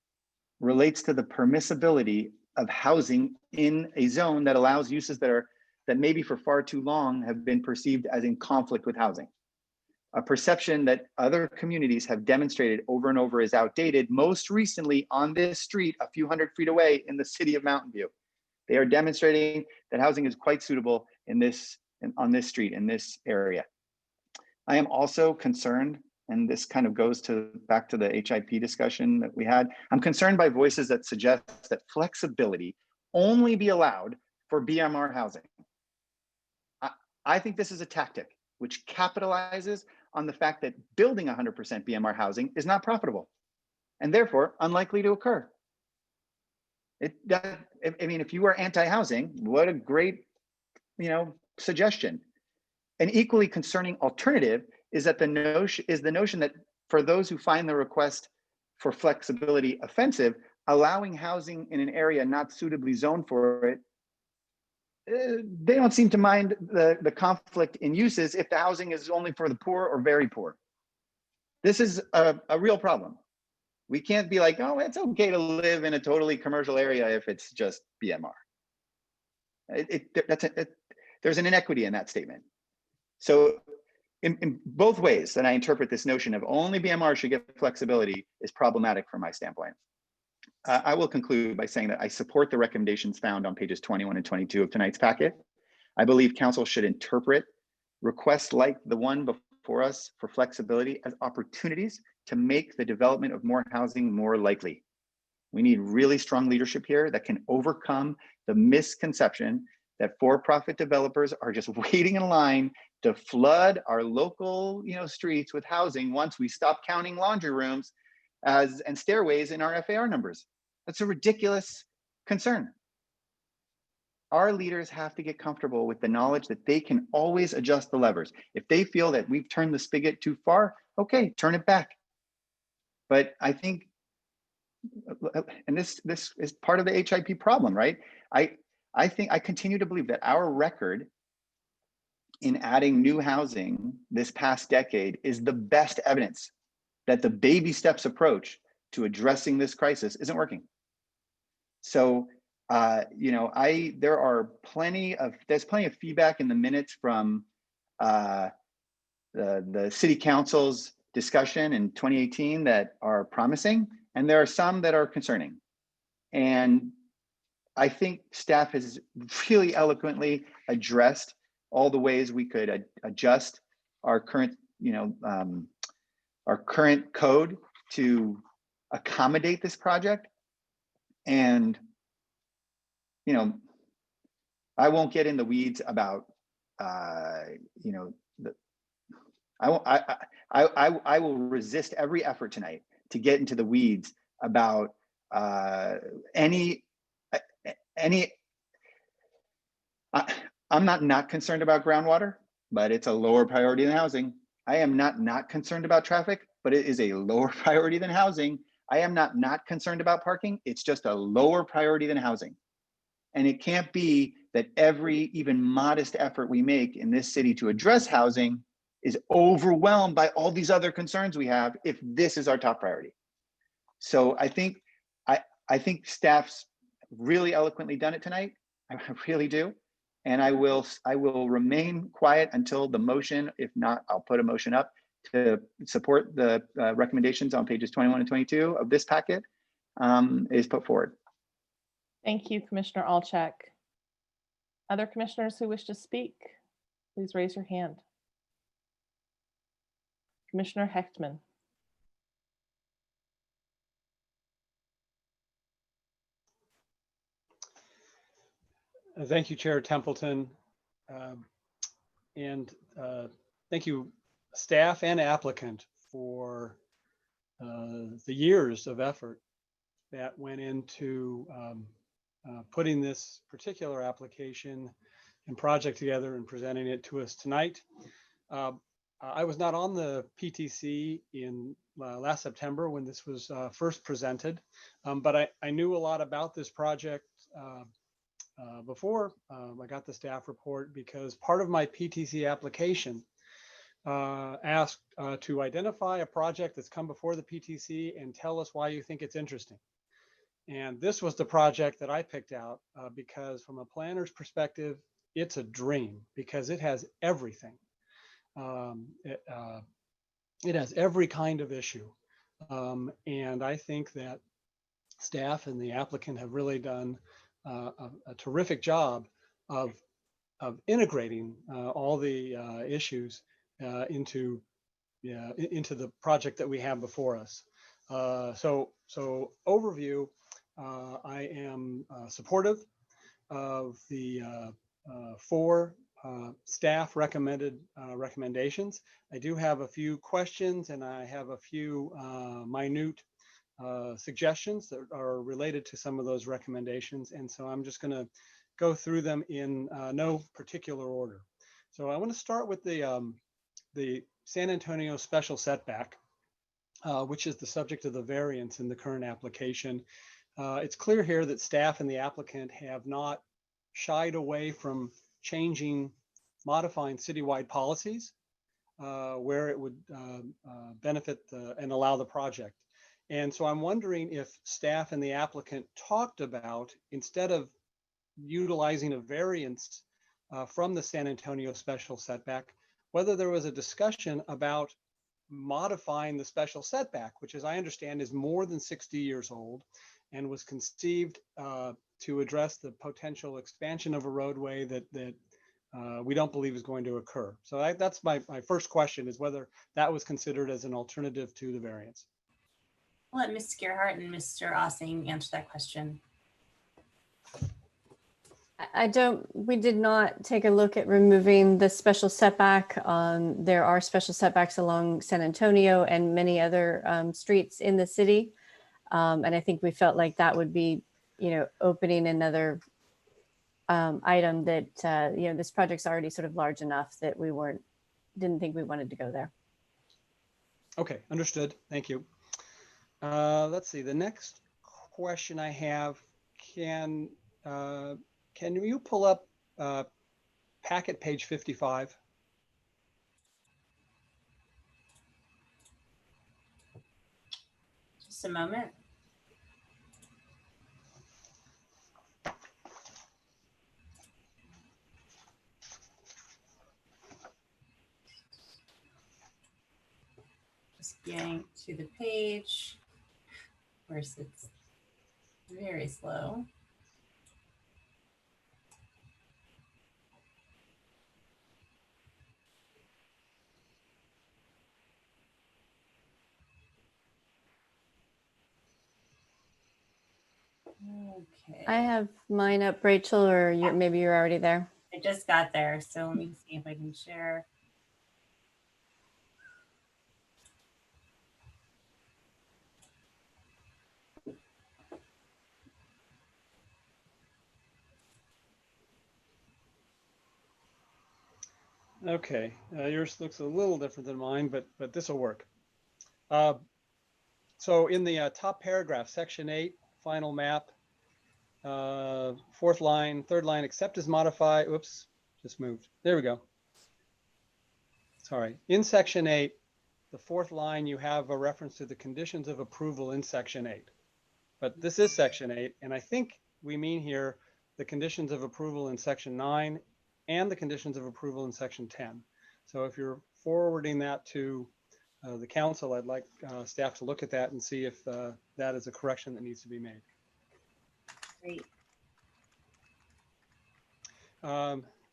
relates to the permissibility of housing in a zone that allows uses that maybe for far too long have been perceived as in conflict with housing. A perception that other communities have demonstrated over and over is outdated, most recently on this street a few hundred feet away in the city of Mountain View. They are demonstrating that housing is quite suitable on this street, in this area. I am also concerned, and this kind of goes back to the HIP discussion that we had. I'm concerned by voices that suggest that flexibility only be allowed for BMR housing. I think this is a tactic which capitalizes on the fact that building 100% BMR housing is not profitable and therefore unlikely to occur. I mean, if you are anti-housing, what a great, suggestion. An equally concerning alternative is that the notion that for those who find the request for flexibility offensive, allowing housing in an area not suitably zoned for it, they don't seem to mind the conflict in uses if the housing is only for the poor or very poor. This is a real problem. We can't be like, oh, it's okay to live in a totally commercial area if it's just BMR. There's an inequity in that statement. So in both ways that I interpret this notion of only BMR should get flexibility is problematic from my standpoint. I will conclude by saying that I support the recommendations found on pages 21 and 22 of tonight's packet. I believe council should interpret requests like the one before us for flexibility as opportunities to make the development of more housing more likely. We need really strong leadership here that can overcome the misconception that for-profit developers are just waiting in line to flood our local, streets with housing once we stop counting laundry rooms and stairways in our FAR numbers. That's a ridiculous concern. Our leaders have to get comfortable with the knowledge that they can always adjust the levers. If they feel that we've turned the spigot too far, okay, turn it back. But I think, and this is part of the HIP problem, right? I think I continue to believe that our record in adding new housing this past decade is the best evidence that the baby steps approach to addressing this crisis isn't working. So, there's plenty of feedback in the minutes from the city council's discussion in 2018 that are promising, and there are some that are concerning. And I think staff has really eloquently addressed all the ways we could adjust our current, our current code to accommodate this project. And, I won't get in the weeds about, I will resist every effort tonight to get into the weeds about any. I'm not concerned about groundwater, but it's a lower priority than housing. I am not concerned about traffic, but it is a lower priority than housing. I am not concerned about parking. It's just a lower priority than housing. And it can't be that every even modest effort we make in this city to address housing is overwhelmed by all these other concerns we have if this is our top priority. So I think staff's really eloquently done it tonight. I really do. And I will remain quiet until the motion, if not, I'll put a motion up to support the recommendations on pages 21 and 22 of this packet is put forward. Thank you, Commissioner Alchek. Other commissioners who wish to speak, please raise your hand. Commissioner Hechtman. Thank you, Chair Templeton. And thank you, staff and applicant, for the years of effort that went into putting this particular application and project together and presenting it to us tonight. I was not on the PTC in last September when this was first presented, but I knew a lot about this project before I got the staff report, because part of my PTC application asked to identify a project that's come before the PTC and tell us why you think it's interesting. And this was the project that I picked out because from a planner's perspective, it's a dream because it has everything. It has every kind of issue. And I think that staff and the applicant have really done a terrific job of integrating all the issues into the project that we have before us. So overview, I am supportive of the 4 staff recommended recommendations. I do have a few questions and I have a few minute suggestions that are related to some of those recommendations. And so I'm just going to go through them in no particular order. So I want to start with the San Antonio special setback, which is the subject of the variance in the current application. It's clear here that staff and the applicant have not shied away from modifying citywide policies where it would benefit and allow the project. And so I'm wondering if staff and the applicant talked about, instead of utilizing a variance from the San Antonio special setback, whether there was a discussion about modifying the special setback, which as I understand is more than 60 years old and was conceived to address the potential expansion of a roadway that we don't believe is going to occur. So that's my first question, is whether that was considered as an alternative to the variance. I'll let Ms. Gerhart and Mr. Ossing answer that question. We did not take a look at removing the special setback. There are special setbacks along San Antonio and many other streets in the city. And I think we felt like that would be, opening another item that, this project's already sort of large enough that we didn't think we wanted to go there. Okay, understood. Thank you. Let's see, the next question I have, can you pull up packet page 55? Just a moment. Just getting to the page. Of course, it's very slow. Okay. I have mine up, Rachel, or maybe you're already there. I just got there, so let me see if I can share. Okay, yours looks a little different than mine, but this will work. So in the top paragraph, section 8, final map, fourth line, third line, except as modified. Oops, just moved. There we go. Sorry. In section 8, the fourth line, you have a reference to the conditions of approval in section 8. But this is section 8, and I think we mean here the conditions of approval in section 9 and the conditions of approval in section 10. So if you're forwarding that to the council, I'd like staff to look at that and see if that is a correction that needs to be made. Great.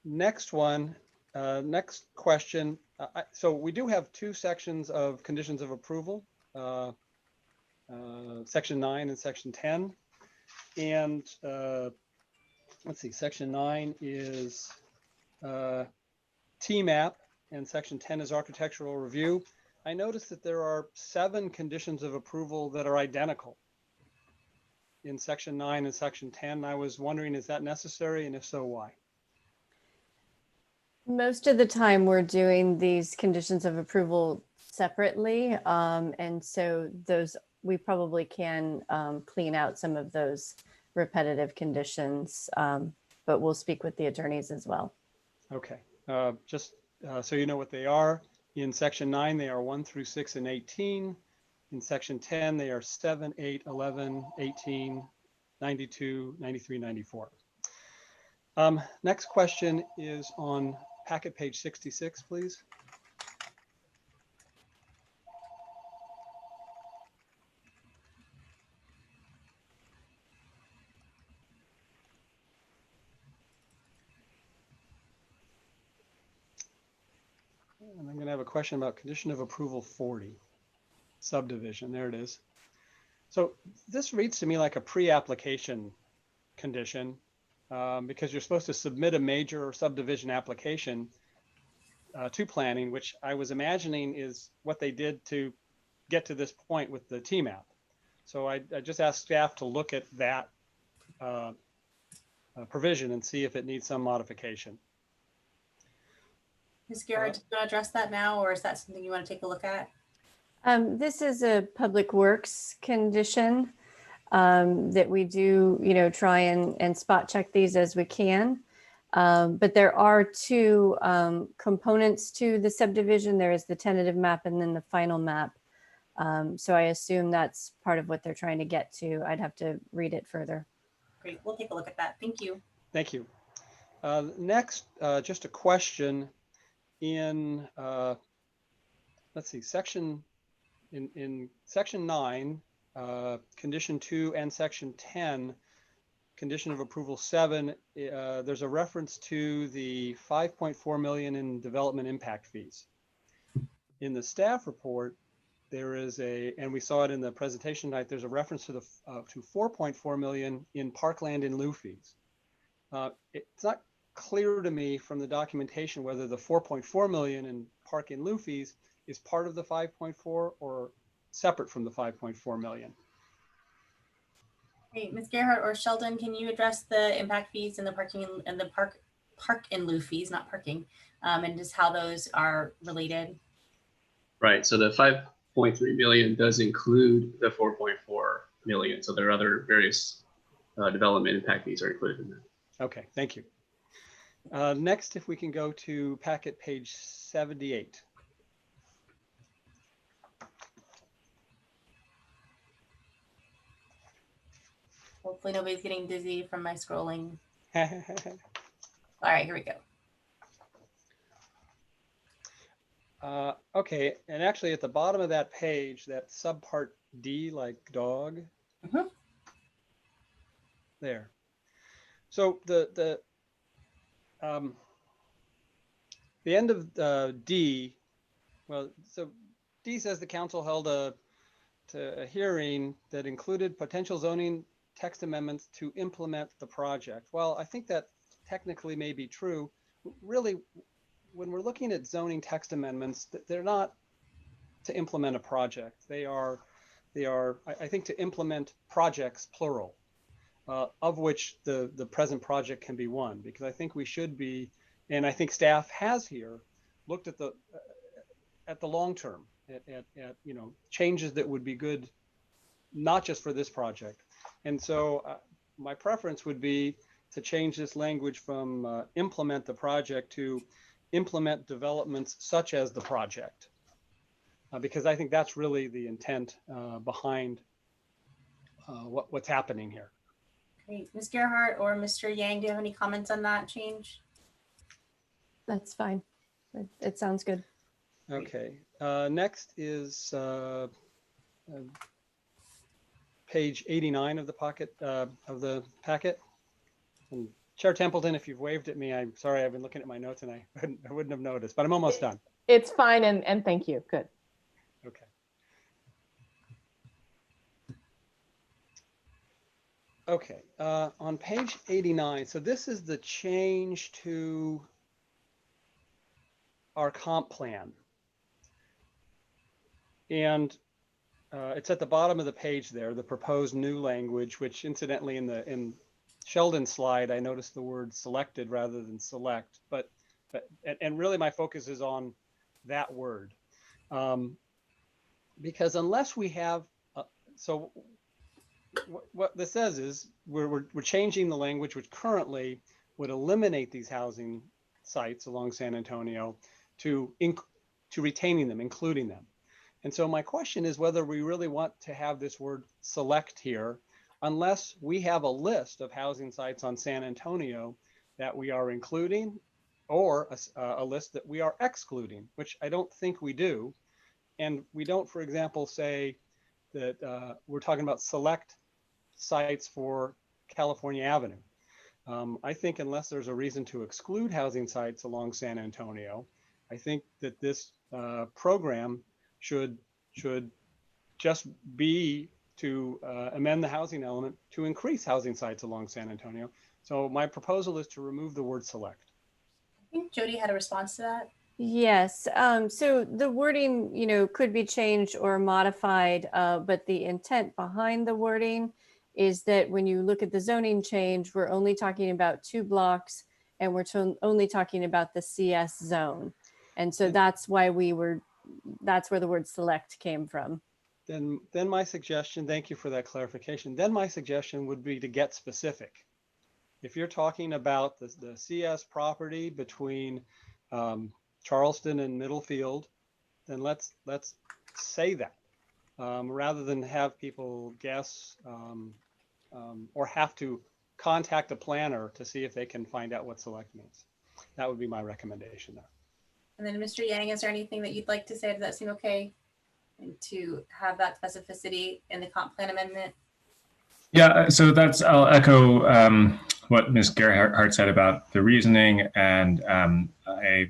Next one, next question. So we do have two sections of conditions of approval, section 9 and section 10. And let's see, section 9 is TMAP and section 10 is architectural review. I noticed that there are 7 conditions of approval that are identical in section 9 and section 10. I was wondering, is that necessary? And if so, why? Most of the time we're doing these conditions of approval separately. And so we probably can clean out some of those repetitive conditions, but we'll speak with the attorneys as well. Okay, just so you know what they are. In section 9, they are 1 through 6 and 18. In section 10, they are 7, 8, 11, 18, 92, 93, 94. Next question is on packet page 66, please. And I'm going to have a question about condition of approval 40, subdivision. There it is. So this reads to me like a pre-application condition because you're supposed to submit a major subdivision application to planning, which I was imagining is what they did to get to this point with the TMAP. So I just asked staff to look at that provision and see if it needs some modification. Ms. Garrett, do you want to address that now, or is that something you want to take a look at? This is a public works condition that we do, try and spot check these as we can. But there are 2 components to the subdivision. There is the tentative map and then the final map. So I assume that's part of what they're trying to get to. I'd have to read it further. Great, we'll take a look at that. Thank you. Thank you. Next, just a question in, let's see, in section 9, condition 2 and section 10, condition of approval 7, there's a reference to the 5.4 million in development impact fees. In the staff report, there is and we saw it in the presentation tonight, there's a reference to the to 4.4 million in parkland in lieu fees. It's not clear to me from the documentation whether the 4.4 million in park in lieu fees is part of the 5.4 or separate from the 5.4 million. Great, Ms. Gerhardt or Sheldon, can you address the impact fees and the parking and the park in lieu fees, not parking, and just how those are related? Right. So the 5.3 million does include the 4.4 million. So there are other various development impact fees are included in that. Okay, thank you. Next, if we can go to packet page 78. Hopefully nobody's getting dizzy from my scrolling. All right, here we go. Okay, and actually at the bottom of that page, that subpart D, like dog, there. So the end of D, well, so D says the council held a hearing that included potential zoning text amendments to implement the project. Well, I think that technically may be true. Really, when we're looking at zoning text amendments, they're not to implement a project. They are, I think, to implement projects, plural, of which the present project can be one, because I think we should be, and I think staff has here looked at the long term, at you know, changes that would be good, not just for this project. And so my preference would be to change this language from implement the project to implement developments such as the project, because I think that's really the intent behind what's happening here. Great. Ms. Gerhardt or Mr. Yang, do you have any comments on that change? That's fine. It sounds good. Okay. Next is page 89 of the packet. And Chair Templeton, if you've waved at me, I'm sorry, I've been looking at my notes and I wouldn't have noticed, but I'm almost done. It's fine, and thank you. Good. Okay. Okay, on page 89, so this is the change to our comp plan. And it's at the bottom of the page there, the proposed new language, which incidentally in Sheldon's slide, I noticed the word selected rather than select, but really my focus is on that word. Because unless we have, so what this says is we're changing the language which currently would eliminate these housing sites along San Antonio to retaining them, including them. And so my question is whether we really want to have this word select here, unless we have a list of housing sites on San Antonio that we are including, or a list that we are excluding, which I don't think we do. And we don't, for example, say that we're talking about select sites for California Avenue. I think unless there's a reason to exclude housing sites along San Antonio, I think that this program should just be to amend the housing element to increase housing sites along San Antonio. So my proposal is to remove the word select. I think Jody had a response to that. Yes. So the wording, you know, could be changed or modified, but the intent behind the wording is that when you look at the zoning change, we're only talking about 2 blocks and we're only talking about the CS zone. And so that's why that's where the word select came from. Then my suggestion, thank you for that clarification. Then my suggestion would be to get specific. If you're talking about the CS property between Charleston and Middlefield, then let's say that. rather than have people guess or have to contact a planner to see if they can find out what select means. That would be my recommendation there. And then Mr. Yang, is there anything that you'd like to say? Does that seem okay? And to have that specificity in the comp plan amendment? Yeah, so I'll echo what Ms. Gerhardt said about the reasoning, and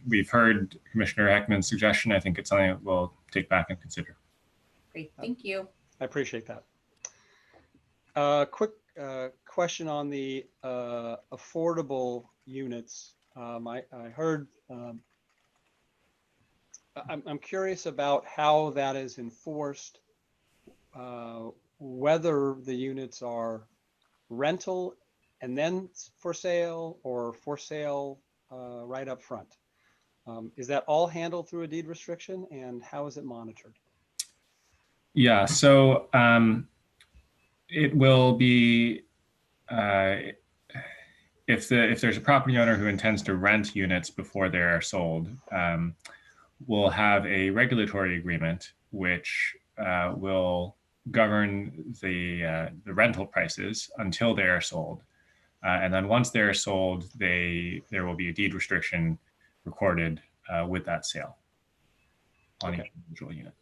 we've heard Commissioner Heckman's suggestion. I think it's something that we'll take back and consider. Great, thank you. I appreciate that. Quick question on the affordable units. I heard, I'm curious about how that is enforced, whether the units are rental and then for sale, or for sale right up front. Is that all handled through a deed restriction, and how is it monitored? Yeah, so it will be if there's a property owner who intends to rent units before they are sold, we'll have a regulatory agreement which will govern the rental prices until they are sold, and then once they are sold, there will be a deed restriction recorded with that sale on each individual unit.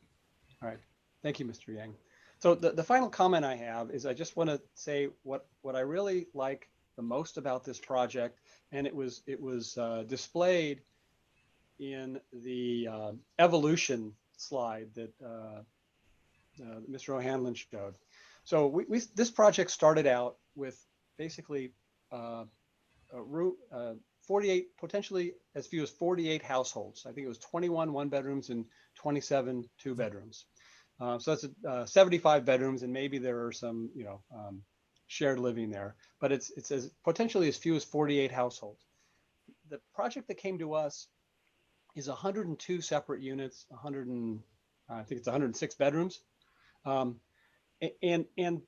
All right, thank you, Mr. Yang. So the final comment I have is I just want to say what I really like the most about this project, and it was displayed in the evolution slide that Mr. O'Hanlon showed. So this project started out with basically 48, potentially as few as 48 households. I think it was 21 one bedrooms and 27 two bedrooms. So that's 75 bedrooms, and maybe there are some, shared living there, but it's as potentially as few as 48 households. The project that came to us is 102 separate units, I think it's 106 bedrooms. And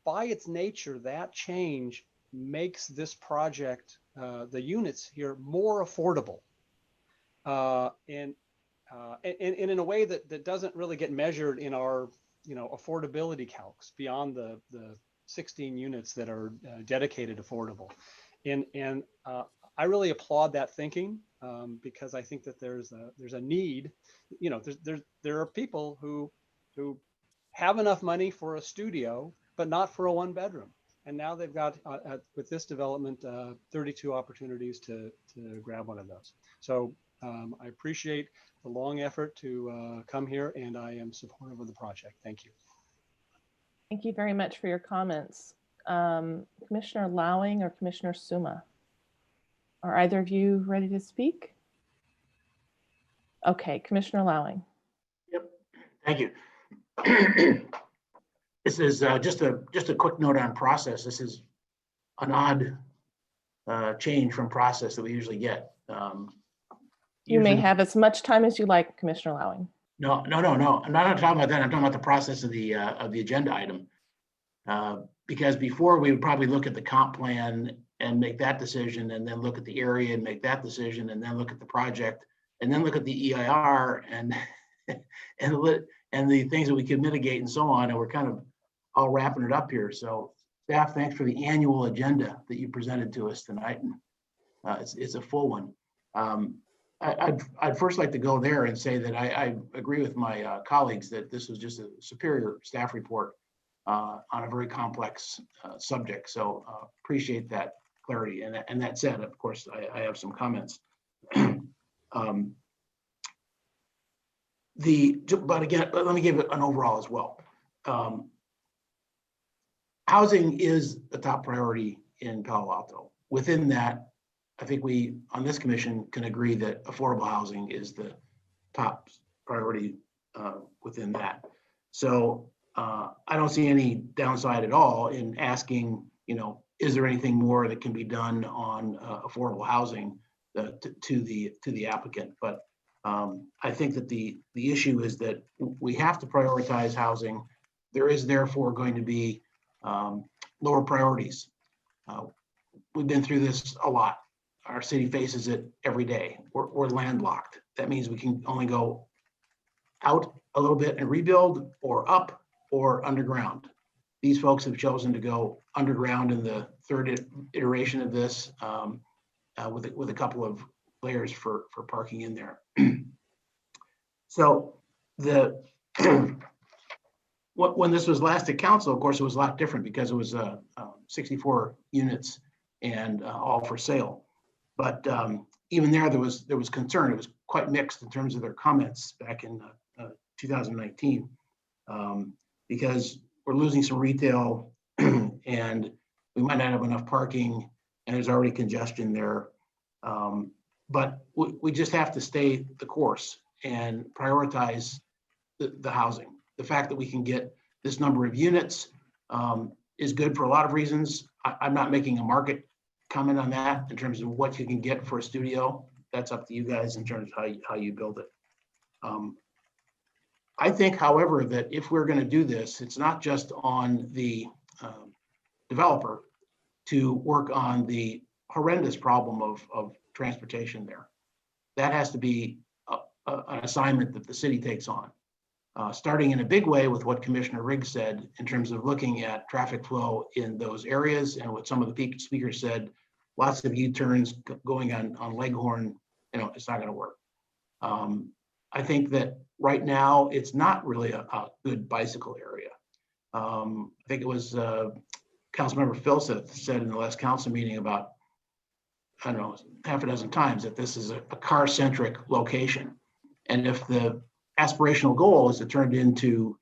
by its nature, that change makes this project, the units here, more affordable. And in a way that doesn't really get measured in our affordability calcs beyond the 16 units that are dedicated affordable. And I really applaud that thinking, because I think that there's a need. There are people who have enough money for a studio, but not for a one bedroom. And now they've got, with this development, 32 opportunities to grab one of those. So I appreciate the long effort to come here, and I am supportive of the project. Thank you. Thank you very much for your comments. Commissioner Lowing or Commissioner Suma? Are either of you ready to speak? Okay, Commissioner Lowing. Yep, thank you. This is just a quick note on process. This is an odd change from process that we usually get. You may have as much time as you like, Commissioner Lowing. No. I'm not talking about that. I'm talking about the process of the agenda item. Because before we would probably look at the comp plan and make that decision, and then look at the area and make that decision, and then look at the project, and then look at the EIR and and the things that we could mitigate and so on. And we're kind of all wrapping it up here. So staff, thanks for the annual agenda that you presented to us tonight. And it's a full one. I'd first like to go there and say that I agree with my colleagues that this was just a superior staff report on a very complex subject. So appreciate that clarity. And that said, of course, I have some comments. But again, let me give it an overall as well. Housing is a top priority in Palo Alto. Within that, I think we on this commission can agree that affordable housing is the top priority within that. So I don't see any downside at all in asking, is there anything more that can be done on affordable housing to the applicant? But I think that the issue is that we have to prioritize housing. There is therefore going to be lower priorities. We've been through this a lot. Our city faces it every day. We're landlocked. That means we can only go out a little bit and rebuild, or up, or underground. These folks have chosen to go underground in the third iteration of this with a couple of layers for parking in there. So when this was last at council, of course, it was a lot different because it was 64 units and all for sale. But even there was concern. It was quite mixed in terms of their comments back in 2019 because we're losing some retail and we might not have enough parking and there's already congestion there. But we just have to stay the course and prioritize the housing. The fact that we can get this number of units is good for a lot of reasons. I'm not making a market comment on that in terms of what you can get for a studio. That's up to you guys in terms of how you build it. I think, however, that if we're going to do this, it's not just on the developer to work on the horrendous problem of transportation there. That has to be an assignment that the city takes on. Starting in a big way with what Commissioner Riggs said in terms of looking at traffic flow in those areas and what some of the speakers said, lots of U-turns going on Leghorn, it's not going to work. I think that right now it's not really a good bicycle area. I think it was Councilmember Filseth said in the last council meeting about, I don't know, half a dozen times that this is a car-centric location. And if the aspirational goal is to turn it into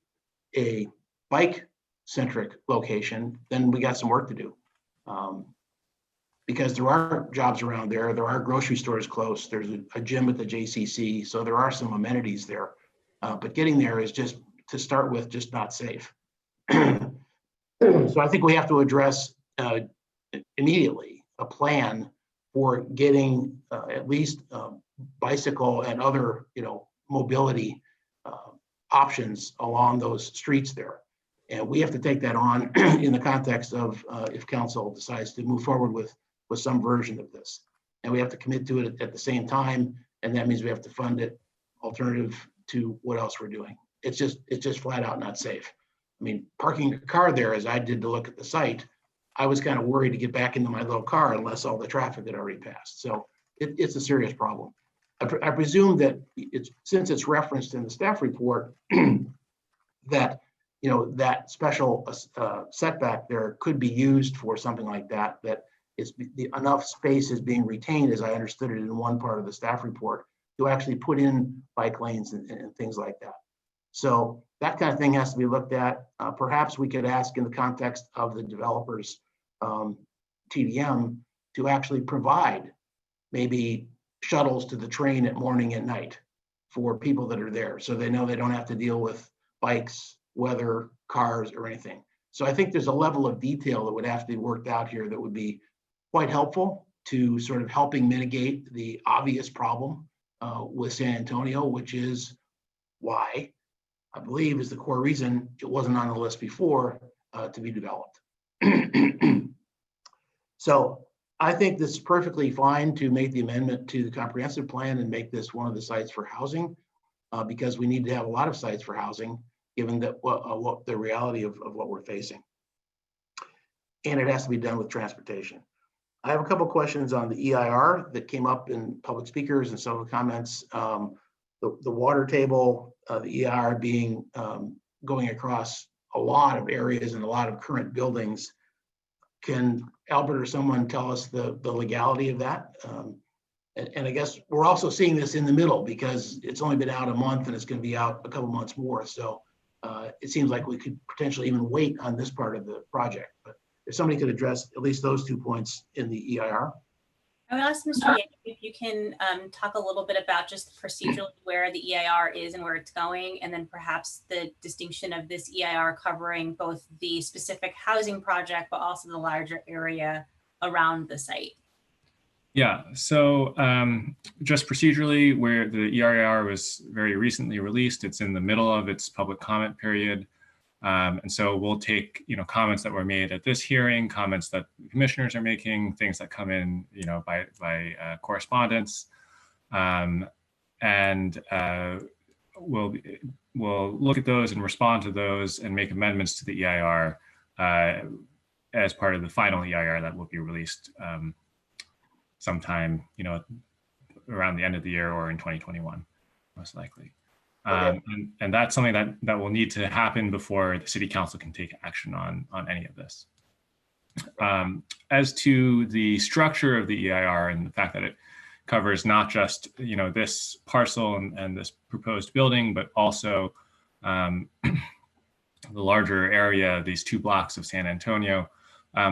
a bike-centric location, then we got some work to do. Because there are jobs around there, there are grocery stores close, there's a gym at the JCC, so there are some amenities there. But getting there is just, to start with, just not safe. So I think we have to address immediately a plan for getting at least bicycle and other, mobility options along those streets there. And we have to take that on in the context of if council decides to move forward with some version of this. And we have to commit to it at the same time. And that means we have to fund it alternative to what else we're doing. It's just flat out not safe. I mean, parking a car there, as I did to look at the site, I was kind of worried to get back into my little car unless all the traffic had already passed. So it's a serious problem. I presume that since it's referenced in the staff report that that special setback there could be used for something like that, that enough space is being retained, as I understood it in one part of the staff report, to actually put in bike lanes and things like that. So that kind of thing has to be looked at. Perhaps we could ask in the context of the developers TDM to actually provide maybe shuttles to the train at morning and night for people that are there, so they know they don't have to deal with bikes, weather, cars, or anything. So I think there's a level of detail that would have to be worked out here that would be quite helpful to sort of helping mitigate the obvious problem with San Antonio, which is why I believe is the core reason it wasn't on the list before to be developed. So I think this is perfectly fine to make the amendment to the comprehensive plan and make this one of the sites for housing because we need to have a lot of sites for housing given that what the reality of what we're facing. And it has to be done with transportation. I have a couple of questions on the EIR that came up in public speakers and some of the comments. The water table, the EIR being going across a lot of areas and a lot of current buildings. Can Albert or someone tell us the legality of that? And I guess we're also seeing this in the middle because it's only been out a month and it's going to be out a couple months more. So it seems like we could potentially even wait on this part of the project. But if somebody could address at least those 2 points in the EIR. I would ask Mr. Yang if you can talk a little bit about just procedurally where the EIR is and where it's going, and then perhaps the distinction of this EIR covering both the specific housing project, but also the larger area around the site. Yeah, so just procedurally, where the EIR was very recently released, it's in the middle of its public comment period. And so we'll take, comments that were made at this hearing, comments that commissioners are making, things that come in, by correspondence. And we'll look at those and respond to those and make amendments to the EIR as part of the final EIR that will be released sometime, around the end of the year or in 2021, most likely. And that's something that will need to happen before the city council can take action on any of this. As to the structure of the EIR and the fact that it covers not just this parcel and this proposed building, but also the larger area, these 2 blocks of San Antonio,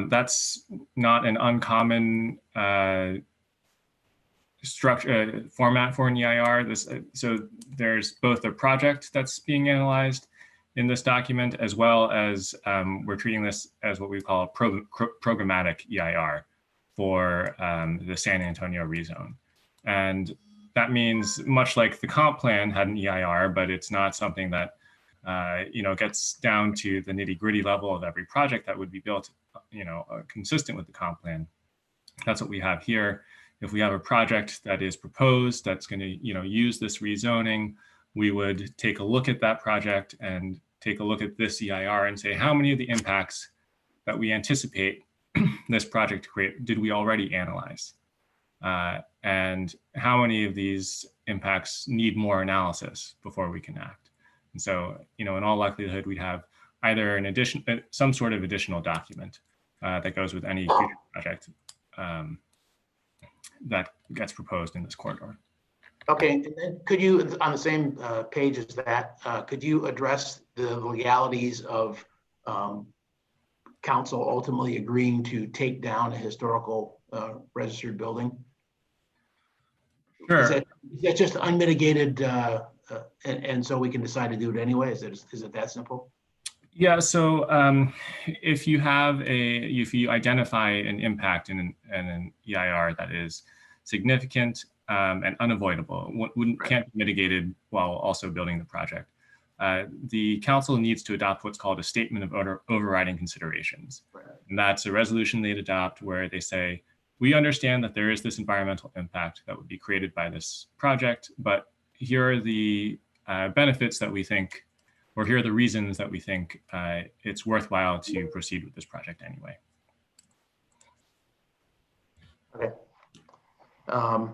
that's not an uncommon structure format for an EIR. So there's both a project that's being analyzed in this document, as well as we're treating this as what we call a programmatic EIR for the San Antonio rezone. And that means, much like the comp plan had an EIR, but it's not something that gets down to the nitty-gritty level of every project that would be built consistent with the comp plan. That's what we have here. If we have a project that is proposed that's going to use this rezoning, we would take a look at that project and take a look at this EIR and say, how many of the impacts that we anticipate this project to create did we already analyze? And how many of these impacts need more analysis before we can act? And so, in all likelihood, we'd have either some sort of additional document that goes with any future project that gets proposed in this corridor. Okay, and then could you, on the same page as that, could you address the legalities of council ultimately agreeing to take down a historical registered building? Sure. Is that just unmitigated, and so we can decide to do it anyway? Is it that simple? Yeah. So if you identify an impact in an EIR that is significant and unavoidable, can't be mitigated while also building the project, the council needs to adopt what's called a statement of overriding considerations. And that's a resolution they'd adopt where they say, we understand that there is this environmental impact that would be created by this project, but here are the benefits that we think, or here are the reasons that we think it's worthwhile to proceed with this project anyway. Okay. I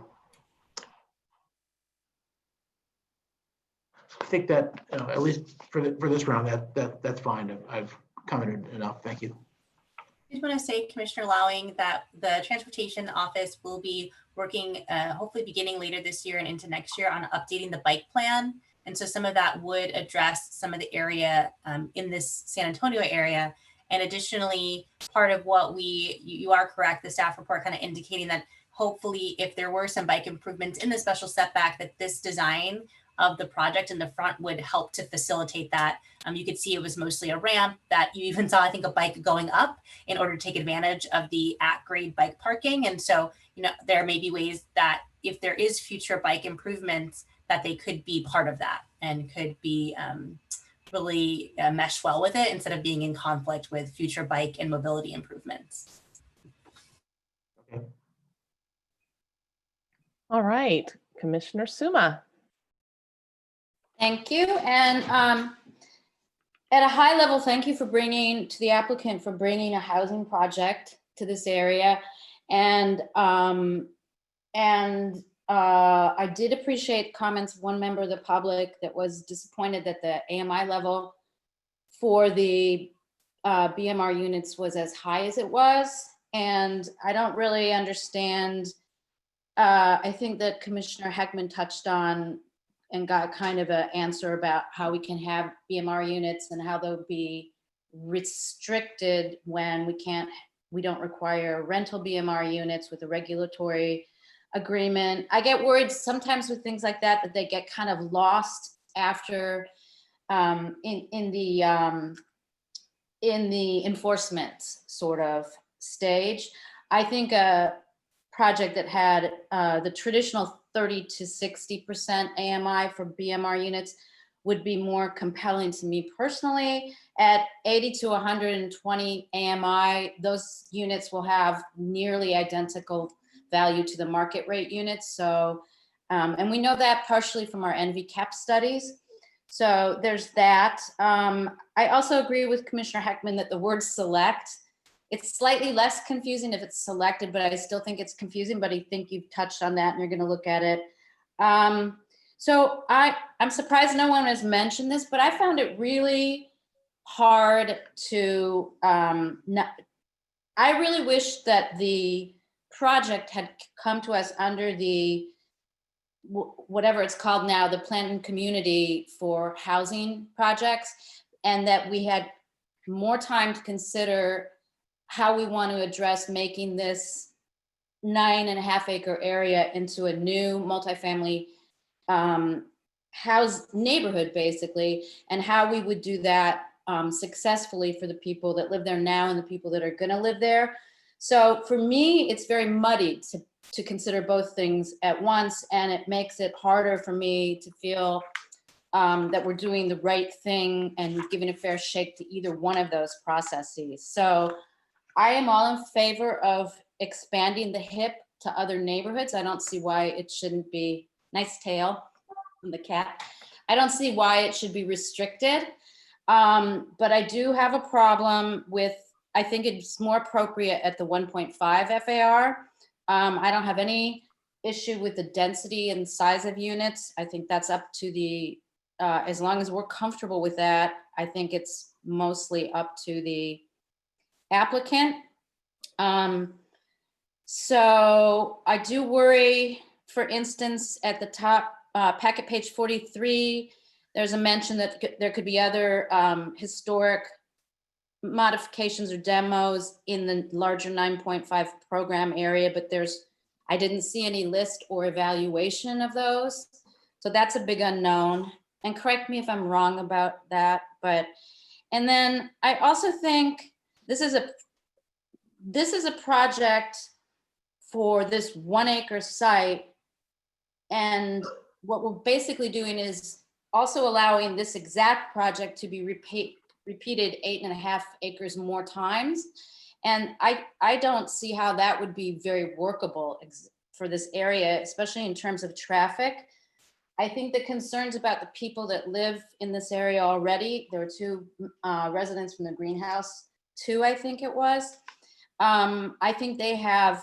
think that at least for this round, that's fine. I've commented enough. Thank you. I just want to say, Commissioner Lowing, that the Transportation Office will be working, hopefully beginning later this year and into next year, on updating the bike plan. And so some of that would address some of the area in this San Antonio area. And additionally, part of what you are correct, the staff report kind of indicating that hopefully if there were some bike improvements in the special setback, that this design of the project in the front would help to facilitate that. You could see it was mostly a ramp that you even saw, I think, a bike going up in order to take advantage of the at-grade bike parking. And so, there may be ways that if there is future bike improvements, that they could be part of that and could be really mesh well with it instead of being in conflict with future bike and mobility improvements. Okay. All right, Commissioner Suma. Thank you. And at a high level, thank you for bringing to the applicant for bringing a housing project to this area. And I did appreciate comments of one member of the public that was disappointed that the AMI level for the BMR units was as high as it was. And I don't really understand. I think that Commissioner Heckman touched on and got kind of an answer about how we can have BMR units and how they'll be restricted when we don't require rental BMR units with a regulatory agreement. I get worried sometimes with things like that they get kind of lost after in the enforcement sort of stage. I think a project that had the traditional 30 to 60% AMI for BMR units would be more compelling to me personally. At 80 to 120 AMI, those units will have nearly identical value to the market rate units. So, and we know that partially from our NV cap studies. So there's that. I also agree with Commissioner Heckman that the word select, it's slightly less confusing if it's selected, but I still think it's confusing, but I think you've touched on that and you're gonna look at it. So I'm surprised no one has mentioned this, but I found it really hard to, I really wish that the project had come to us under the, whatever it's called now, the Planned Community for Housing Projects, and that we had more time to consider how we want to address making this 9.5 acre area into a new multifamily house neighborhood, basically, and how we would do that successfully for the people that live there now and the people that are going to live there. So for me, it's very muddy to consider both things at once, and it makes it harder for me to feel that we're doing the right thing and giving a fair shake to either one of those processes. So I am all in favor of expanding the HIP to other neighborhoods. I don't see why it shouldn't be, nice tail on the cat. I don't see why it should be restricted. But I do have a problem with, I think it's more appropriate at the 1.5 FAR. I don't have any issue with the density and size of units. I think that's up to the, as long as we're comfortable with that, I think it's mostly up to the applicant. So I do worry, for instance, at the top, packet page 43, there's a mention that there could be other historic modifications or demos in the larger 9.5 program area, but I didn't see any list or evaluation of those. So that's a big unknown. And correct me if I'm wrong about that, and then I also think this is a project for this 1 acre site. And what we're basically doing is also allowing this exact project to be repeated 8.5 acres more times. And I don't see how that would be very workable for this area, especially in terms of traffic. I think the concerns about the people that live in this area already, there were 2 residents from the greenhouse, 2, I think it was. I think they have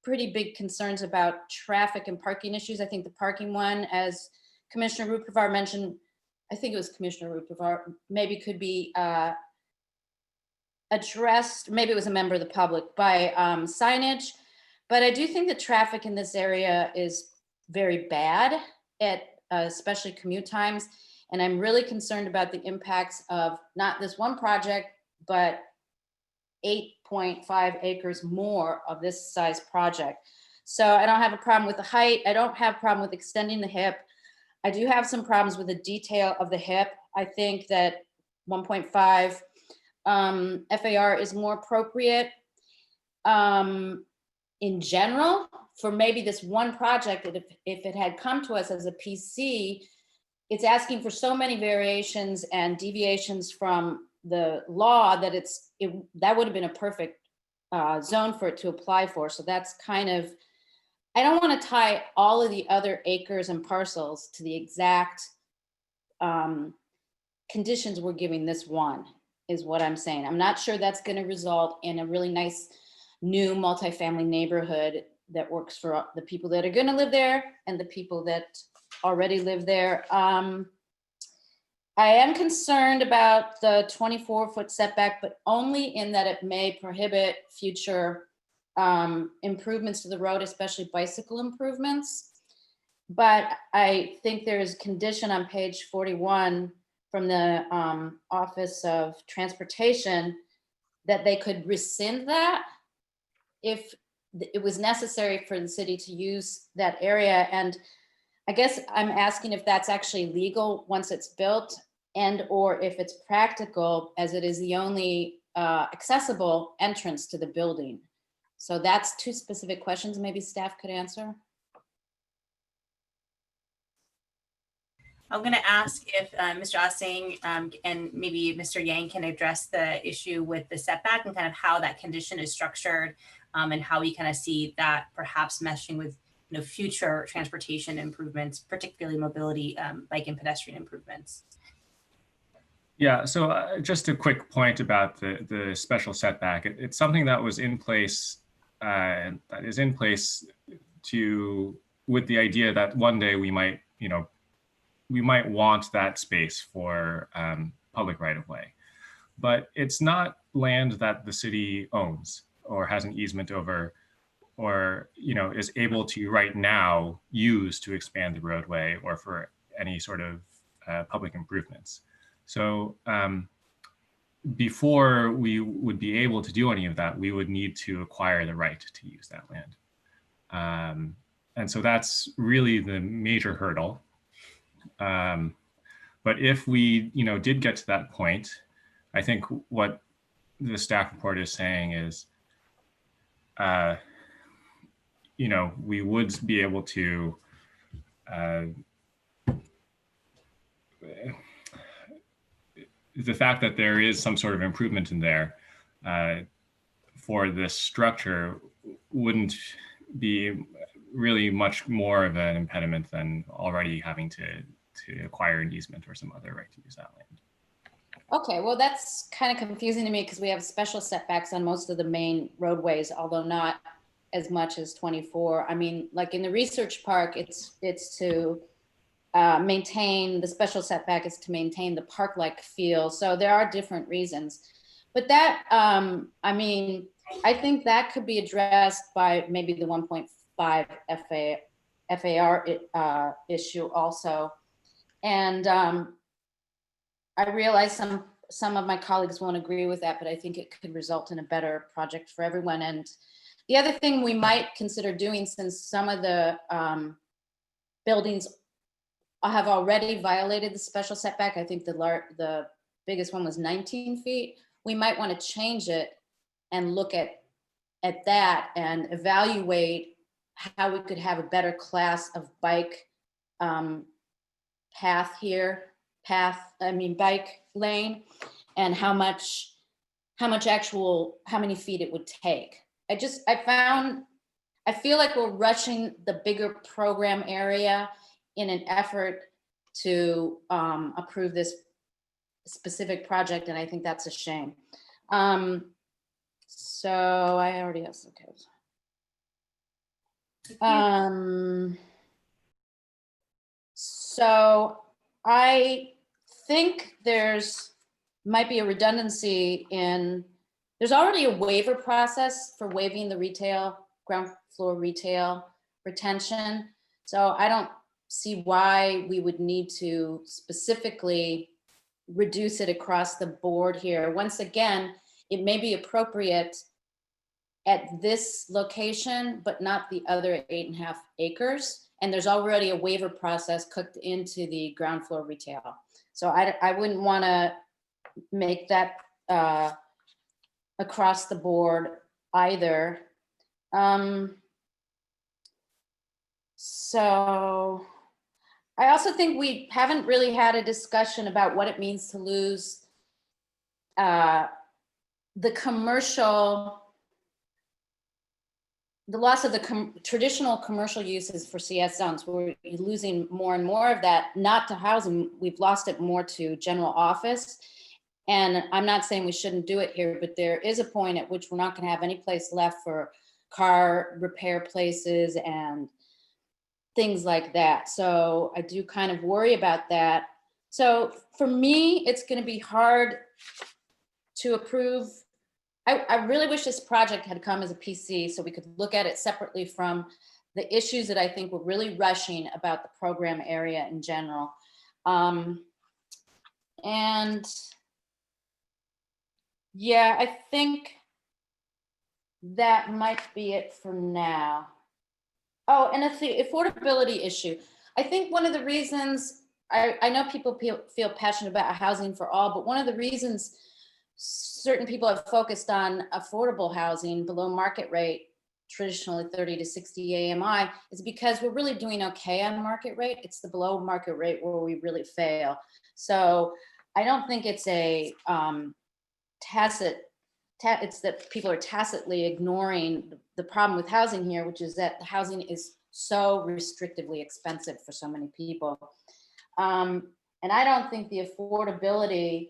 pretty big concerns about traffic and parking issues. I think the parking one, as Commissioner Rupivar mentioned, I think it was Commissioner Rupivar, maybe could be addressed, maybe it was a member of the public, by signage. But I do think the traffic in this area is very bad at especially commute times. And I'm really concerned about the impacts of not this one project, but 8.5 acres more of this size project. So I don't have a problem with the height. I don't have a problem with extending the HIP. I do have some problems with the detail of the HIP. I think that 1.5 FAR is more appropriate in general for maybe this one project. That if it had come to us as a PC, it's asking for so many variations and deviations from the law that that would have been a perfect zone for it to apply for. So that's kind of, I don't want to tie all of the other acres and parcels to the exact conditions we're giving this one, is what I'm saying. I'm not sure that's going to result in a really nice new multifamily neighborhood that works for the people that are going to live there and the people that already live there. I am concerned about the 24-foot setback, but only in that it may prohibit future improvements to the road, especially bicycle improvements. But I think there's a condition on page 41 from the Office of Transportation that they could rescind that if it was necessary for the city to use that area. And I guess I'm asking if that's actually legal once it's built, and or if it's practical, as it is the only accessible entrance to the building. So that's 2 specific questions maybe staff could answer. I'm going to ask if Mr. Ossing and maybe Mr. Yang can address the issue with the setback and kind of how that condition is structured, and how we kind of see that perhaps meshing with future transportation improvements, particularly mobility, bike and pedestrian improvements. Yeah, so just a quick point about the special setback. It's something that was in place, that is in place with the idea that one day we might, we might want that space for public right of way. But it's not land that the city owns or has an easement over, or is able to right now use to expand the roadway or for any sort of public improvements. So before we would be able to do any of that, we would need to acquire the right to use that land. And so that's really the major hurdle. But if we did get to that point, I think what the staff report is saying is, we would be able to the fact that there is some sort of improvement in there for this structure wouldn't be really much more of an impediment than already having to acquire an easement or some other right to use that land. Okay, well, that's kind of confusing to me because we have special setbacks on most of the main roadways, although not as much as 24. I mean, like in the research park, it's to maintain, the special setback is to maintain the park-like feel. So there are different reasons. But that, I mean, I think that could be addressed by maybe the 1.5 FAR issue also. And I realize some of my colleagues won't agree with that, but I think it could result in a better project for everyone. And the other thing we might consider doing, since some of the buildings have already violated the special setback, I think the biggest one was 19 feet, we might want to change it and look at that and evaluate how we could have a better class of bike bike lane, and how many feet it would take. I feel like we're rushing the bigger program area in an effort to approve this specific project, and I think that's a shame. So I already have some codes. So I think might be a redundancy there's already a waiver process for waiving the ground floor retail retention. So I don't see why we would need to specifically reduce it across the board here. Once again, it may be appropriate at this location, but not the other 8.5 acres. And there's already a waiver process cooked into the ground floor retail. So I wouldn't want to make that across the board either. So I also think we haven't really had a discussion about what it means to lose the loss of the traditional commercial uses for CS zones. We're losing more and more of that, not to housing. We've lost it more to general office. And I'm not saying we shouldn't do it here, but there is a point at which we're not gonna have any place left for car repair places and things like that. So I do kind of worry about that. So for me, it's gonna be hard to approve. I really wish this project had come as a PC so we could look at it separately from the issues that I think we're really rushing about the program area in general. And yeah, I think that might be it for now. Oh, and it's the affordability issue. I think one of the reasons, I know people feel passionate about housing for all, but one of the reasons certain people have focused on affordable housing below market rate, traditionally 30 to 60 AMI, is because we're really doing okay on market rate. It's the below market rate where we really fail. So I don't think it's a it's that people are tacitly ignoring the problem with housing here, which is that the housing is so restrictively expensive for so many people. And I don't think the affordability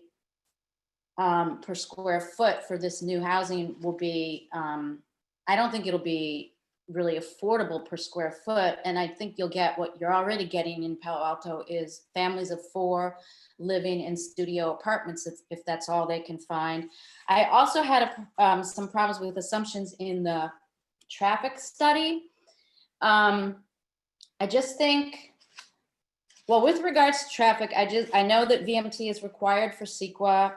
per square foot for this new housing will be, I don't think it'll be really affordable per square foot. And I think you'll get what you're already getting in Palo Alto is families of 4 living in studio apartments if that's all they can find. I also had some problems with assumptions in the traffic study. I just think, well, with regards to traffic, I know that VMT is required for CEQA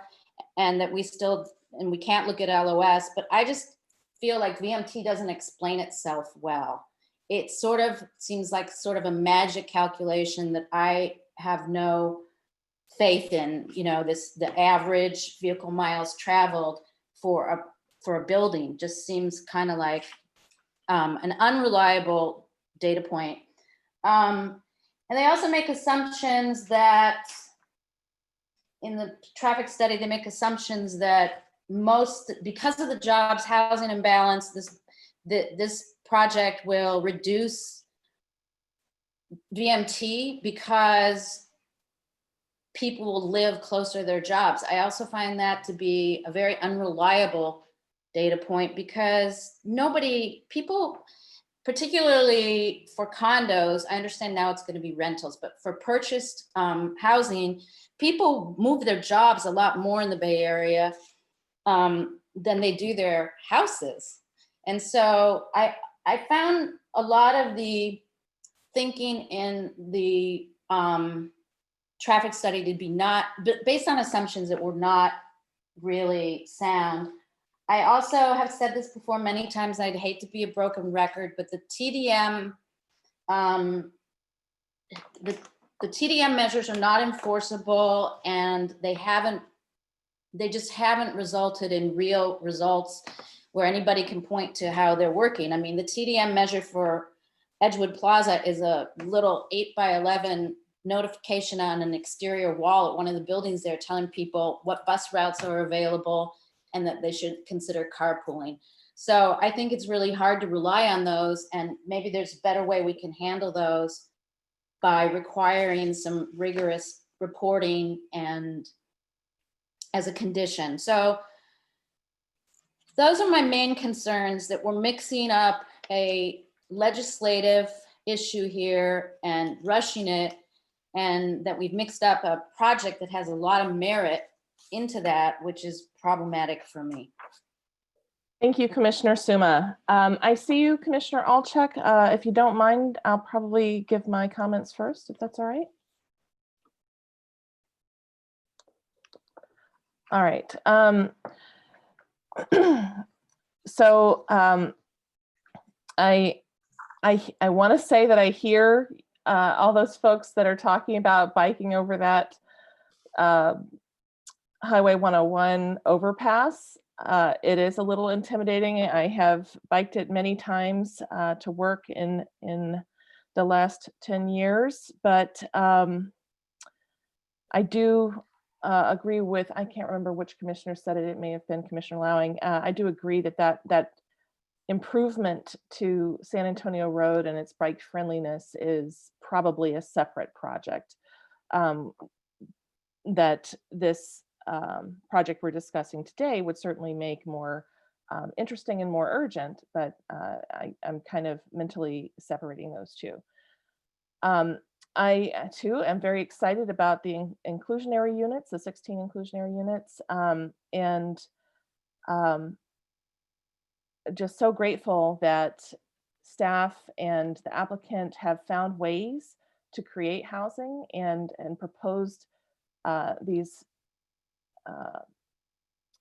and that we can't look at LOS, but I just feel like VMT doesn't explain itself well. It sort of seems like sort of a magic calculation that I have no faith in, you know, the average vehicle miles traveled for a building just seems kind of like an unreliable data point. And they also make assumptions that in the traffic study, they make assumptions that because of the jobs housing imbalance, this project will reduce VMT because people will live closer to their jobs. I also find that to be a very unreliable data point because people, particularly for condos, I understand now it's going to be rentals, but for purchased housing, people move their jobs a lot more in the Bay Area than they do their houses. And so I found a lot of the thinking in the traffic study to be based on assumptions that were not really sound. I also have said this before many times, I'd hate to be a broken record, but the TDM, the TDM measures are not enforceable and they just haven't resulted in real results where anybody can point to how they're working. I mean, the TDM measure for Edgewood Plaza is a little 8x11 notification on an exterior wall at one of the buildings there telling people what bus routes are available and that they should consider carpooling. So I think it's really hard to rely on those, and maybe there's a better way we can handle those by requiring some rigorous reporting and as a condition. So those are my main concerns, that we're mixing up a legislative issue here and rushing it, and that we've mixed up a project that has a lot of merit into that, which is problematic for me. Thank you, Commissioner Suma. I see you, Commissioner Alchek. If you don't mind, I'll probably give my comments first, if that's all right. All right. So I want to say that I hear all those folks that are talking about biking over that Highway 101 overpass. It is a little intimidating. I have biked it many times to work in the last 10 years, but I do agree with, I can't remember which commissioner said it, it may have been Commissioner Lowing. I do agree that improvement to San Antonio Road and its bike friendliness is probably a separate project. That this project we're discussing today would certainly make more interesting and more urgent, but I'm kind of mentally separating those two. I too am very excited about the inclusionary units, the 16 inclusionary units, and just so grateful that staff and the applicant have found ways to create housing and proposed these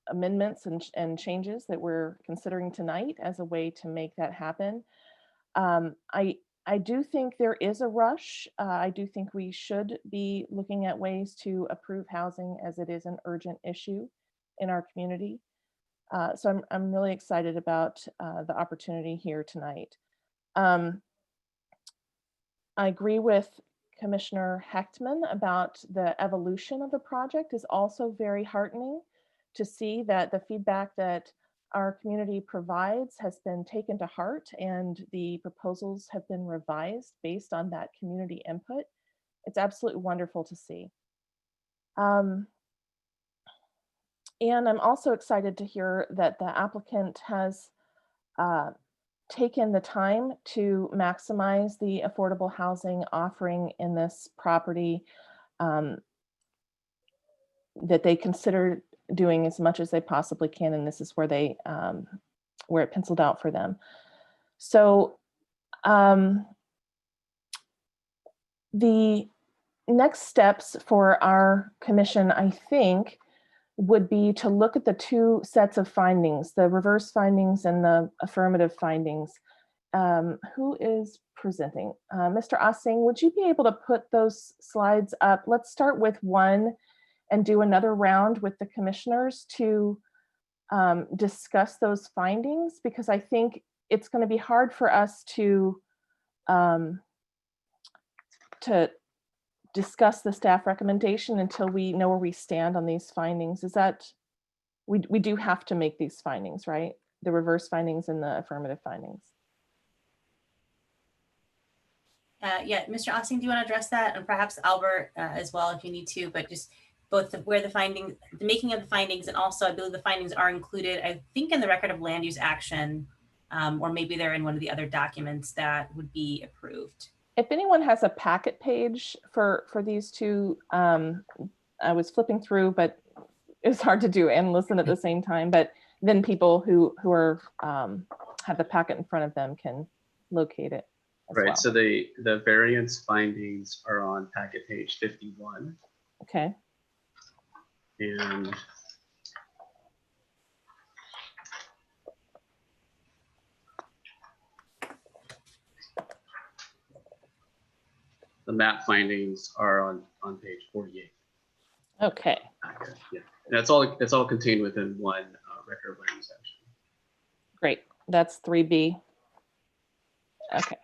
amendments and changes that we're considering tonight as a way to make that happen. I do think there is a rush. I do think we should be looking at ways to approve housing, as it is an urgent issue in our community. So I'm really excited about the opportunity here tonight. I agree with Commissioner Hechtman about the evolution of the project is also very heartening to see that the feedback that our community provides has been taken to heart, and the proposals have been revised based on that community input. It's absolutely wonderful to see. And I'm also excited to hear that the applicant has taken the time to maximize the affordable housing offering in this property, that they consider doing as much as they possibly can, and this is where they where it penciled out for them. So the next steps for our commission, I think, would be to look at the two sets of findings, the reverse findings and the affirmative findings. Who is presenting? Mr. Asing, would you be able to put those slides up? Let's start with one and do another round with the commissioners to discuss those findings, because I think it's going to be hard for us to discuss the staff recommendation until we know where we stand on these findings. Is that, we do have to make these findings, right? The reverse findings and the affirmative findings. Yeah, Mr. Austin, do you want to address that? And perhaps Albert as well, if you need to, but just both where the findings, the making of the findings, and also I believe the findings are included, I think, in the record of land use action, or maybe they're in one of the other documents that would be approved. If anyone has a packet page for these two, I was flipping through, but it's hard to do and listen at the same time. But then people who are have the packet in front of them can locate it. Right. Well. So the variance findings are on packet page 51. Okay. And the map findings are on page 48. Okay. Yeah, and that's all contained within one record of land use action. Great. That's 3B. Okay.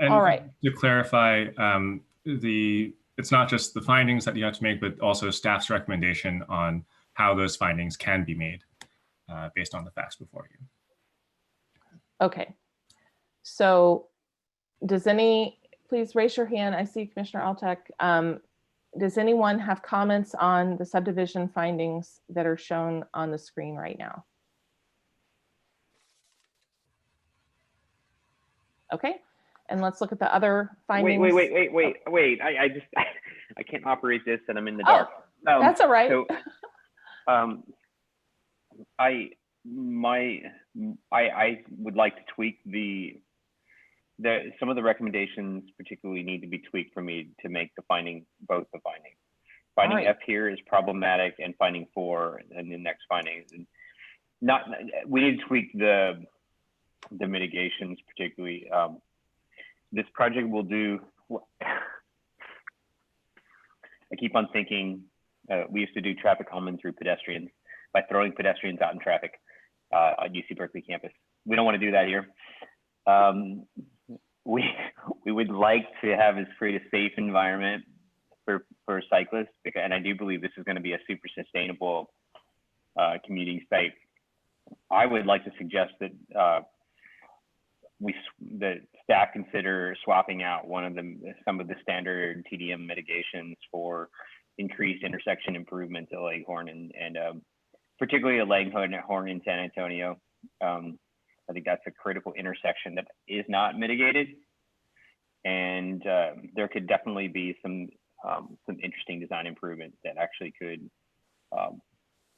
And all right. To clarify, it's not just the findings that you have to make, but also staff's recommendation on how those findings can be made based on the facts before you. Okay. So please raise your hand. I see Commissioner Altek. Does anyone have comments on the subdivision findings that are shown on the screen right now? Okay. And let's look at the other findings. Wait. I can't operate this and I'm in the dark. That's all right. So, I would like to tweak some of the recommendations particularly need to be tweaked for me to make both the findings. Finding right. F here is problematic, and finding 4 and the next finding is we need to tweak the mitigations, particularly. This project will do, I keep on thinking, we used to do traffic calming through pedestrians by throwing pedestrians out in traffic on UC Berkeley campus. We don't want to do that here. We would like to have as create a safe environment for cyclists, and I do believe this is going to be a super sustainable commuting site. I would like to suggest that the staff consider swapping out some of the standard TDM mitigations for increased intersection improvements at Leghorn and particularly at Leghorn in San Antonio. I think that's a critical intersection that is not mitigated, and there could definitely be some interesting design improvements that actually could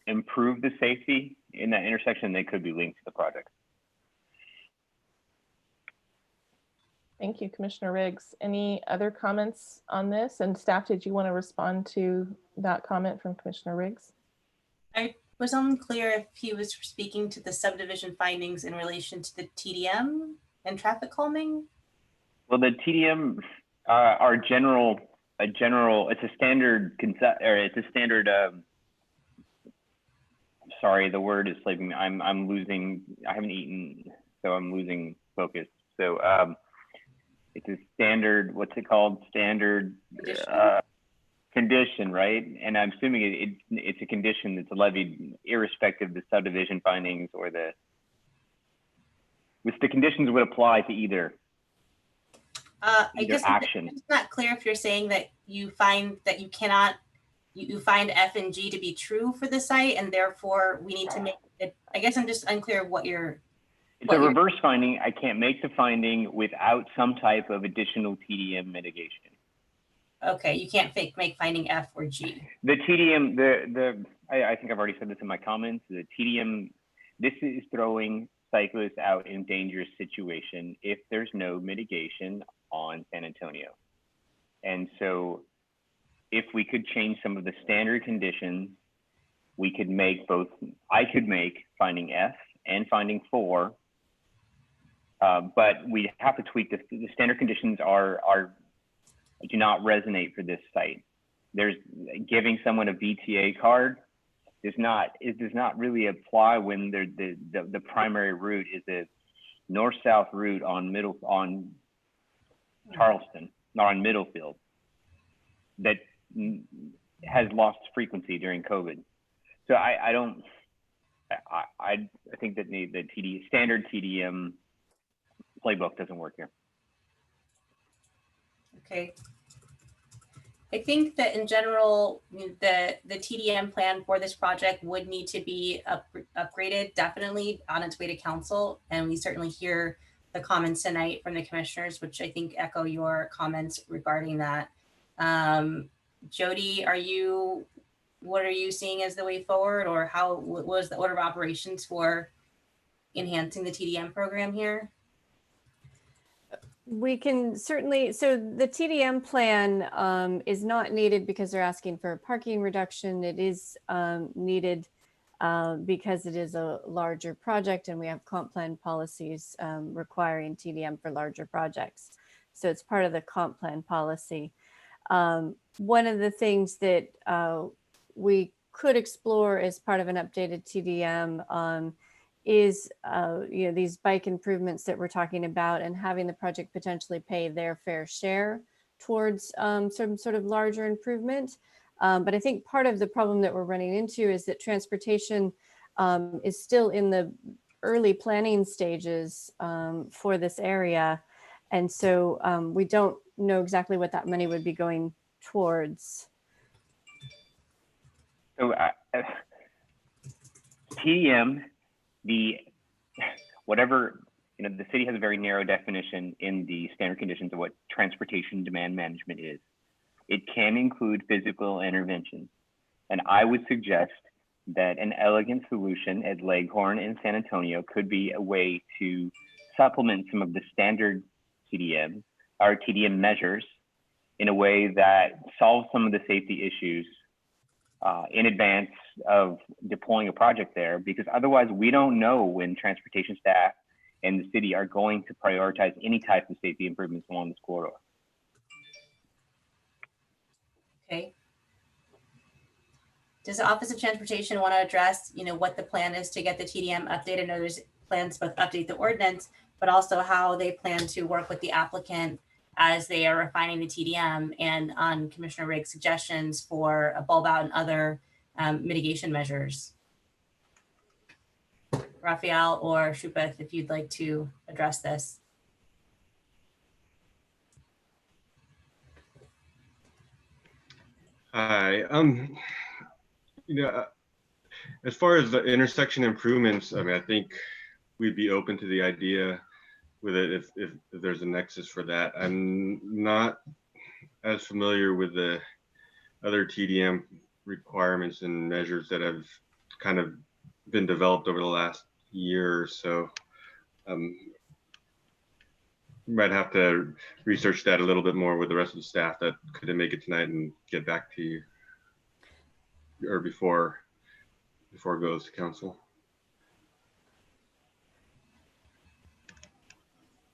improve the safety in that intersection. They could be linked to the project. Thank you, Commissioner Riggs. Any other comments on this? And staff, did you want to respond to that comment from Commissioner Riggs? I was unclear if he was speaking to the subdivision findings in relation to the TDM and traffic calming. Well, the TDM are it's a standard concept, or it's a standard. Sorry, the word is slipping me. I haven't eaten, so I'm losing focus. So it's a standard, what's it called? Standard, condition, right? And I'm assuming it's a condition that's levied irrespective of the subdivision findings or which the conditions would apply to either I either guess action. it's not clear if you're saying that you find that you cannot, you find F and G to be true for the site, and therefore we need to make it. I guess I'm just unclear what you're. It's a reverse finding. I can't make the finding without some type of additional TDM mitigation. Okay, you can't make finding F or G. The TDM, I think I've already said this in my comments. The TDM, this is throwing cyclists out in dangerous situation if there's no mitigation on San Antonio. And so if we could change some of the standard conditions, we could make both, I could make finding F and finding 4, but we have to tweak this. The standard conditions do not resonate for this site. There's giving someone a VTA card does not really apply when the primary route is a north-south route on Charleston, not on Middlefield, that has lost frequency during COVID. So I think that the standard TDM playbook doesn't work here. Okay. I think that in general, the TDM plan for this project would need to be upgraded, definitely on its way to council. And we certainly hear the comments tonight from the commissioners, which I think echo your comments regarding that. Jody, what are you seeing as the way forward, or what was the order of operations for enhancing the TDM program here? We can certainly, so the TDM plan is not needed because they're asking for a parking reduction. It is needed because it is a larger project and we have comp plan policies requiring TDM for larger projects. So it's part of the comp plan policy. One of the things that we could explore as part of an updated TDM is these bike improvements that we're talking about, and having the project potentially pay their fair share towards some sort of larger improvement. But I think part of the problem that we're running into is that transportation is still in the early planning stages for this area. And so we don't know exactly what that money would be going towards. So TDM, whatever, the city has a very narrow definition in the standard conditions of what transportation demand management is. It can include physical interventions. And I would suggest that an elegant solution at Leghorn and San Antonio could be a way to supplement some of the standard TDM or TDM measures in a way that solves some of the safety issues in advance of deploying a project there, because otherwise we don't know when transportation staff and the city are going to prioritize any type of safety improvements along this corridor. Okay. Does the Office of Transportation want to address, what the plan is to get the TDM updated? I know there's plans to both update the ordinance, but also how they plan to work with the applicant as they are refining the TDM, and on Commissioner Riggs' suggestions for a bulb out and other mitigation measures. Raphael or Shupeth, if you'd like to address this. Hi, as far as the intersection improvements, I think we'd be open to the idea with it if there's a nexus for that. I'm not as familiar with the other TDM requirements and measures that have kind of been developed over the last year or so. Might have to research that a little bit more with the rest of the staff that couldn't make it tonight and get back to you, or before it goes to council.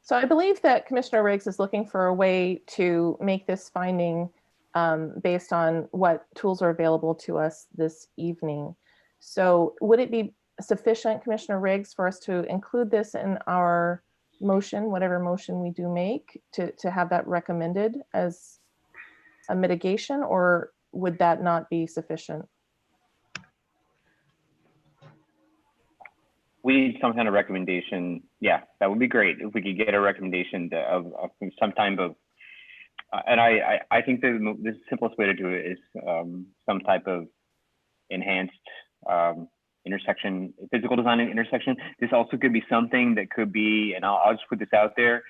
So I believe that Commissioner Riggs is looking for a way to make this finding based on what tools are available to us this evening. So would it be sufficient, Commissioner Riggs, for us to include this in our motion, whatever motion we do make, to have that recommended as a mitigation, or would that not be sufficient? We need some kind of recommendation. Yeah, that would be great if we could get a recommendation of some type of, and I think the simplest way to do it is some type of enhanced intersection, physical design and intersection. This also could be something that could be, and I'll just put this out there,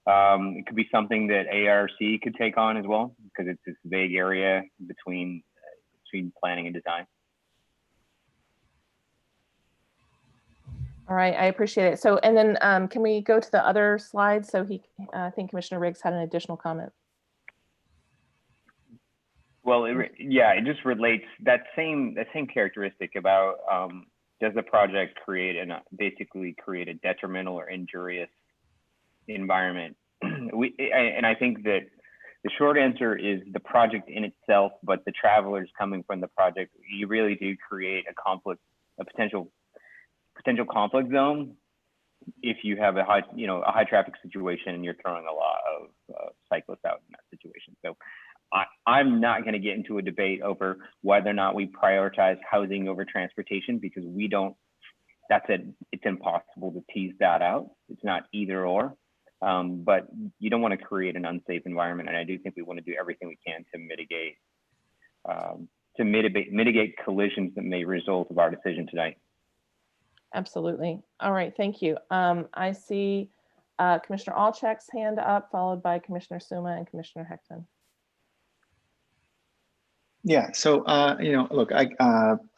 it could be something that ARC could take on as well, because it's this vague area between planning and design. All right, I appreciate it. So, and then can we go to the other slide? So I think Commissioner Riggs had an additional comment. Well, it just relates that same characteristic about does the project basically create a detrimental or injurious environment? And I think that the short answer is the project in itself, but the travelers coming from the project, you really do create a potential conflict zone if you have a high traffic situation and you're throwing a lot of cyclists out in that situation. So I'm not going to get into a debate over whether or not we prioritize housing over transportation, because we don't, it's impossible to tease that out. It's not either or, but you don't want to create an unsafe environment. And I do think we want to do everything we can to mitigate collisions that may result of our decision tonight. Absolutely. All right, thank you. I see Commissioner Alczak's hand up, followed by Commissioner Suma and Commissioner Heckton. Yeah, so, look, I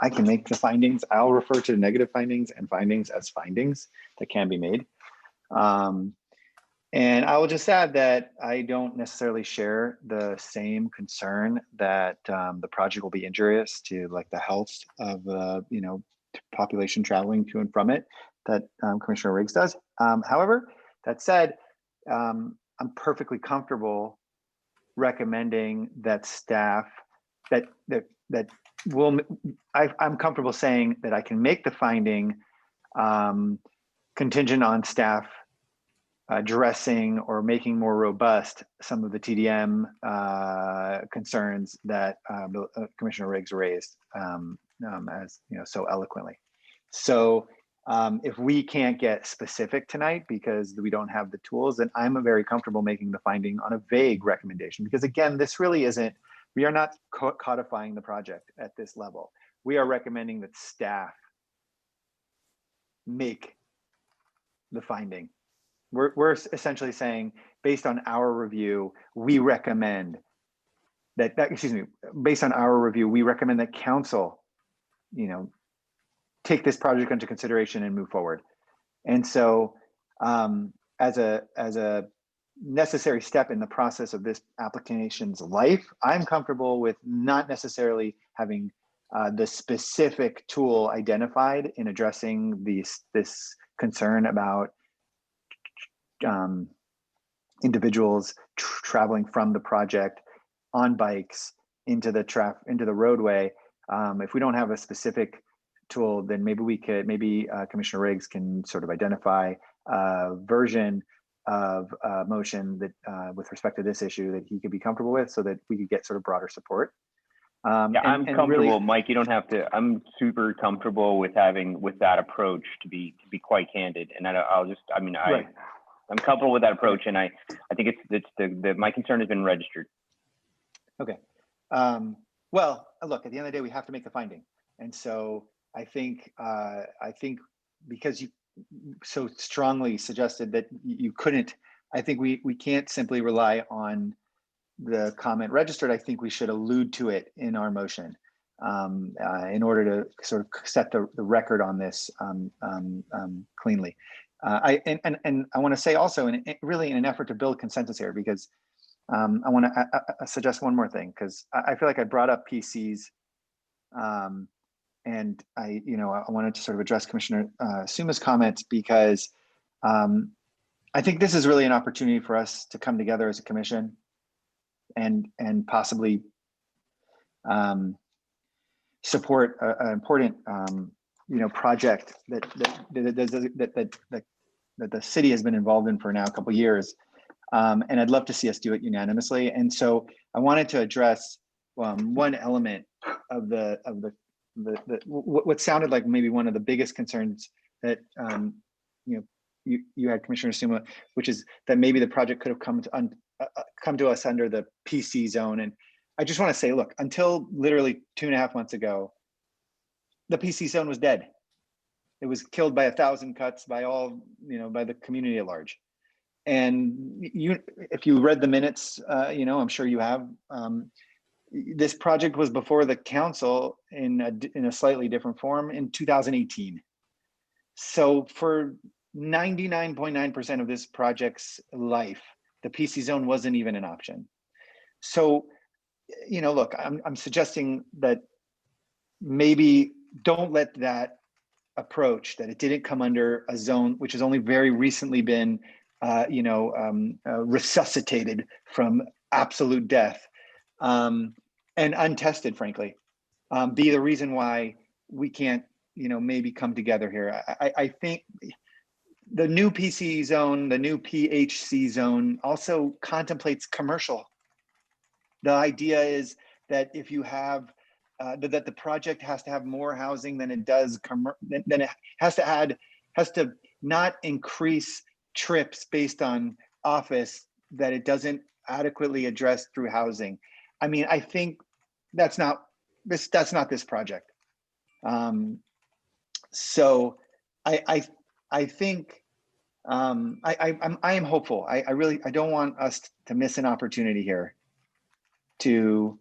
can make the findings. I'll refer to negative findings and findings as findings that can be made. And I will just add that I don't necessarily share the same concern that the project will be injurious to like the health of, population traveling to and from it that Commissioner Riggs does. However, that said, I'm perfectly comfortable recommending that staff I'm comfortable saying that I can make the finding contingent on staff addressing or making more robust some of the TDM concerns that Commissioner Riggs raised as so eloquently. So if we can't get specific tonight because we don't have the tools, then I'm very comfortable making the finding on a vague recommendation, because again, this really isn't, we are not codifying the project at this level. We are recommending that staff make the finding. We're essentially saying, based on our review, we recommend based on our review, we recommend that council, take this project into consideration and move forward. And so as a necessary step in the process of this application's life, I'm comfortable with not necessarily having the specific tool identified in addressing this concern about individuals traveling from the project on bikes into the roadway. If we don't have a specific tool, then maybe Commissioner Riggs can sort of identify a version of motion that with respect to this issue that he could be comfortable with, so that we could get sort of broader support. I'm comfortable, really, Mike. You don't have to. I'm super comfortable with that approach, to be quite candid. And right. I'm comfortable with that approach, and I think my concern has been registered. Okay. Well, look, at the end of the day, we have to make the finding, and so I think because you so strongly suggested that you couldn't, I think we can't simply rely on the comment registered. I think we should allude to it in our motion in order to sort of set the record on this cleanly. I want to say also, really in an effort to build consensus here, because I want to suggest one more thing, because I feel like I brought up PCs, and I wanted to sort of address Commissioner Suma's comments, because I think this is really an opportunity for us to come together as a commission and possibly support an important project that the city has been involved in for now a couple of years, and I'd love to see us do it unanimously. And so I wanted to address one element of what sounded like maybe one of the biggest concerns that you had, Commissioner Suma, which is that maybe the project could have come to us under the PC zone. And I just want to say, look, until literally 2.5 months ago, the PC zone was dead. It was killed by 1,000 cuts by all, by the community at large. And if you read the minutes, I'm sure you have. This project was before the council in a slightly different form in 2018. So for 99.9% of this project's life, the PC zone wasn't even an option. So, look, I'm suggesting that maybe don't let that approach, that it didn't come under a zone which has only very recently been resuscitated from absolute death and untested, frankly, be the reason why we can't, maybe come together here. I think the new PC zone, the new PHC zone also contemplates commercial. The idea is that if you have that the project has to have more housing than it does, then it has to not increase trips based on office that it doesn't adequately address through housing. I mean, I think that's not this project. So I think I am hopeful. I don't want us to miss an opportunity here to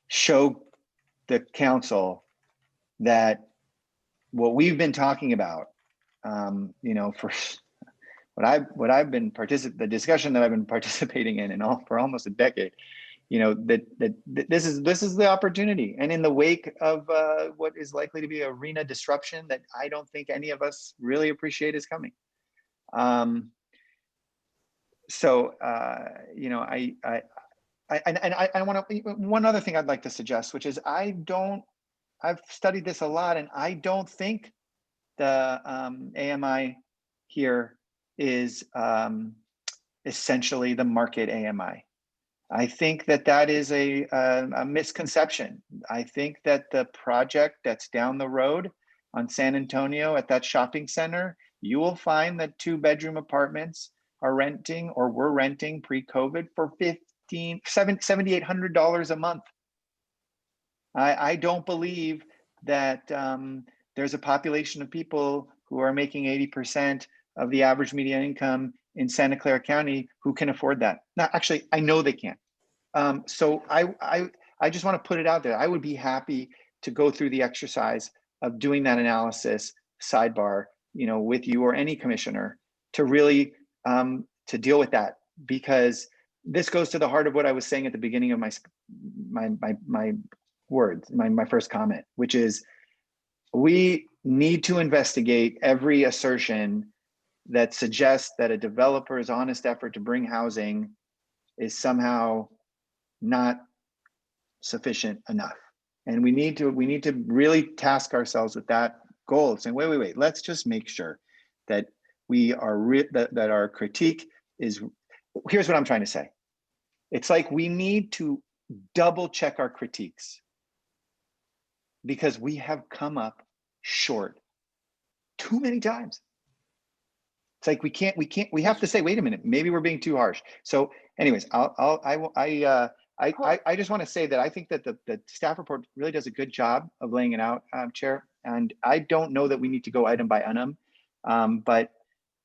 show the council that what we've been talking about, for what I've been the discussion that I've been participating in for almost a decade, that this is the opportunity. And in the wake of what is likely to be arena disruption that I don't think any of us really appreciate is coming. I want to, one other thing I'd like to suggest, which is I've studied this a lot, and I don't think the AMI here is essentially the market AMI. I think that is a misconception. I think that the project that's down the road on San Antonio at that shopping center, you will find that 2-bedroom apartments are renting or were renting pre-COVID for $7,800 a month. I don't believe that there's a population of people who are making 80% of the average median income in Santa Clara County who can afford that. Now, actually, I know they can't. So I just want to put it out there. I would be happy to go through the exercise of doing that analysis sidebar, with you or any commissioner to really to deal with that, because this goes to the heart of what I was saying at the beginning of my words, my first comment, which is we need to investigate every assertion that suggests that a developer's honest effort to bring housing is somehow not sufficient enough. And we need to really task ourselves with that goal, saying, wait, let's just make sure that we are that our critique is, here's what I'm trying to say. It's like we need to double check our critiques, because we have come up short too many times. It's like we have to say, wait a minute, maybe we're being too harsh. So anyways, I just want to say that I think that the staff report really does a good job of laying it out, Chair. And I don't know that we need to go item by item, but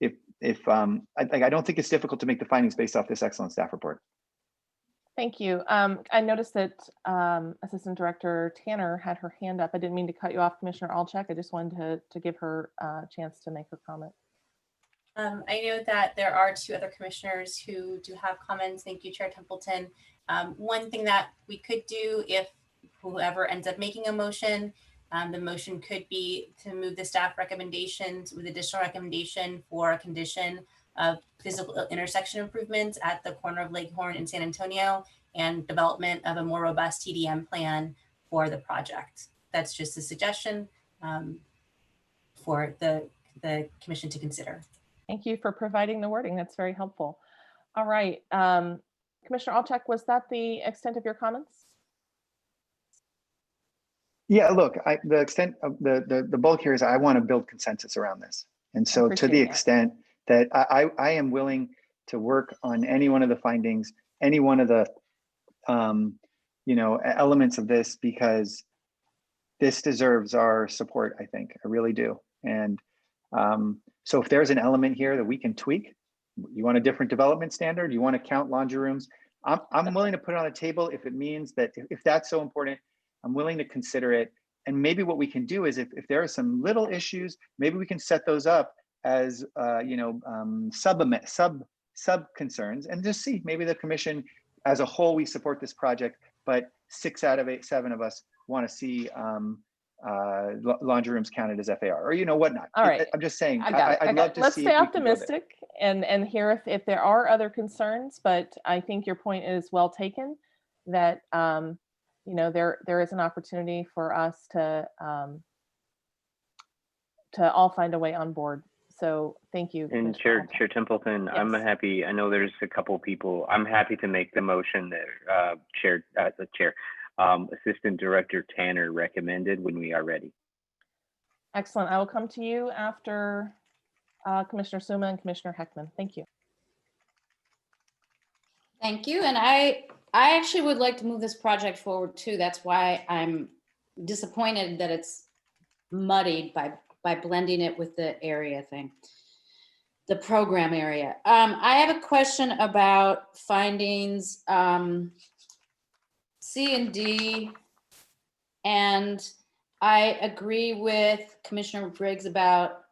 I don't think it's difficult to make the findings based off this excellent staff report. Thank you. I noticed that Assistant Director Tanner had her hand up. I didn't mean to cut you off, Commissioner Alchek. I just wanted to give her a chance to make her comment. I know that there are 2 other commissioners who do have comments. Thank you, Chair Templeton. One thing that we could do, if whoever ends up making a motion, the motion could be to move the staff recommendations with additional recommendation for a condition of physical intersection improvements at the corner of Leghorn and San Antonio, and development of a more robust TDM plan for the project. That's just a suggestion for the commission to consider. Thank you for providing the wording. That's very helpful. All right. Commissioner Alchek, was that the extent of your comments? Yeah, look, the extent of the bulk here is I want to build consensus around this. And so to the extent that I am willing to work on any one of the findings, any one of the, you know, elements of this, because this deserves our support, I think. I really do. And so if there's an element here that we can tweak, you want a different development standard, you want to count laundry rooms, I'm willing to put it on the table if it means that if that's so important, I'm willing to consider it. And maybe what we can do is if there are some little issues, maybe we can set those up as you know, sub concerns, and just see, maybe the commission as a whole, we support this project, but 6 out of 7 of us want to see laundry rooms counted as FAR, or you know, whatnot. All right. I'm just saying, I'd love to Let's see. Let's stay optimistic and hear if there are other concerns, but I think your point is well taken, that you know, there is an opportunity for us to all find a way on board. So thank you. And Chair Templeton, yes. I'm happy. I know there's a couple people. I'm happy to make the motion that Assistant Director Tanner recommended when we are ready. Excellent. I will come to you after Commissioner Suma and Commissioner Heckman. Thank you. Thank you. And I actually would like to move this project forward too. That's why I'm disappointed that it's muddied by blending it with the area thing, the program area. I have a question about findings C and D, and I agree with Commissioner Briggs about,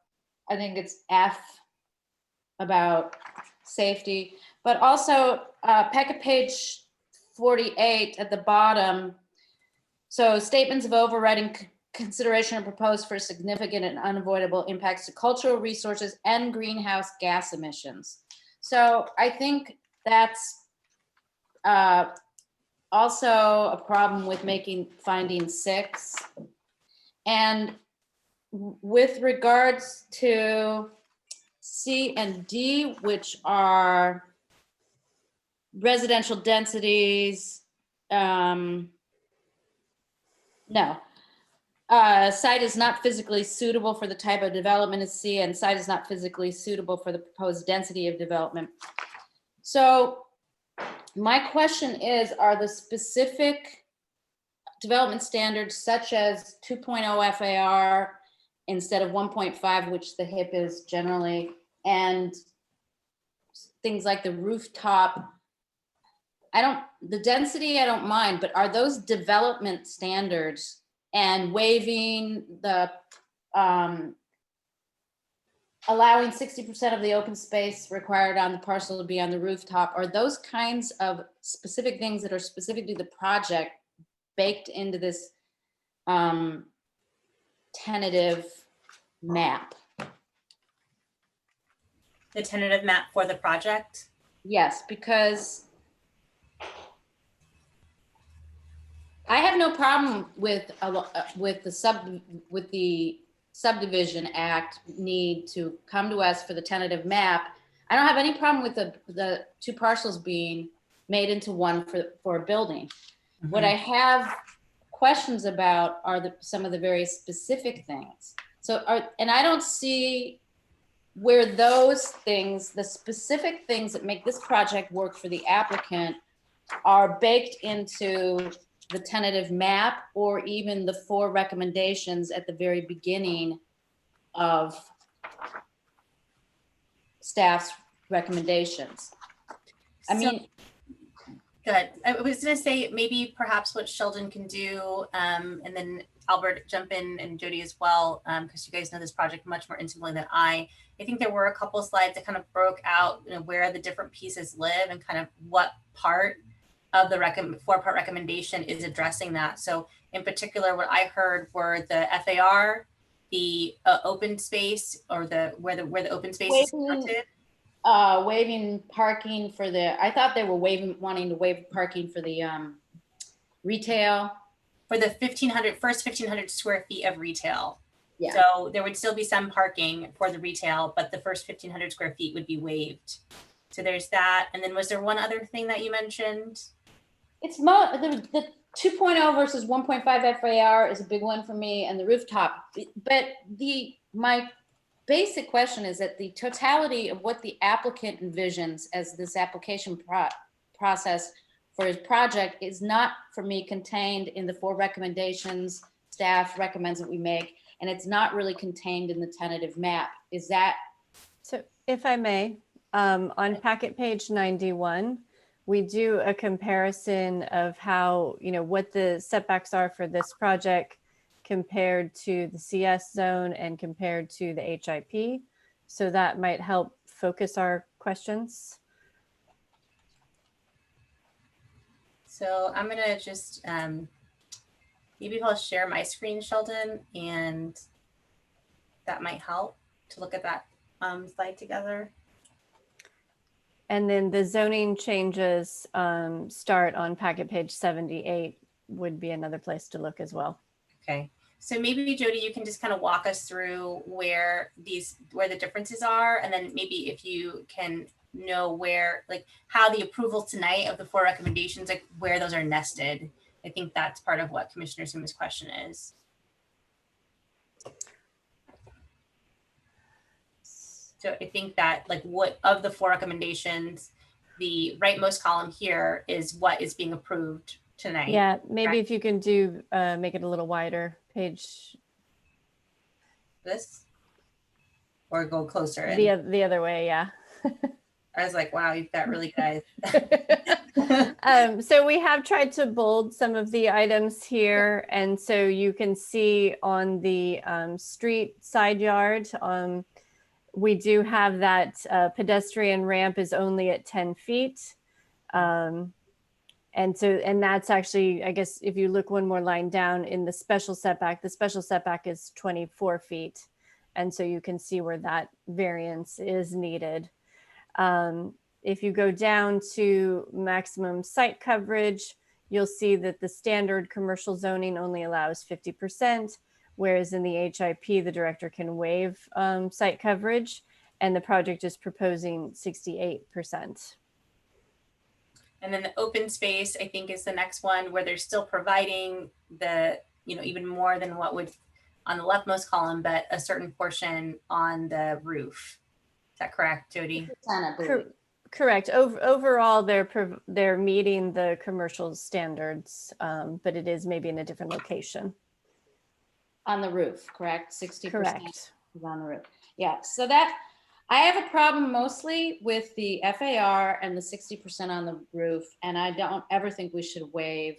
I think it's F, about safety, but also PECA page 48 at the bottom. So statements of overriding consideration are proposed for significant and unavoidable impacts to cultural resources and greenhouse gas emissions. So I think that's also a problem with making finding 6. And with regards to C and D, which are residential densities, site is not physically suitable for the type of development at C, and site is not physically suitable for the proposed density of development. So my question is, are the specific development standards such as 2.0 FAR instead of 1.5, which the HIP is generally, and things like the rooftop, the density I don't mind, but are those development standards, and waiving the allowing 60% of the open space required on the parcel to be on the rooftop, are those kinds of specific things that are specific to the project baked into this tentative map? The tentative map for the project? Yes, because I have no problem with the Subdivision Act need to come to us for the tentative map. I don't have any problem with the 2 parcels being made into one for a building. Mm-hmm. What I have questions about are some of the very specific things. And I don't see where those things, the specific things that make this project work for the applicant, are baked into the tentative map, or even the 4 recommendations at the very beginning of staff's recommendations. Good. I was going to say maybe perhaps what Sheldon can do, and then Albert jump in, and Jody as well, because you guys know this project much more intimately than I think there were a couple slides that kind of broke out, you know, where the different pieces live and kind of what part of the 4-part recommendation is addressing that. So in particular, what I heard were the FAR, the open space, or where the open space is counted. Waiving parking for I thought they were wanting to waive parking for the retail. For the first 1,500 square feet of retail. Yeah. So there would still be some parking for the retail, but the first 1,500 square feet would be waived. So there's that. And then was there one other thing that you mentioned? It's the 2.0 versus 1.5 FAR is a big one for me, and the rooftop. But my basic question is that the totality of what the applicant envisions as this application process for his project is not, for me, contained in the 4 recommendations staff recommends that we make, and it's not really contained in the tentative map. Is that? So if I may, on packet page 91, we do a comparison of how, what the setbacks are for this project compared to the CS zone and compared to the HIP. So that might help focus our questions. So I'm gonna just, maybe I'll share my screen, Sheldon, and that might help to look at that slide together. And then the zoning changes start on packet page 78 would be another place to look as well. Okay, so maybe Jody, you can just kind of walk us through where the differences are, and then maybe if you can know where, like how the approval tonight of the 4 recommendations, like where those are nested. I think that's part of what Commissioner Suma's question is. So I think that like what of the 4 recommendations, the rightmost column here is what is being approved tonight. Yeah, maybe if you can do, make it a little wider, page. This? Or go closer in? The other way, yeah. I was like, wow, you've got really good eyes. So we have tried to bold some of the items here. And so you can see on the street side yard, we do have that pedestrian ramp is only at 10 feet. And that's actually, I guess, if you look one more line down in the special setback is 24 feet. And so you can see where that variance is needed. If you go down to maximum site coverage, you'll see that the standard commercial zoning only allows 50%, whereas in the HIP, the director can waive site coverage, and the project is proposing 68%. And then the open space, I think, is the next one where they're still providing the, even more than what would on the leftmost column, but a certain portion on the roof. Is that correct, Jody? Correct. Overall, they're meeting the commercial standards, but it is maybe in a different location. On the roof, correct? 60% Correct. is on the roof. Yeah, so that, I have a problem mostly with the FAR and the 60% on the roof, and I don't ever think we should waive.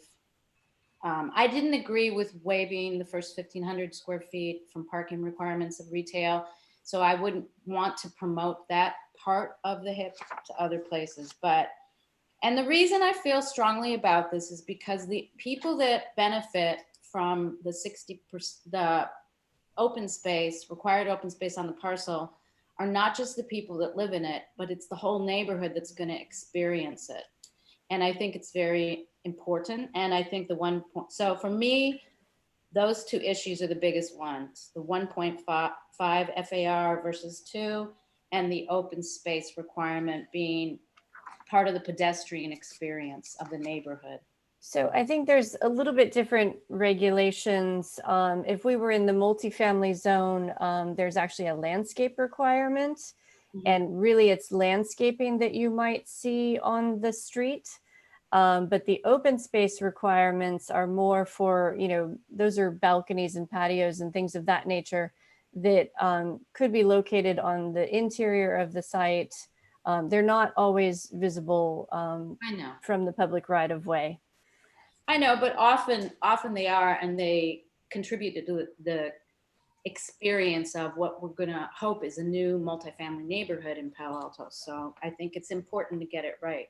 I didn't agree with waiving the first 1,500 square feet from parking requirements of retail, so I wouldn't want to promote that part of the HIP to other places. And the reason I feel strongly about this is because the people that benefit from the 60%, the open space, required open space on the parcel, are not just the people that live in it, but it's the whole neighborhood that's going to experience it. And I think it's very important. And I think so for me, those 2 issues are the biggest ones, the 1.5 FAR versus 2, and the open space requirement being part of the pedestrian experience of the neighborhood. So I think there's a little bit different regulations. If we were in the multifamily zone, there's actually a landscape requirement. Mm-hmm. And really it's landscaping that you might see on the street. But the open space requirements are more for, those are balconies and patios and things of that nature that could be located on the interior of the site. They're not always visible I know. From the public right of way. I know, but often they are, and they contribute to the experience of what we're going to hope is a new multifamily neighborhood in Palo Alto. So I think it's important to get it right.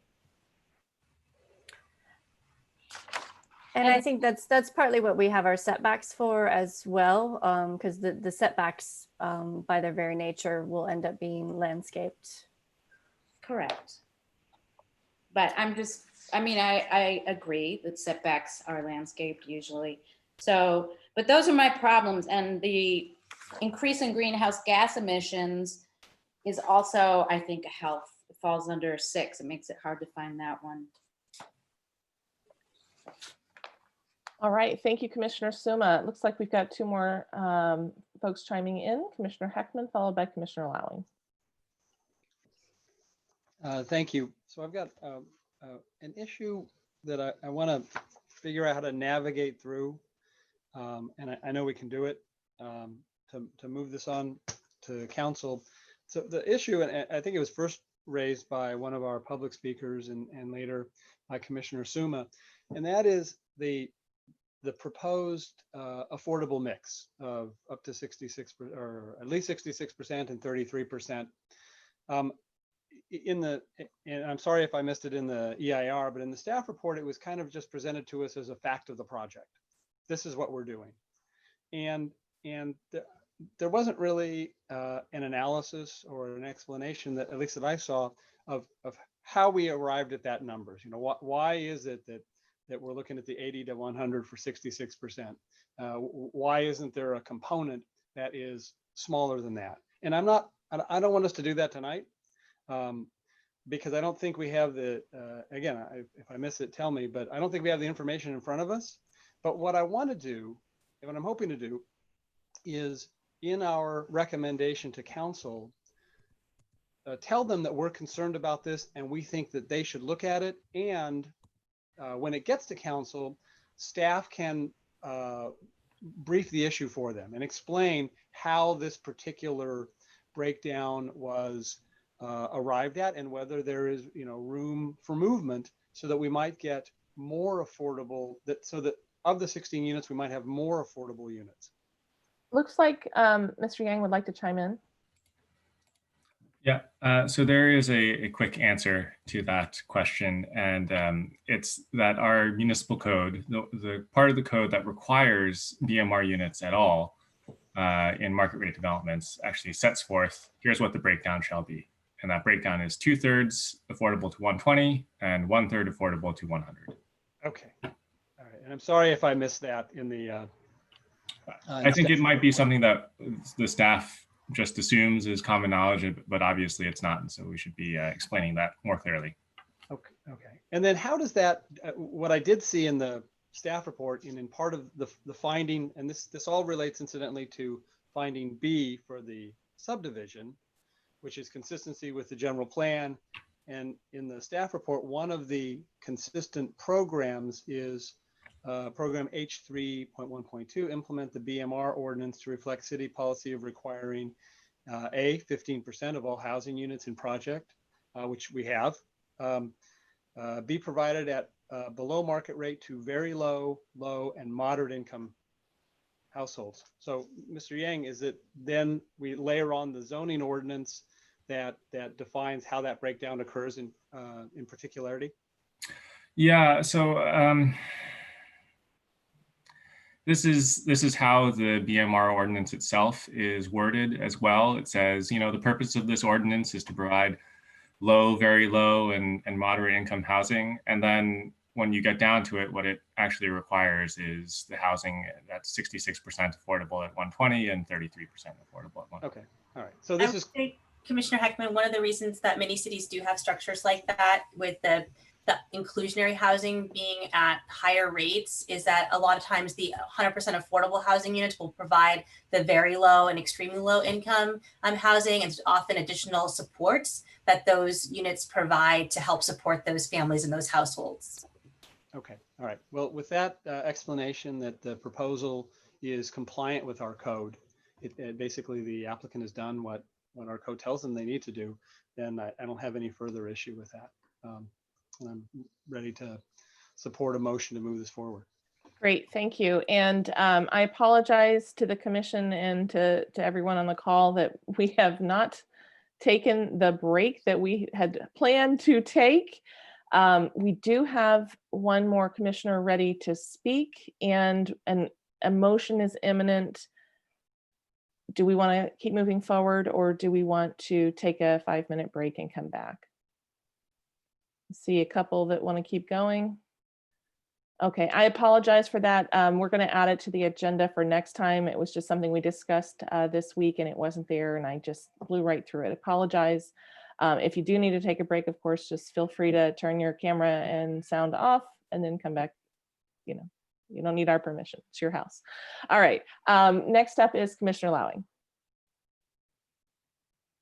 And I think that's partly what we have our setbacks for as well, because the setbacks by their very nature will end up being landscaped. Correct. But I agree that setbacks are landscaped usually. So, but those are my problems. And the increase in greenhouse gas emissions is also, I think, a health. It falls under 6. It makes it hard to find that one. All right, thank you, Commissioner Suma. It looks like we've got two more folks chiming in. Commissioner Heckman, followed by Commissioner Lowing. Thank you. So I've got an issue that I want to figure out how to navigate through, and I know we can do it to move this on to council. So the issue, and I think it was first raised by one of our public speakers and later by Commissioner Suma, and that is the proposed affordable mix of up to 66% or at least 66% and 33%. And I'm sorry if I missed it in the EIR, but in the staff report, it was kind of just presented to us as a fact of the project. This is what we're doing. And there wasn't really an analysis or an explanation that, at least that I saw, of how we arrived at that numbers. You know, why is it that we're looking at the 80 to 100 for 66%? Why isn't there a component that is smaller than that? And I don't want us to do that tonight. Because I don't think we have the, again, if I miss it, tell me, but I don't think we have the information in front of us. But what I want to do, and what I'm hoping to do, is in our recommendation to council, tell them that we're concerned about this and we think that they should look at it. And when it gets to council, staff can brief the issue for them and explain how this particular breakdown was arrived at and whether there is, you know, room for movement so that we might get more affordable, so that of the 16 units, we might have more affordable units. Looks like Mr. Yang would like to chime in. Yeah, so there is a quick answer to that question, and it's that our municipal code, the part of the code that requires BMR units at all in market rate developments, actually sets forth, here's what the breakdown shall be. And that breakdown is 2/3 affordable to 120 and 1/3 affordable to 100. Okay. All right. And I'm sorry if I missed that in the. I think it might be something that the staff just assumes is common knowledge, but obviously it's not. And so we should be explaining that more clearly. Okay. Okay. And then how does that, what I did see in the staff report and in part of the finding, and this all relates incidentally to finding B for the subdivision, which is consistency with the general plan. And in the staff report, one of the consistent programs is program H3.1.2, implement the BMR ordinance to reflect city policy of requiring 15% of all housing units in project, which we have, be provided at below market rate to very low, low, and moderate income households. So Mr. Yang, is it then we layer on the zoning ordinance that defines how that breakdown occurs in particularity? Yeah, so this is how the BMR ordinance itself is worded as well. It says, you know, the purpose of this ordinance is to provide low, very low, and moderate income housing. And then when you get down to it, what it actually requires is the housing that's 66% affordable at 120 and 33% affordable at 120. Okay, all right. So this is Commissioner Heckman, one of the reasons that many cities do have structures like that with the inclusionary housing being at higher rates is that a lot of times the 100% affordable housing units will provide the very low and extremely low income housing, and often additional supports that those units provide to help support those families and those households. Okay, all right. Well, with that explanation that the proposal is compliant with our code, it basically the applicant has done what our code tells them they need to do, then I don't have any further issue with that. And I'm ready to support a motion to move this forward. Great, thank you. And I apologize to the commission and to everyone on the call that we have not taken the break that we had planned to take. We do have one more commissioner ready to speak, and a motion is imminent. Do we want to keep moving forward, or do we want to take a 5-minute break and come back? See a couple that want to keep going. Okay, I apologize for that. We're going to add it to the agenda for next time. It was just something we discussed this week and it wasn't there, and I just blew right through it. Apologize. If you do need to take a break, of course, just feel free to turn your camera and sound off and then come back, you know, You don't need our permission. It's your house. All right. Next up is Commissioner Lowing.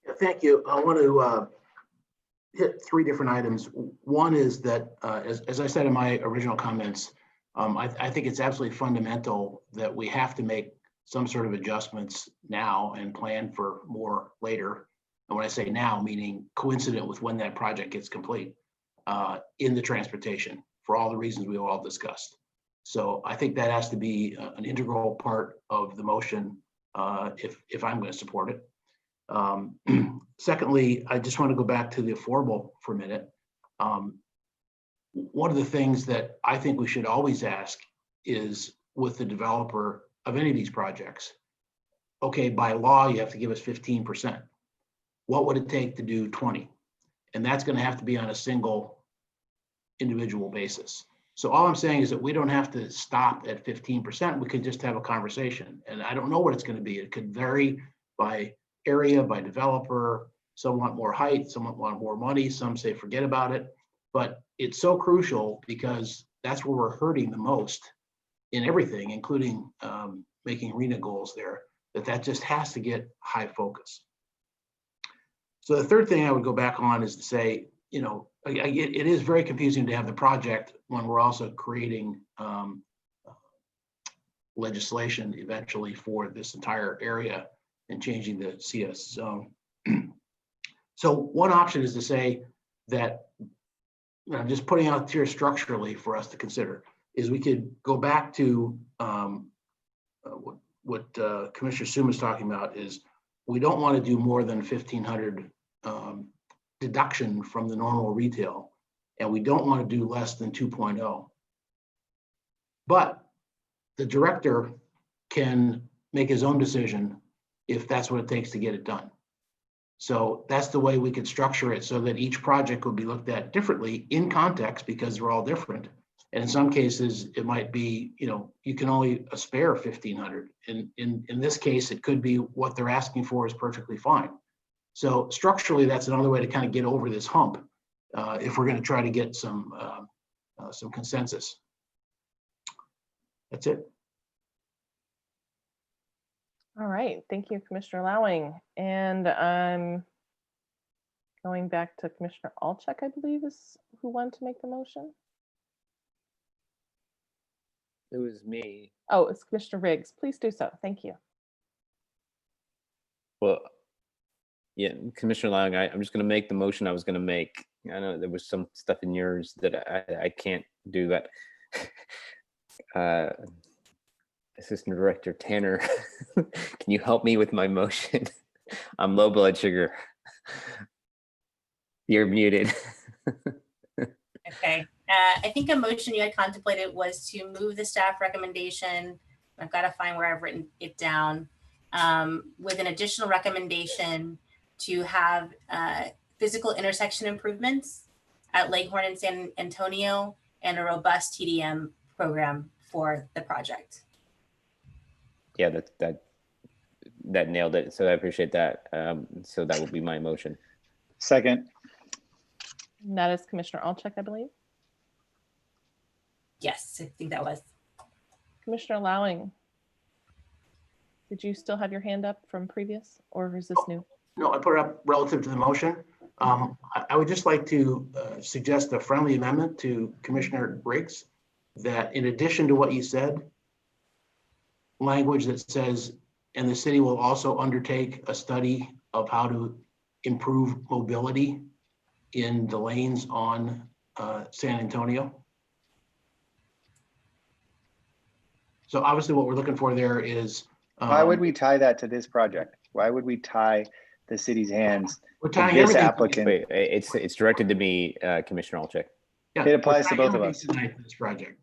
Yeah, thank you. I want to hit three different items. One is that, as I said in my original comments, I think it's absolutely fundamental that we have to make some sort of adjustments now and plan for more later. And when I say now, meaning coincident with when that project gets complete in the transportation for all the reasons we all discussed. So I think that has to be an integral part of the motion if I'm going to support it. Secondly, I just want to go back to the affordable for a minute. One of the things that I think we should always ask is with the developer of any of these projects, okay, by law, you have to give us 15%. What would it take to do 20? And that's going to have to be on a single individual basis. So all I'm saying is that we don't have to stop at 15%. We could just have a conversation. And I don't know what it's going to be. It could vary by area, by developer. Some want more height, some want more money, some say forget about it. But it's so crucial because that's where we're hurting the most in everything, including making arena goals there, that just has to get high focus. So the third thing I would go back on is to say, you know, it is very confusing to have the project when we're also creating legislation eventually for this entire area and changing the CS zone. So one option is to say that, I'm just putting out here structurally for us to consider, is we could go back to what Commissioner Suma is talking about is we don't want to do more than 1,500 deduction from the normal retail, and we don't want to do less than 2.0. But the director can make his own decision if that's what it takes to get it done. So that's the way we could structure it so that each project would be looked at differently in context because they're all different. And in some cases, it might be, you know, you can only spare 1,500. In this case, it could be what they're asking for is perfectly fine. So structurally, that's another way to kind of get over this hump if we're going to try to get some consensus. That's it. All right, thank you, Commissioner Lowing. And I'm going back to Commissioner Alchek, I believe, is who wanted to make the motion. It was me. Oh, it's Commissioner Riggs. Please do so. Thank you. Well, yeah, Commissioner Lang, I'm just going to make the motion I was going to make. I know there was some stuff in yours that I can't do that. Assistant Director Tanner, can you help me with my motion? I'm low blood sugar. You're muted. Okay. I think a motion you had contemplated was to move the staff recommendation. I've got to find where I've written it down, with an additional recommendation to have physical intersection improvements at Leghorn and San Antonio and a robust TDM program for the project. Yeah, that nailed it. So I appreciate that. So that will be my motion. Second. And that is Commissioner Alchek, I believe. Yes, I think that was. Commissioner Lowing, did you still have your hand up from previous, or is this new? No, I put it up relative to the motion. I would just like to suggest a friendly amendment to Commissioner Riggs that in addition to what you said, language that says, and the city will also undertake a study of how to improve mobility in the lanes on San Antonio. So obviously what we're looking for there is. Why would we tie that to this project? Why would we tie the city's hands We're to tying this everything. applicant? Wait, it's directed to me, Commissioner Alchek. Yeah, It applies to both of us. tonight for this project.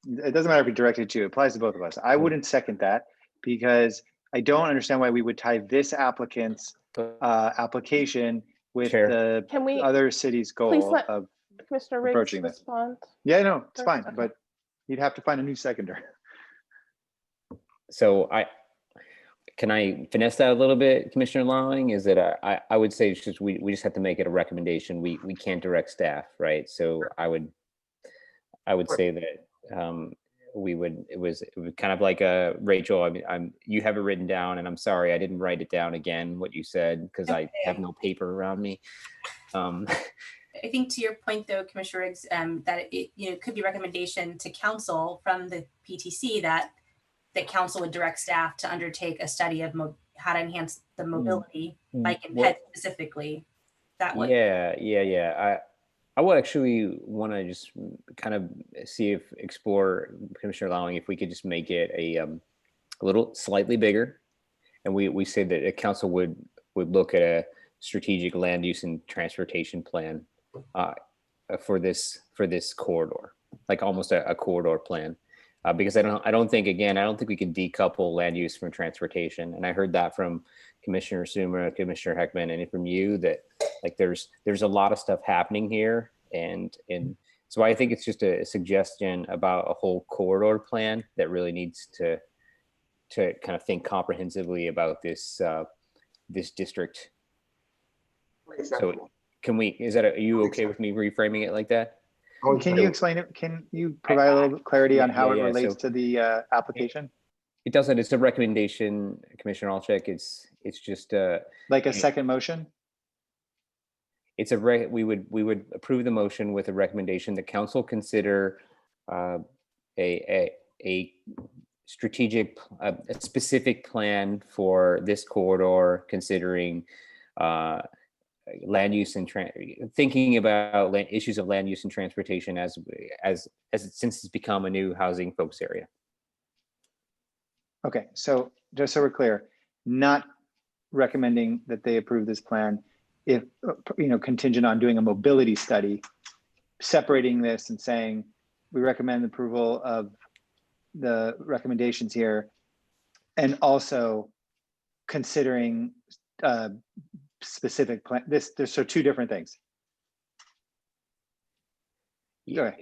It doesn't matter if it's directed to you, it applies to both of us. I wouldn't second that because I don't understand why we would tie this applicant's application with the Can we other city's please goal let of Commissioner Riggs approaching this. respond? Yeah, no, it's first? fine, Okay. but you'd have to find a new seconder. So can I finesse that a little bit, Commissioner Lowing? Is that I would say it's just we just have to make it a recommendation. We can't direct staff, right? So I would say that it was kind of like a Rachel, I mean, you have it written down, and I'm sorry, I didn't write it down again, what you said, because I have no paper around me. I think to your point though, Commissioner Riggs, that it could be recommendation to council from the PTC that council would direct staff to undertake a study of how to enhance the mobility, bike and ped specifically. That would. Yeah. I would actually want to just kind of explore, Commissioner Lowing, if we could just make it a little slightly bigger, and we say that a council would look at a strategic land use and transportation plan for this corridor, like almost a corridor plan, because I don't think we can decouple land use from transportation, and I heard that from Commissioner Suma, Commissioner Heckman, and from you that like there's a lot of stuff happening here, and so I think it's just a suggestion about a whole corridor plan that really needs to kind of think comprehensively about this district. So are you okay with me reframing it like that? Can you explain it? Can you provide a little clarity on how it relates to the application? It doesn't. It's a recommendation, Commissioner Alcheck. It's just like a second motion. It's we would approve the motion with a recommendation that council consider a strategic, a specific plan for this corridor, considering land use and thinking about issues of land use and transportation since it's become a new housing focus area. Okay, so just so we're clear, not recommending that they approve this plan if, contingent on doing a mobility study, separating this and saying, we recommend approval of the recommendations here, and also considering specific plan. There's so two different things. I'm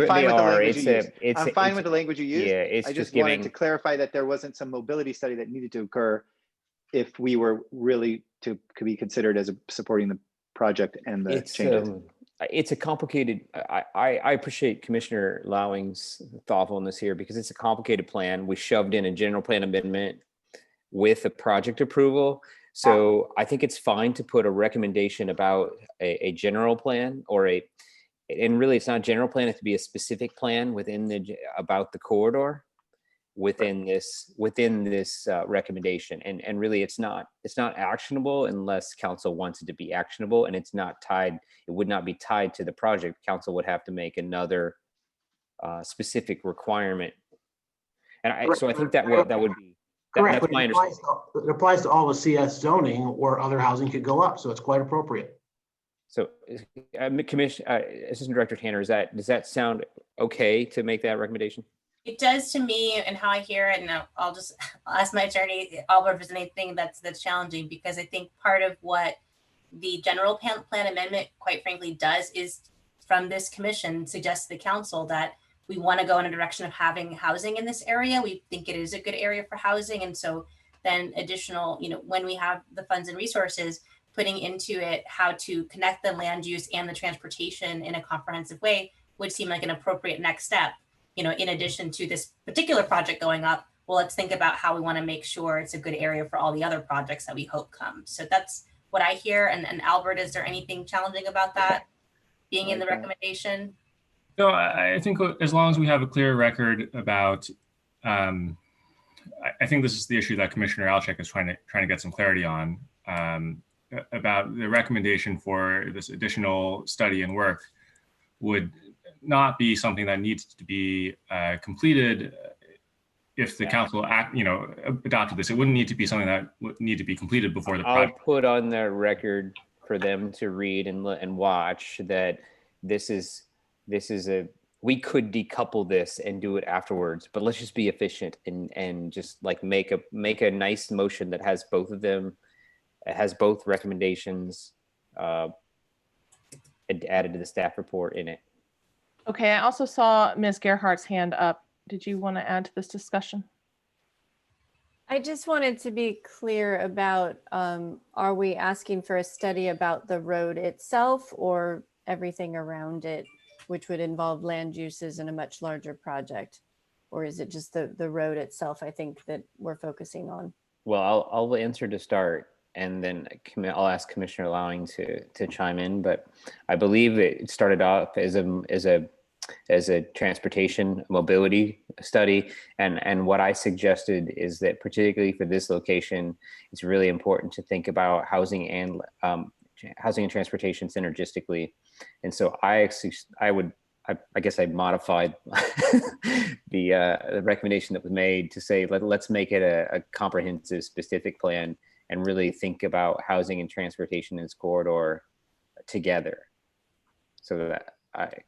fine with the language you used. I'm fine with the language you used. Yeah, I just wanted to clarify that there wasn't some mobility study that needed to occur if we were really could be considered as supporting the project and the changes. It's a complicated. I appreciate Commissioner Lowing's thoughtfulness here, because it's a complicated plan. We shoved in a general plan amendment with a project approval. So I think it's fine to put a recommendation about a general plan and really it's not a general plan, it has to be a specific plan about the corridor within this recommendation. And really it's not actionable unless council wants it to be actionable, and it's not tied, it would not be tied to the project. Council would have to make another specific requirement. And so I think that would be, correct, that's my understanding. It applies to all the CS zoning where other housing could go up, so it's quite appropriate. So, Assistant Director Tanner, does that sound okay to make that recommendation? It does to me, and how I hear it, and I'll ask my attorney, Albert, if there's anything that's challenging, because I think part of what the general plan amendment, quite frankly, does is from this commission suggests to the council that we want to go in a direction of having housing in this area. We think it is a good area for housing. And so then additional, when we have the funds and resources, putting into it how to connect the land use and the transportation in a comprehensive way would seem like an appropriate next step. In addition to this particular project going up, well, let's think about how we want to make sure it's a good area for all the other projects that we hope come. So that's what I hear. And Albert, is there anything challenging about that being in the recommendation? No, I think as long as we have a clear record about, I think this is the issue that Commissioner Alcheck is trying to get some clarity on, about the recommendation for this additional study and work would not be something that needs to be completed if the council adopted this. It wouldn't need to be something that would need to be completed before the project. I'll put on the record for them to read and watch that we could decouple this and do it afterwards, but let's just be efficient and just like make a nice motion that has both of them. It has both recommendations added to the staff report in it. Okay, I also saw Ms. Gerhardt's hand up. Did you want to add to this discussion? I just wanted to be clear about, are we asking for a study about the road itself or everything around it, which would involve land uses in a much larger project? or is it just the road itself, I think, that we're focusing on? Well, I'll answer to start, and then I'll ask Commissioner Lowing to chime in. But I believe it started off as a transportation mobility study, and what I suggested is that particularly for this location, it's really important to think about housing and transportation synergistically. And so I guess I modified the recommendation that was made to say let's make it a comprehensive, specific plan and really think about housing and transportation in this corridor together. So that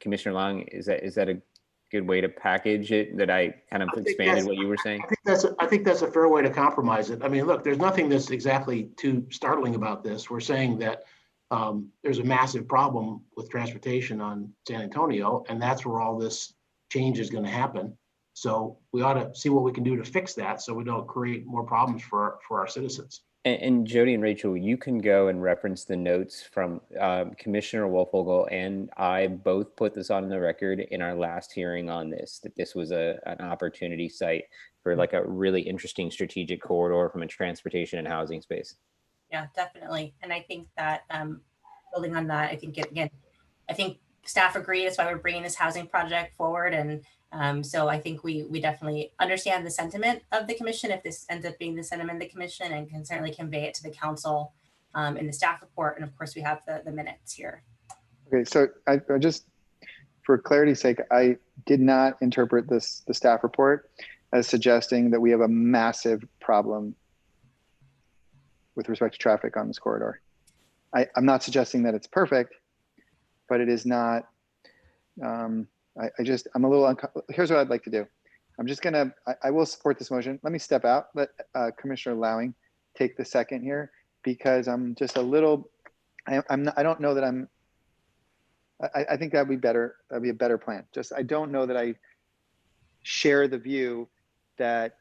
Commissioner Long, is that a good way to package it? That I kind of expanded what you were saying? I think that's a fair way to compromise it. I mean, look, there's nothing that's exactly too startling about this. We're saying that there's a massive problem with transportation on San Antonio, and that's where all this change is going to happen. So we ought to see what we can do to fix that so we don't create more problems for our citizens. And Jody and Rachel, you can go and reference the notes from Commissioner Wolfogel and I both put this on the record in our last hearing on this, that this was an opportunity site for like a really interesting strategic corridor from a transportation and housing space. Yeah, definitely. And I think that building on that, I think staff agree. That's why we're bringing this housing project forward. And so I think we definitely understand the sentiment of the commission if this ends up being the sentiment of the commission, and can certainly convey it to the council in the staff report. And of course, we have the minutes here. Okay, so I just, for clarity's sake, I did not interpret the staff report as suggesting that we have a massive problem with respect to traffic on this corridor. I'm not suggesting that it's perfect, but it is not. I'm a little here's what I'd like to do. I'm just gonna, I will support this motion. Let me step out, let Commissioner Lowing take the second here, because I'm just a little, I don't know that I think that'd be better. That'd be a better plan. Just, I don't know that I share the view that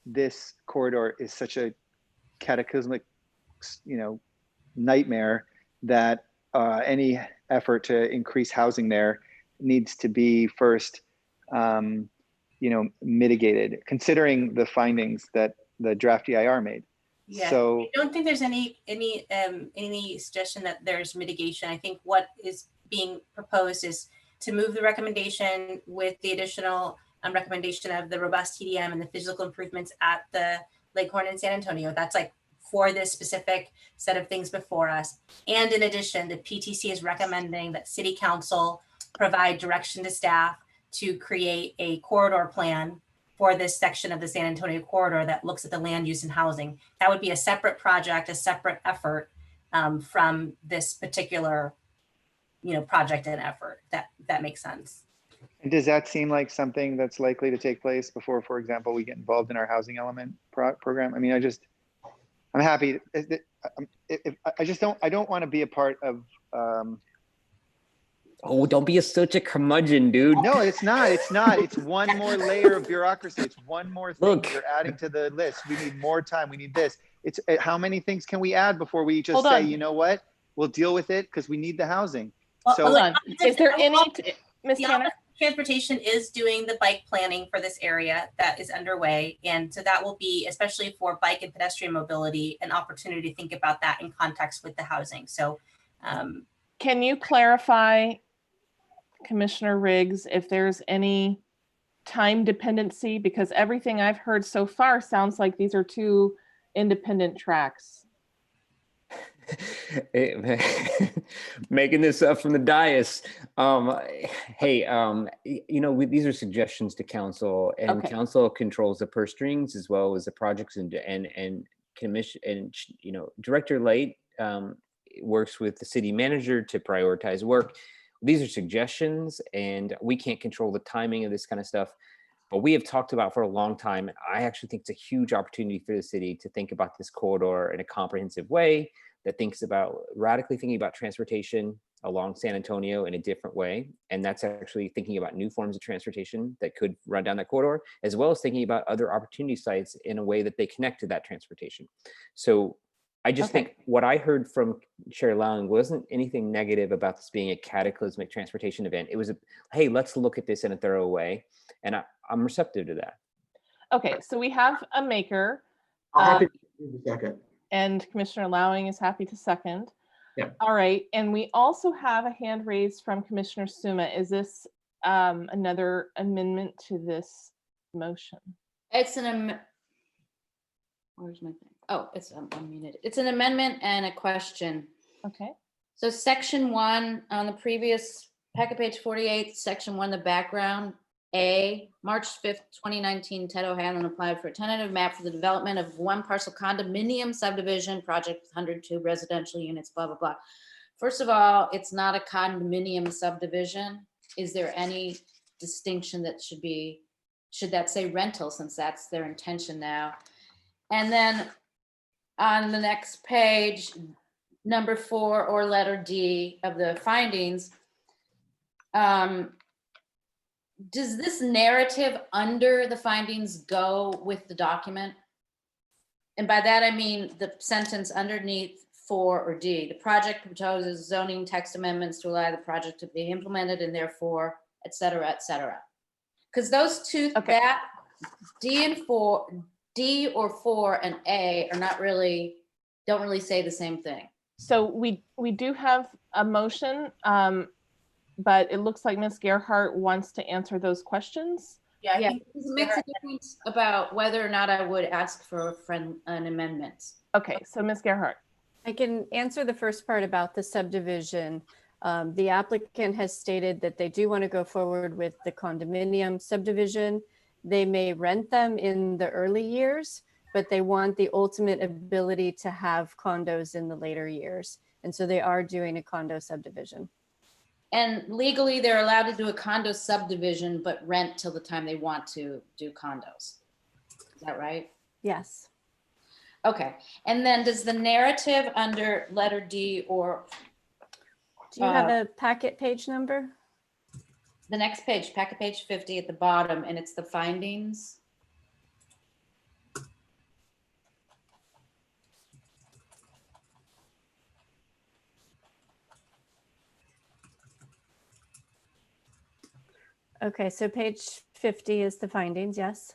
this corridor is such a cataclysmic, nightmare that any effort to increase housing there needs to be first, mitigated, considering the findings that the draft EIR made. Yeah, So I don't think there's any suggestion that there's mitigation. I think what is being proposed is to move the recommendation with the additional recommendation of the robust TDM and the physical improvements at the Leghorn in San Antonio. That's like for this specific set of things before us. And in addition, the PTC is recommending that City Council provide direction to staff to create a corridor plan for this section of the San Antonio corridor that looks at the land use and housing. That would be a separate project, a separate effort from this particular, project and effort. That makes sense. does that seem like something that's likely to take place before, for example, we get involved in our housing element program? I mean, I'm happy. I don't want to be a part of. Oh, don't be such a curmudgeon, dude. No, it's not. It's one more layer of bureaucracy. It's one more thing you're adding to the list. We need more time. We need this. It's how many things can we add before we just say, you know what, we'll deal with it because we need the housing. Well, so hold on. Is there any, Ms. Tanner? Transportation is doing the bike planning for this area that is underway. And so that will be, especially for bike and pedestrian mobility, an opportunity to think about that in context with the housing. So can you clarify, Commissioner Riggs, if there's any time dependency? Because everything I've heard so far sounds like these are two independent tracks. Making this up from the dais. Hey, these are suggestions to council, and council controls the purse strings as well as the projects, and commission, and Director Light works with the city manager to prioritize work. These are suggestions, and we can't control the timing of this kind of stuff. But we have talked about for a long time, and I actually think it's a huge opportunity for the city to think about this corridor in a comprehensive way that thinks about radically thinking about transportation along San Antonio in a different way. And that's actually thinking about new forms of transportation that could run down that corridor, as well as thinking about other opportunity sites in a way that they connect to that transportation. So I just Okay. think what I heard from Chair Lowing wasn't anything negative about this being a cataclysmic transportation event. It was a, hey, let's look at this in a thorough way. And I'm receptive to that. Okay, so we have a maker. I'm happy to do the second. And Commissioner Lowing is happy to second. Yeah. All right, and we also have a hand raised from Commissioner Suma. Is this another amendment to this motion? It's where's my thing? Oh, it's unmuted. It's an amendment and a question. Okay. So section 1 on the previous packet page 48, section 1, the background, A, March 5th, 2019, Ted O'Hanlon applied for a tentative map for the development of one parcel condominium subdivision project with 102 residential units, blah, blah, blah. First of all, it's not a condominium subdivision. Is there any distinction that should that say rental, since that's their intention now? And then on the next page, number 4 or letter D of the findings, does this narrative under the findings go with the document? And by that, I mean the sentence underneath 4 or D. The project proposes zoning text amendments to allow the project to be implemented and therefore, et cetera, et cetera. Because those two, that D or 4 and A are not really, don't really say the same thing. So we do have a motion, but it looks like Ms. Gerhart wants to answer those questions. Yeah, I think it makes a difference about whether or not I would ask for an amendment. Okay, so Ms. Gerhart. I can answer the first part about the subdivision. The applicant has stated that they do want to go forward with the condominium subdivision. They may rent them in the early years, but they want the ultimate ability to have condos in the later years. And so they are doing a condo subdivision. And legally, they're allowed to do a condo subdivision, but rent till the time they want to do condos. Is that right? Yes. Okay. And then does the narrative under letter D or... Do you have a packet page number? The next page, packet page 50 at the bottom, and it's the findings. Okay, so page 50 is the findings, yes.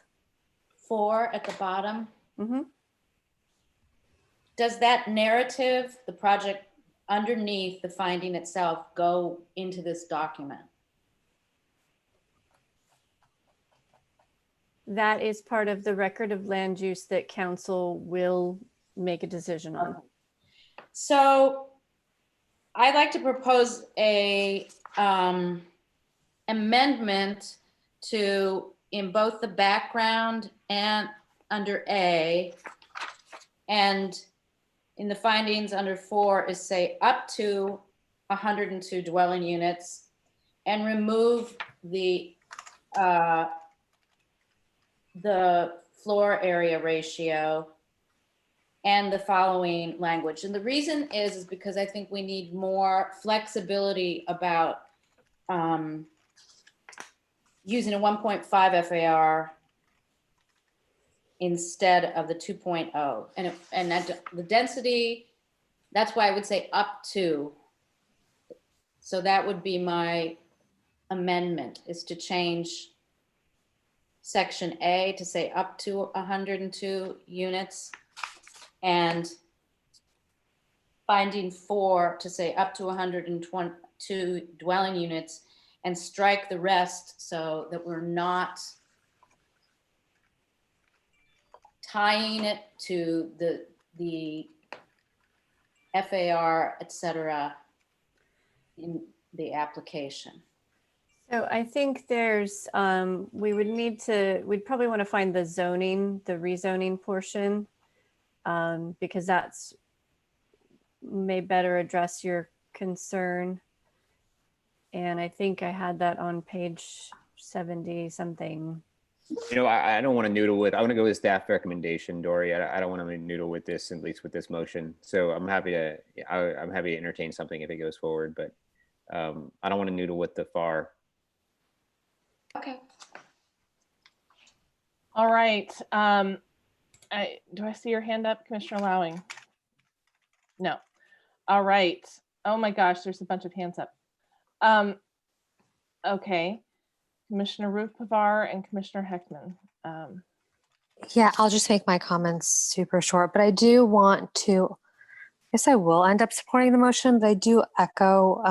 4 at the bottom. Mm-hmm. Does that narrative, the project underneath the finding itself, go into this document? That is part of the record of land use that council will make a decision on. So I'd like to propose a amendment to, in both the background and under A, and in the findings under 4 is say up to 102 dwelling units, and remove the floor area ratio and the following language. And the reason is because I think we need more flexibility about using a 1.5 FAR instead of the 2.0. And the density, that's why I would say up to. So that would be my amendment, is to change section A to say up to 102 units, and finding 4 to say up to 122 dwelling units, and strike the rest so that we're not tying it to the FAR, et cetera, in the application. So I think there's, we'd probably want to find the zoning, the rezoning portion, because that's may better address your concern. And I think I had that on page 70 something. You know, I don't want to noodle with, I want to go with staff recommendation, Dory. I don't want to noodle with this, at least with this motion. So I'm happy to, I'm happy to entertain something if it goes forward, but I don't want to noodle with the FAR. Okay. All right. Do I see your hand up, Commissioner Lowing? No. All right. Oh my gosh, there's a bunch of hands up. Okay. Commissioner Rupavar and Commissioner Heckman. Yeah, I'll just make my comments super short, but I do want to, I guess I will end up supporting the motion, but I do echo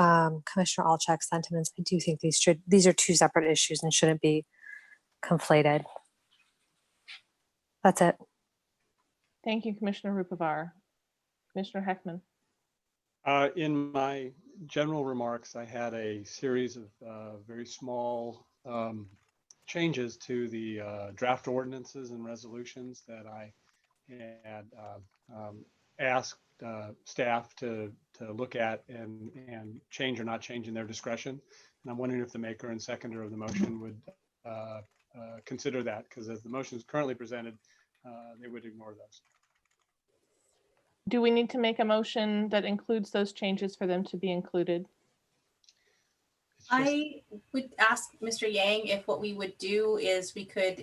Commissioner Alczak's sentiments. I do think these are two separate issues and shouldn't be conflated. That's it. Thank you, Commissioner Rupavar. Commissioner Heckman. In my general remarks, I had a series of very small changes to the draft ordinances and resolutions that I had asked staff to look at and change or not change in their discretion. And I'm wondering if the maker and seconder of the motion would consider that, because as the motion is currently presented, they would ignore those. Do we need to make a motion that includes those changes for them to be included? I would ask Mr. Yang if what we would do is we could,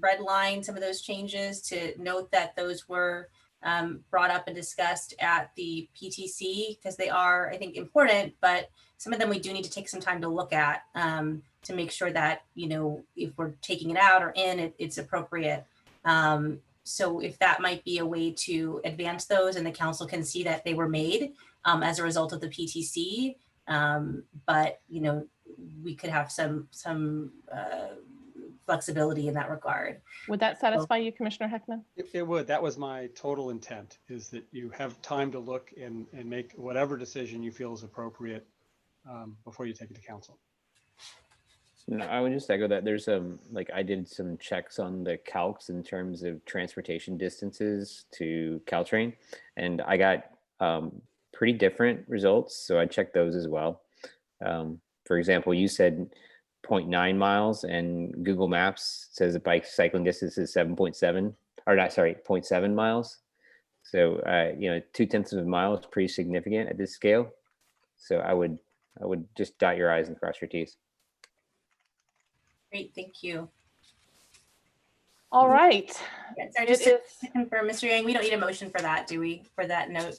redline some of those changes to note that those were brought up and discussed at the PTC, because they are, I think, important, but some of them we do need to take some time to look at to make sure that, if we're taking it out or in, it's appropriate. So if that might be a way to advance those and the council can see that they were made as a result of the PTC, but we could have some flexibility in that regard. Would that satisfy you, Commissioner Heckman? It would. That was my total intent, is that you have time to look and make whatever decision you feel is appropriate before you take it to council. No, I would just echo that. There's I did some checks on the calcs in terms of transportation distances to Caltrain, and I got pretty different results. So I checked those as well. For example, you said 0.9 miles, and Google Maps says the bike cycling distance is 0.7 miles. So 0.2 of a mile is pretty significant at this scale. So I would just dot your I's and cross your T's. Great, thank you. All right. Yeah, sorry, just to confirm, Mr. Yang, we don't need a motion for that, do we? For that note?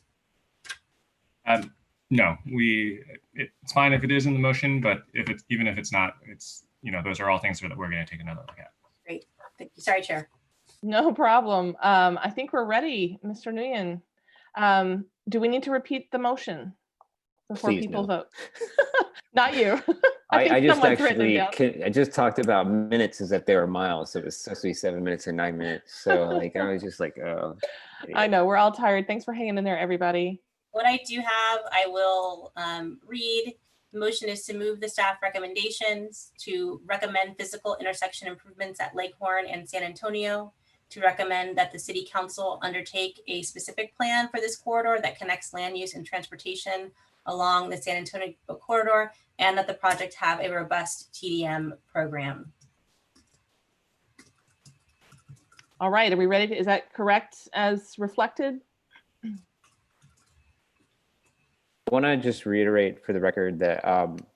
No, it's fine if it is in the motion, but even if it's not, it's those are all things that we're going to take another look at. Great, thank you. Sorry, Chair. No problem. I think we're ready, Mr. Nguyen. Do we need to repeat the motion before Please, people no. vote? Not you. I just talked about minutes as if they were miles. So it was supposed to be 7 minutes and 9 minutes. So I was just like, oh. Yeah. I know, we're all tired. Thanks for hanging in there, everybody. What I do have, I will read. The motion is to move the staff recommendations to recommend physical intersection improvements at Leghorn and San Antonio, to recommend that the City Council undertake a specific plan for this corridor that connects land use and transportation along the San Antonio corridor, and that the project have a robust TDM program. All right, are we ready? Is that correct as reflected? I want to just reiterate for the record that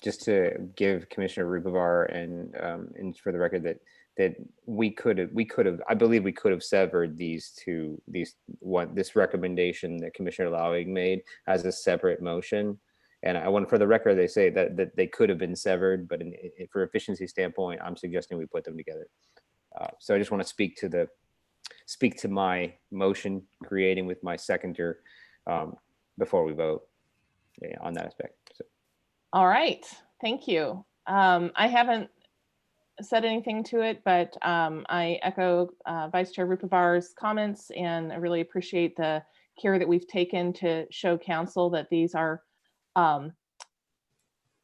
just to give Commissioner Rupavar and for the record that we could have I believe we could have severed this recommendation that Commissioner Lowing made as a separate motion. And I want, for the record, they say that they could have been severed, but for efficiency standpoint, I'm suggesting we put them together. So I just want to speak to my motion creating with my seconder before we vote on that aspect. So. All right, thank you. I haven't said anything to it, but I echo Vice Chair Rupavar's comments, and I really appreciate the care that we've taken to show council that these are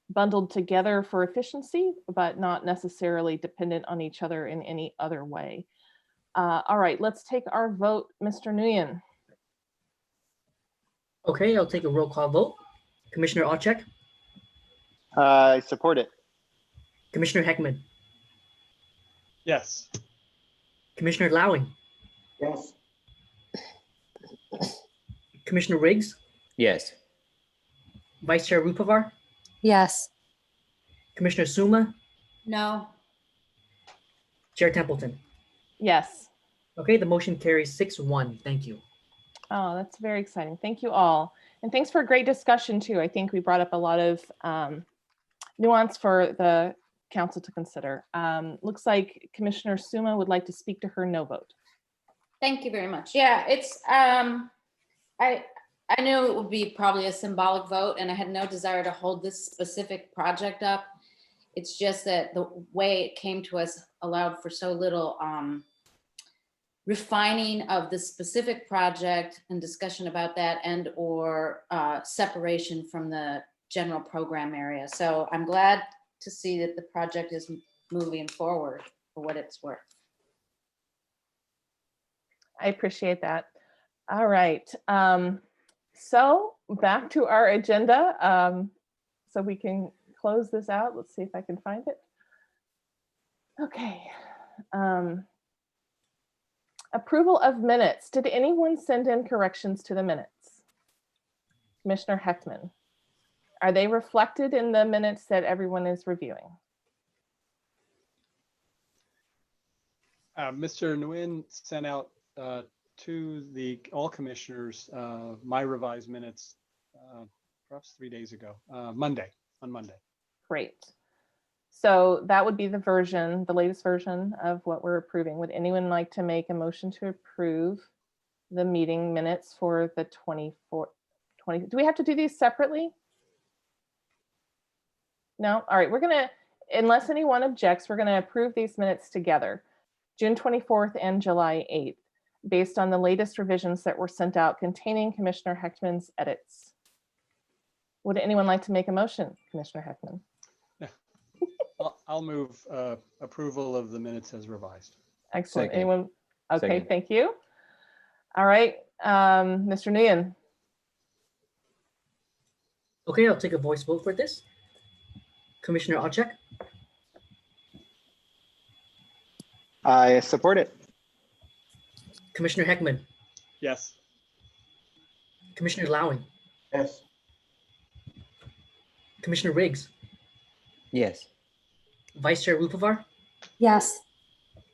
bundled together for efficiency, but not necessarily dependent on each other in any other way. All right, let's take our vote. Mr. Nguyen. Okay, I'll take a roll call vote. Commissioner Alczak? I support it. Commissioner Heckman? Yes. Commissioner Lowing? Yes. Commissioner Riggs? Yes. Vice Chair Rupavar? Yes. Commissioner Suma? No. Chair Templeton? Yes. Okay, the motion carries 6-1. Thank you. Oh, that's very exciting. Thank you all. And thanks for a great discussion too. I think we brought up a lot of nuance for the council to consider. Looks like Commissioner Suma would like to speak to her no vote. Thank you very much. Yeah, it's I knew it would be probably a symbolic vote, and I had no desire to hold this specific project up. It's just that the way it came to us allowed for so little refining of the specific project and discussion about that, and or separation from the general program area. So I'm glad to see that the project is moving forward for what it's worth. I appreciate that. All right. So back to our agenda. So we can close this out. Let's see if I can find it. Okay. Approval of minutes. Did anyone send in corrections to the minutes? Commissioner Heckman. Are they reflected in the minutes that everyone is reviewing? Mr. Nguyen sent out to all commissioners my revised minutes perhaps 3 days ago, on Monday. Great. So that would be the version, the latest version of what we're approving. Would anyone like to make a motion to approve the meeting minutes for the 24th? Do we have to do these separately? No? All right, we're gonna, unless anyone objects, we're gonna approve these minutes together, June 24th and July 8th, based on the latest revisions that were sent out containing Commissioner Heckman's edits. Would anyone like to make a motion, Commissioner Heckman? I'll move approval of the minutes as revised. Excellent. Second. Anyone? Okay, Second. thank you. All right, Mr. Nguyen. Okay, I'll take a voice vote for this. Commissioner Olczak, I support it. Commissioner Heckman, Yes. Commissioner Lowing, Yes. Commissioner Riggs, Yes. Vice Chair Rupavar, Yes.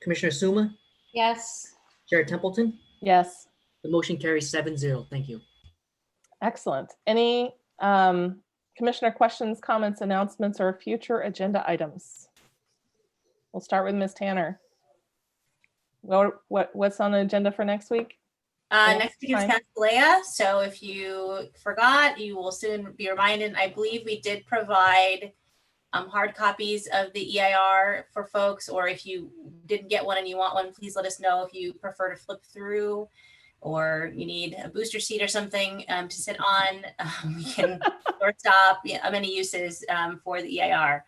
Commissioner Suma, Yes. Chair Templeton. Yes. The motion carries 7-0. Thank you. Excellent. Any commissioner questions, comments, announcements, or future agenda items? We'll start with Ms. Tanner. What's on the agenda for next week? Next week is Fine. Cancelea, so if you forgot, you will soon be reminded. I believe we did provide hard copies of the EIR for folks, or if you didn't get one and you want one, please let us know if you prefer to flip through, or you need a booster seat or something to sit on. We can stop many uses for the EIR.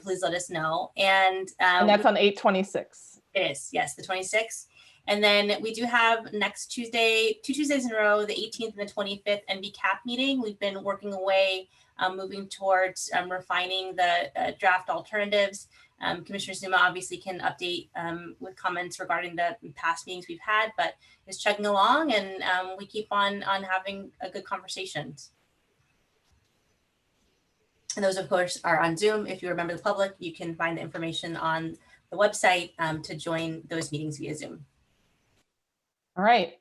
Please let us know. And that's on 8/26. It is, yes, the 26th. And then we do have next Tuesday, 2 Tuesdays in a row, the 18th and the 25th NBCAP meeting. We've been working away, moving towards refining the draft alternatives. Commissioner Zuma obviously can update with comments regarding the past meetings we've had, but it's chugging along, and we keep on having a good conversations. And those, of course, are on Zoom. If you're a member of the public, you can find the information on the website to join those meetings via Zoom. All right.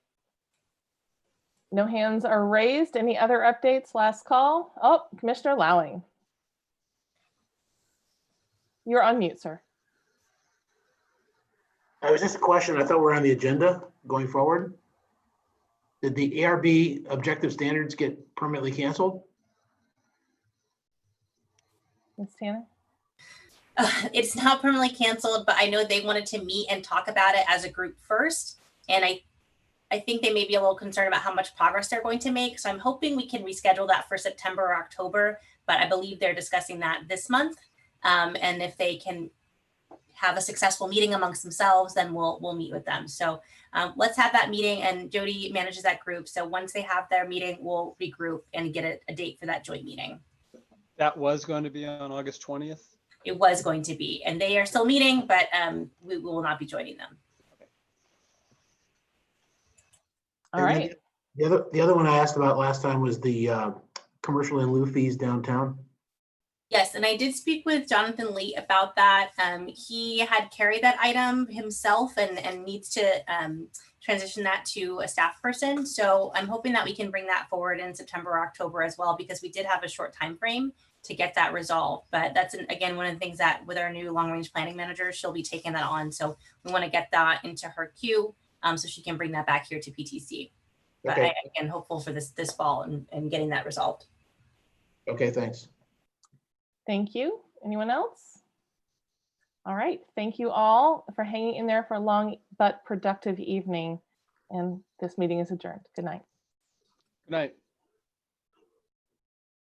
No hands are raised. Any other updates? Last call. Oh, Commissioner Lowing. You're on mute, sir. I was just a question. I thought we're on the agenda going forward. Did the ARB objective standards get permanently canceled? Ms. Tanner? It's not permanently canceled, but I know they wanted to meet and talk about it as a group first. And I think they may be a little concerned about how much progress they're going to make. So I'm hoping we can reschedule that for September or October, but I believe they're discussing that this month. And if they can have a successful meeting amongst themselves, then we'll meet with them. So let's have that meeting, and Jody manages that group. So once they have their meeting, we'll regroup and get a date for that joint meeting. That was going to be on August 20th. It was going to be, and they are still meeting, but we will not be joining them. All right. The other one I asked about last time was the commercial in lieu fees downtown. Yes, and I did speak with Jonathan Lee about that. He had carried that item himself and needs to transition that to a staff person. So I'm hoping that we can bring that forward in September or October as well, because we did have a short time frame to get that resolved. But that's, again, one of the things that with our new long range planning manager, she'll be taking that on. So we want to get that into her queue so she can bring that back here to PTC. But Okay. again, hopeful for this fall and getting that resolved. Okay, thanks. Thank you. Anyone else? All right. Thank you all for hanging in there for a long but productive evening. And this meeting is adjourned. Good night. Good night.